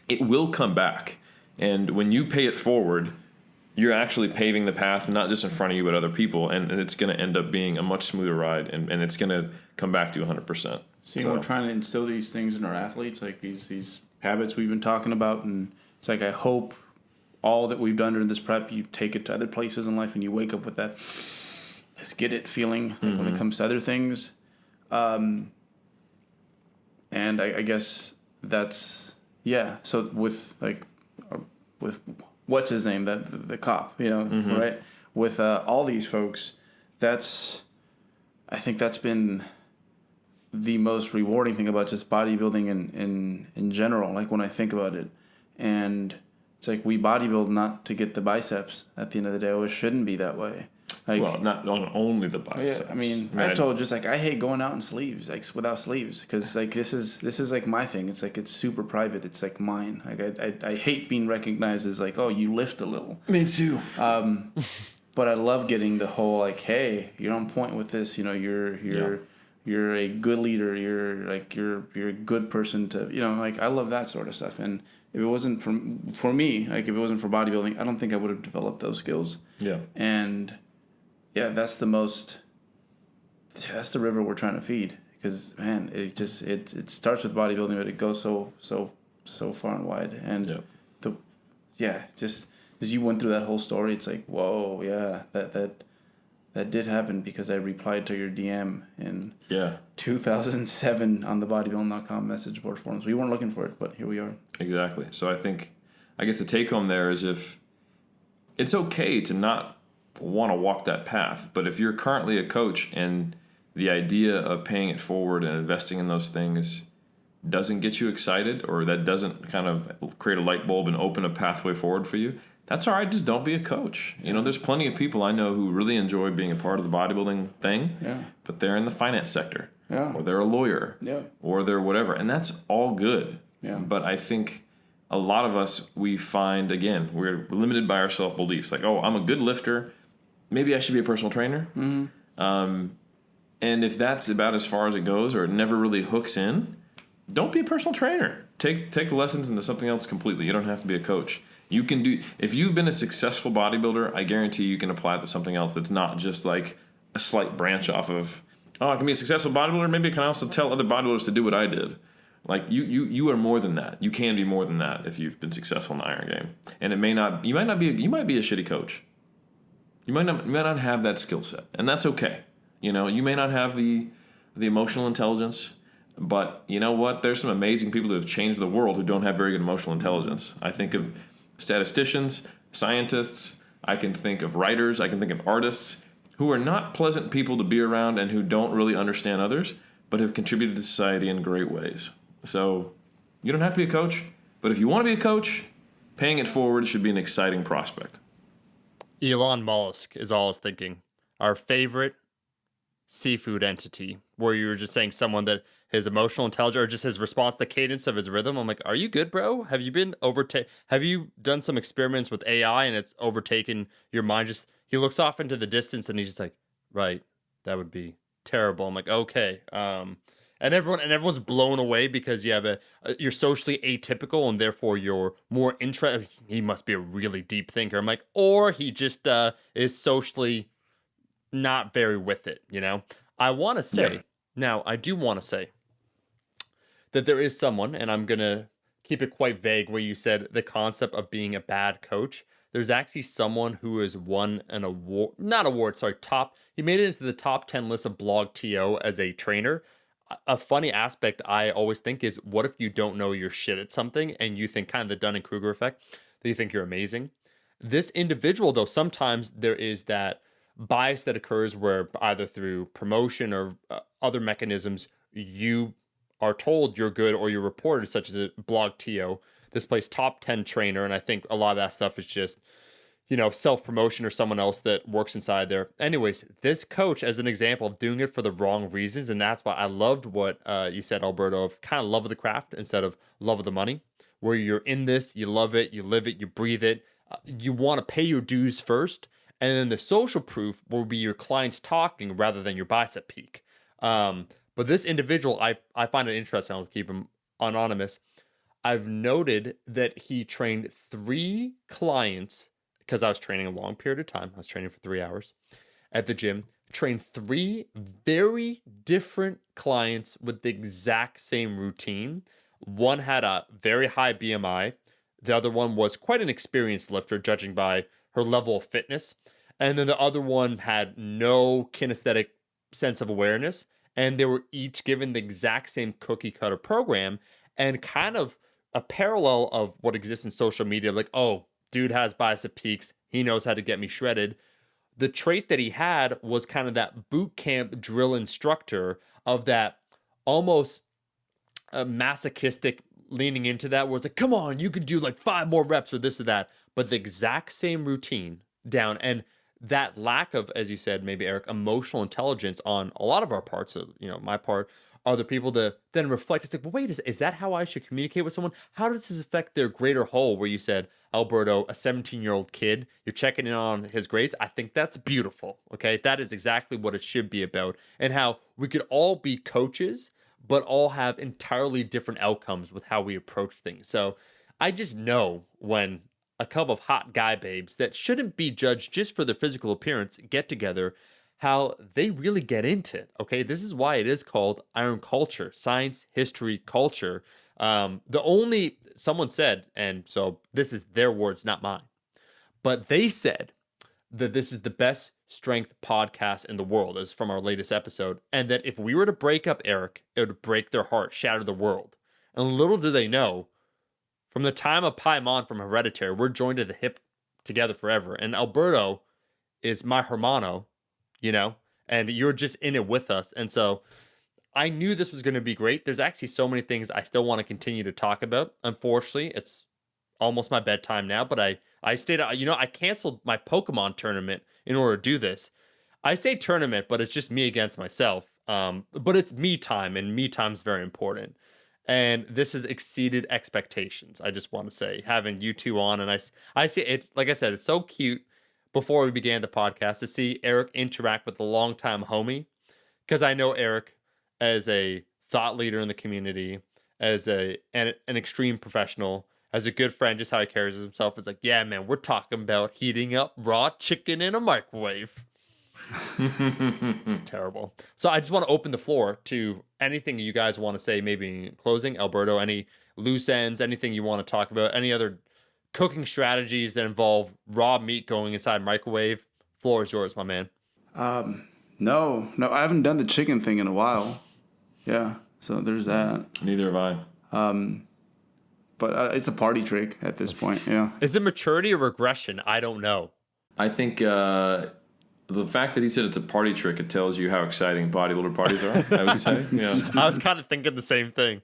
it will come back. And when you pay it forward, you're actually paving the path, not just in front of you, but other people. And it's going to end up being a much smoother ride, and it's going to come back to you 100%. See, we're trying to instill these things in our athletes, like these habits we've been talking about. And it's like, I hope all that we've done during this prep, you take it to other places in life and you wake up with that, let's get it feeling like when it comes to other things. And I guess that's, yeah. So with what's his name, the cop, you know, right? With all these folks, I think that's been the most rewarding thing about just bodybuilding in general, like when I think about it. And it's like, we bodybuild not to get the biceps at the end of the day. It shouldn't be that way. Like, well, not only the biceps. Yeah, I mean, I told just like, I hate going out in sleeves, like without sleeves, because like this is like my thing. It's like, it's super private. It's like mine. Like I hate being recognized as like, oh, you lift a little. Me too. But I love getting the whole like, hey, you're on point with this. You know, you're a good leader. You're a good person to, you know, like I love that sort of stuff. And if it wasn't for me, like if it wasn't for bodybuilding, I don't think I would have developed those skills. Yeah. And yeah, that's the river we're trying to feed, because man, it starts with bodybuilding, but it goes so far and wide. And as you went through that whole story, it's like, whoa, yeah, that did happen because I replied to your DM in 2007 on the bodybuilding.com message board forums. We weren't looking for it, but here we are. Exactly. So I guess the take home there is, if it's okay to not want to walk that path, but if you're currently a coach and the idea of paying it forward and investing in those things doesn't get you excited, or that doesn't kind of create a light bulb and open a pathway forward for you, that's all right. Just don't be a coach. There's plenty of people I know who really enjoy being a part of the bodybuilding thing, but they're in the finance sector, or they're a lawyer, or they're whatever, and that's all good. But I think a lot of us, we find, again, we're limited by our self-beliefs. Like, oh, I'm a good lifter. Maybe I should be a personal trainer. And if that's about as far as it goes, or it never really hooks in, don't be a personal trainer. Take the lessons into something else completely. You don't have to be a coach. You can do, if you've been a successful bodybuilder, I guarantee you can apply it to something else that's not just like a slight branch off of, oh, I can be a successful bodybuilder. Maybe I can also tell other bodybuilders to do what I did. Like you are more than that. You can be more than that if you've been successful in the iron game. And it you might be a shitty coach. You might not have that skill set, and that's okay. You may not have the emotional intelligence, but you know what? There's some amazing people who have changed the world who don't have very good emotional intelligence. I think of statisticians, scientists, I can think of writers, I can think of artists who are not pleasant people to be around and who don't really understand others, but have contributed to society in great ways. So you don't have to be a coach, but if you want to be a coach, paying it forward should be an exciting prospect. Elon Mollusk is all I was thinking. Our favorite seafood entity, where you were just saying someone that his emotional intelligence or just his response to cadence of his rhythm. I'm like, are you good, bro? Have you done some experiments with AI and it's overtaken your mind? Just, he looks off into the distance and he's just like, right, that would be terrible. I'm like, okay. And everyone's blown away because you have you're socially atypical and therefore you're more interested. He must be a really deep thinker. I'm like, or he just is socially not very with it, I want to say, now I do want to say that there is someone, and I'm going to keep it quite vague, where you said the concept of being a bad coach. There's actually someone who has won an award, he made it into the top 10 list of Blog TO as a trainer. A funny aspect I always think is, what if you don't know your shit at something and you think, kind of the Dunning-Kruger effect, that you think you're amazing? This individual, though, sometimes there is that bias that occurs where either through promotion or other mechanisms, you are told you're good or you're reported, such as a Blog TO, this place top 10 trainer. And I think a lot of that stuff is just, self-promotion or someone else that works inside there. Anyways, this coach, as an example of doing it for the wrong reasons, and that's why I loved what you said, Alberto, of kind of love of the craft instead of love of the money, where you're in this, you love it, you live it, you breathe it, you want to pay your dues first, and then the social proof will be your clients talking rather than your bicep peak. But this individual, I find it interesting. I'll keep him anonymous. I've noted that he trained 3 clients, because I was training a long period of time. I was training for 3 hours at the gym. Trained 3 very different clients with the exact same routine. One had a very high BMI. The other one was quite an experienced lifter, judging by her level of fitness. And then the other one had no kinesthetic sense of awareness. And they were each given the exact same cookie cutter program, and kind of a parallel of what exists in social media. Like, oh, dude has bicep peaks. He knows how to get me shredded. The trait that he had was kind of that boot camp drill instructor of that almost masochistic leaning into that, where it's like, come on, you could do like 5 more reps or this or that, but the exact same routine down. And that lack of, as you said, maybe Eric, emotional intelligence on a lot of our parts, my part, other people to then reflect. It's like, well, wait, is that how I should communicate with someone? How does this affect their greater whole? Where you said, Alberto, a 17-year-old kid, you're checking in on his grades. I think that's beautiful. Okay. That is exactly what it should be about, and how we could all be coaches, but all have entirely different outcomes with how we approach things. So I just know when a couple of hot guy babes that shouldn't be judged just for their physical appearance get together, how they really get into it. Okay, this is why it is called iron culture, science, history, culture. Someone said, and so this is their words, not mine, but they said that this is the best strength podcast in the world, is from our latest episode, and that if we were to break up Eric, it would break their heart, shatter the world. And little do they know, from the time of Paimon from Hereditary, we're joined at the hip together forever. And Alberto is my hermano, you know, and you're just in it with us. And so I knew this was going to be great. There's actually so many things I still want to continue to talk about. Unfortunately, it's almost my bedtime now, but I stayed, you know, I canceled my Pokemon tournament in order to do this. I say tournament, but it's just me against myself. But it's me time, and me time is very important. And this has exceeded expectations. I just want to say, having you two on, and I see it, like I said, it's so cute before we began the podcast to see Eric interact with a longtime homie, because I know Eric as a thought leader in the community, as an extreme professional, as a good friend, just how he carries himself. Is like, yeah, man, we're talking about heating up raw chicken in a microwave. It's terrible. So I just want to open the floor to anything you guys want to say, maybe in closing. Alberto, any loose ends, anything you want to talk about, any other cooking strategies that involve raw meat going inside microwave? Floor is yours, my man. No, I haven't done the chicken thing in a while. Yeah, so there's that. Neither have I. But it's a party trick at this point, yeah. Is it maturity or regression? I don't know. I think the fact that he said it's a party trick, it tells you how exciting bodybuilder parties are, I would say. Yeah. I was kind of thinking the same thing.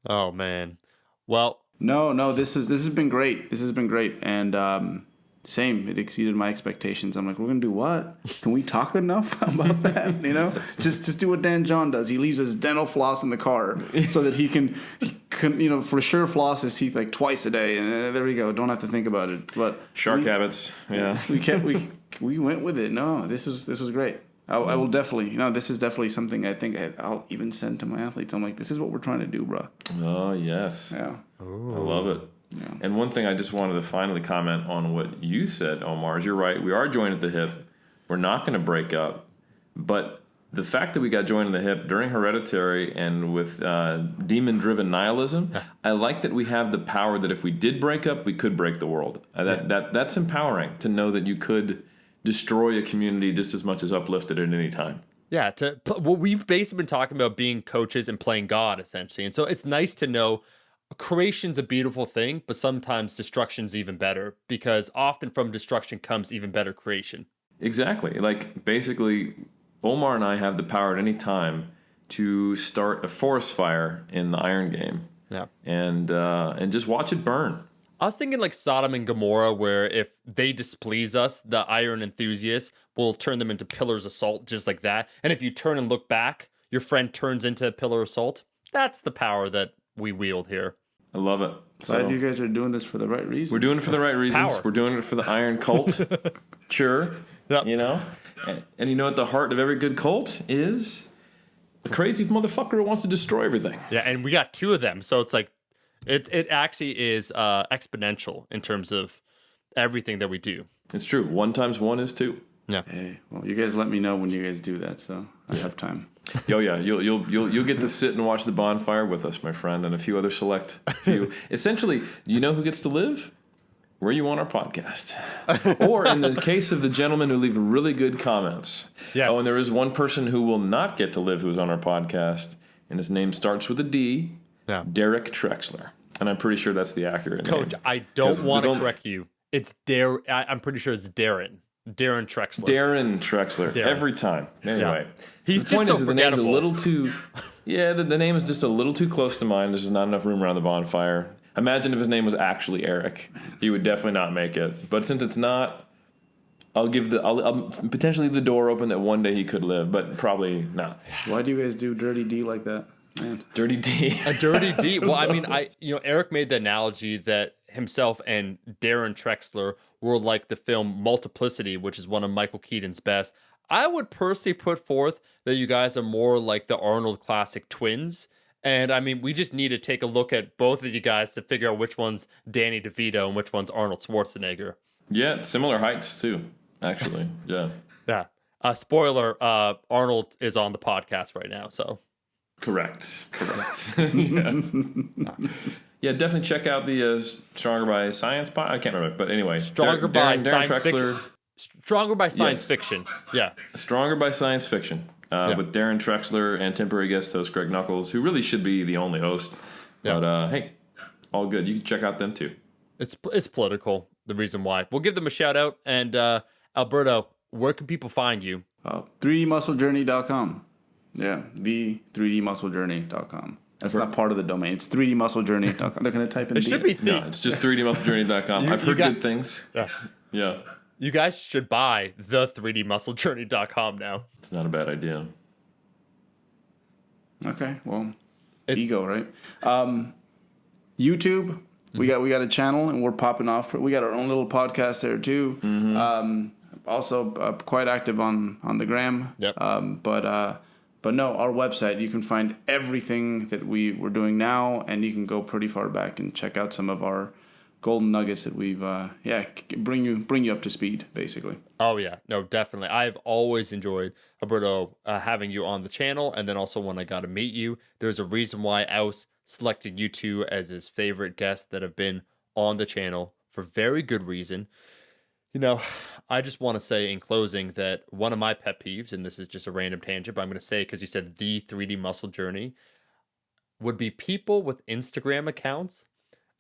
Oh, man. Well. No, this has been great. This has been great. And same, it exceeded my expectations. I'm like, we're going to do what? Can we talk enough about that? You know, just do what Dan John does. He leaves his dental floss in the car so that he can, you know, for sure floss his teeth like twice a day. And there we go. Don't have to think about it. But shark habits. Yeah. We went with it. No, this was great. I will definitely, you know, this is definitely something I think I'll even send to my athletes. I'm like, this is what we're trying to do, bro. Oh, yes. Yeah. Ooh. I love it. Yeah. And one thing I just wanted to finally comment on what you said, Omar, is you're right. We are joined at the hip. We're not going to break up. But the fact that we got joined at the hip during Hereditary and with demon-driven nihilism, I like that we have the power that if we did break up, we could break the world. That's empowering to know that you could destroy a community just as much as uplift it at any time. Yeah, well, we've basically been talking about being coaches and playing God, essentially. And so it's nice to know creation's a beautiful thing, but sometimes destruction's even better, because often from destruction comes even better creation. Exactly. Like, basically, Omar and I have the power at any time to start a forest fire in the Iron Game. Yeah. And just watch it burn. I was thinking like Sodom and Gomorrah, where if they displease us, the iron enthusiasts will turn them into pillars of salt, just like that. And if you turn and look back, your friend turns into a pillar of salt. That's the power that we wield here. I love it. Glad you guys are doing this for the right reasons. We're doing it for the right reasons. Power. We're doing it for the Iron Cult. Sure. Yep. You know? And you know what the heart of every good cult is? A crazy motherfucker who wants to destroy everything. Yeah, and we got two of them, so it's like it actually is exponential in terms of everything that we do. It's true. 1 times 1 is 2. Yeah. Hey, well, you guys let me know when you guys do that, so I have time. Yo, yeah, you'll get to sit and watch the bonfire with us, my friend, and a few other select few. Essentially, you know who gets to live? Were you on our podcast? Or in the case of the gentleman who leave really good comments. Yes. Oh, and there is one person who will not get to live who's on our podcast, and his name starts with a D. Yeah. Derek Trexler. And I'm pretty sure that's the accurate Coach, name. I don't want to correct you. It's I'm pretty sure it's Darren. Darren Trexler. Darren Trexler. Darren. Every time. Anyway. Yeah. He's the just point so is the forgettable. name's a little too... Yeah, the name is just a little too close to mine. There's not enough room around the bonfire. Imagine if his name was actually Eric. He would definitely not make it. But since it's not, I'll potentially leave the door open that one day he could live, but probably not. Why do you guys do Dirty D like that? Man. Dirty D. A dirty D. Well, I mean, Eric made the analogy that himself and Darren Trexler were like the film Multiplicity, which is one of Michael Keaton's best. I would personally put forth that you guys are more like the Arnold classic twins. And I mean, we just need to take a look at both of you guys to figure out which one's Danny DeVito and which one's Arnold Schwarzenegger. Yeah, similar heights too, actually. Yeah. Yeah. Spoiler, Arnold is on the podcast right now, so Correct. Yes. Yeah, definitely check out the Stronger by Science pod. I can't remember, but anyway, Stronger by Science Trexler, Fiction. Stronger by Science Yes. Fiction. Yeah. Stronger by Science Fiction with Darren Trexler and temporary guest host Greg Knuckles, who really should be the only host. Yeah. But hey, all good. You can check out them too. It's political, the reason why. We'll give them a shout out. And Alberto, where can people find you? 3dmusclejourney.com. Yeah, the 3dmusclejourney.com. That's not part of the domain. It's 3dmusclejourney.com. They're going to type in It should be No, it's just 3dmusclejourney.com. I've heard good things. Yeah. You guys should buy the 3dmusclejourney.com now. It's not a bad idea. Okay, well, ego, right? YouTube, we got a channel and we're popping off. We got our own little podcast there too. Also quite active on the gram. Yep. But no, our website, you can find everything that we're doing now, and you can go pretty far back and check out some of our golden nuggets that we've bring you up to speed, basically. Oh yeah, no, definitely. I've always enjoyed, Alberto, having you on the channel, and then also when I got to meet you, there's a reason why Aus selected you two as his favorite guests that have been on the channel for very good reason. You know, I just want to say in closing that one of my pet peeves, and this is just a random tangent, but I'm going to say because you said the 3D muscle journey, would be people with Instagram accounts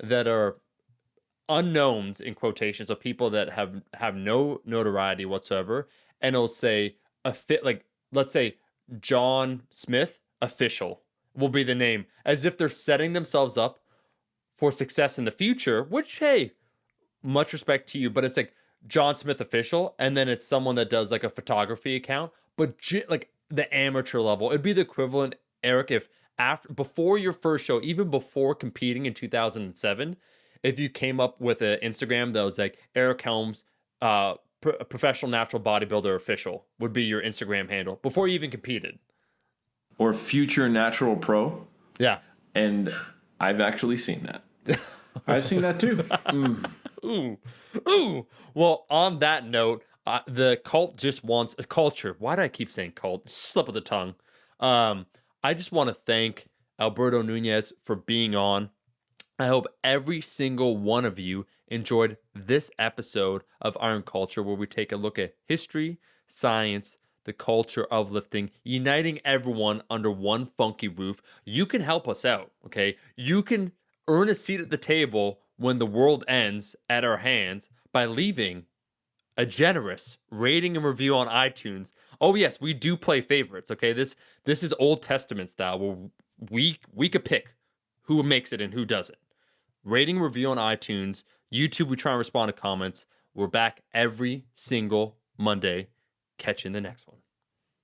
that are unknowns in quotations, of people that have no notoriety whatsoever, and it'll say let's say John Smith official will be the name, as if they're setting themselves up for success in the future, which, hey, much respect to you, but it's like John Smith official, and then it's someone that does like a photography account, but like the amateur level. It'd be the equivalent, Eric, if before your first show, even before competing in 2007, if you came up with an Instagram that was like Eric Helms, professional natural bodybuilder official, would be your Instagram handle before you even competed. Or future natural pro. Yeah. And I've actually seen that. I've seen that too. Ooh. Well, on that note, the cult just wants a culture. Why do I keep saying cult? Slip of the tongue. I just want to thank Alberto Nunez for being on. I hope every single one of you enjoyed this episode of Iron Culture, where we take a look at history, science, the culture of lifting, uniting everyone under one funky roof. You can help us out, okay? You can earn a seat at the table when the world ends at our hands by leaving a generous rating and review on iTunes. Oh yes, we do play favorites, okay? This is Old Testament style, where we could pick who makes it and who doesn't. Rating review on iTunes. YouTube, we try and respond to comments. We're back every single Monday. Catch you in the next one.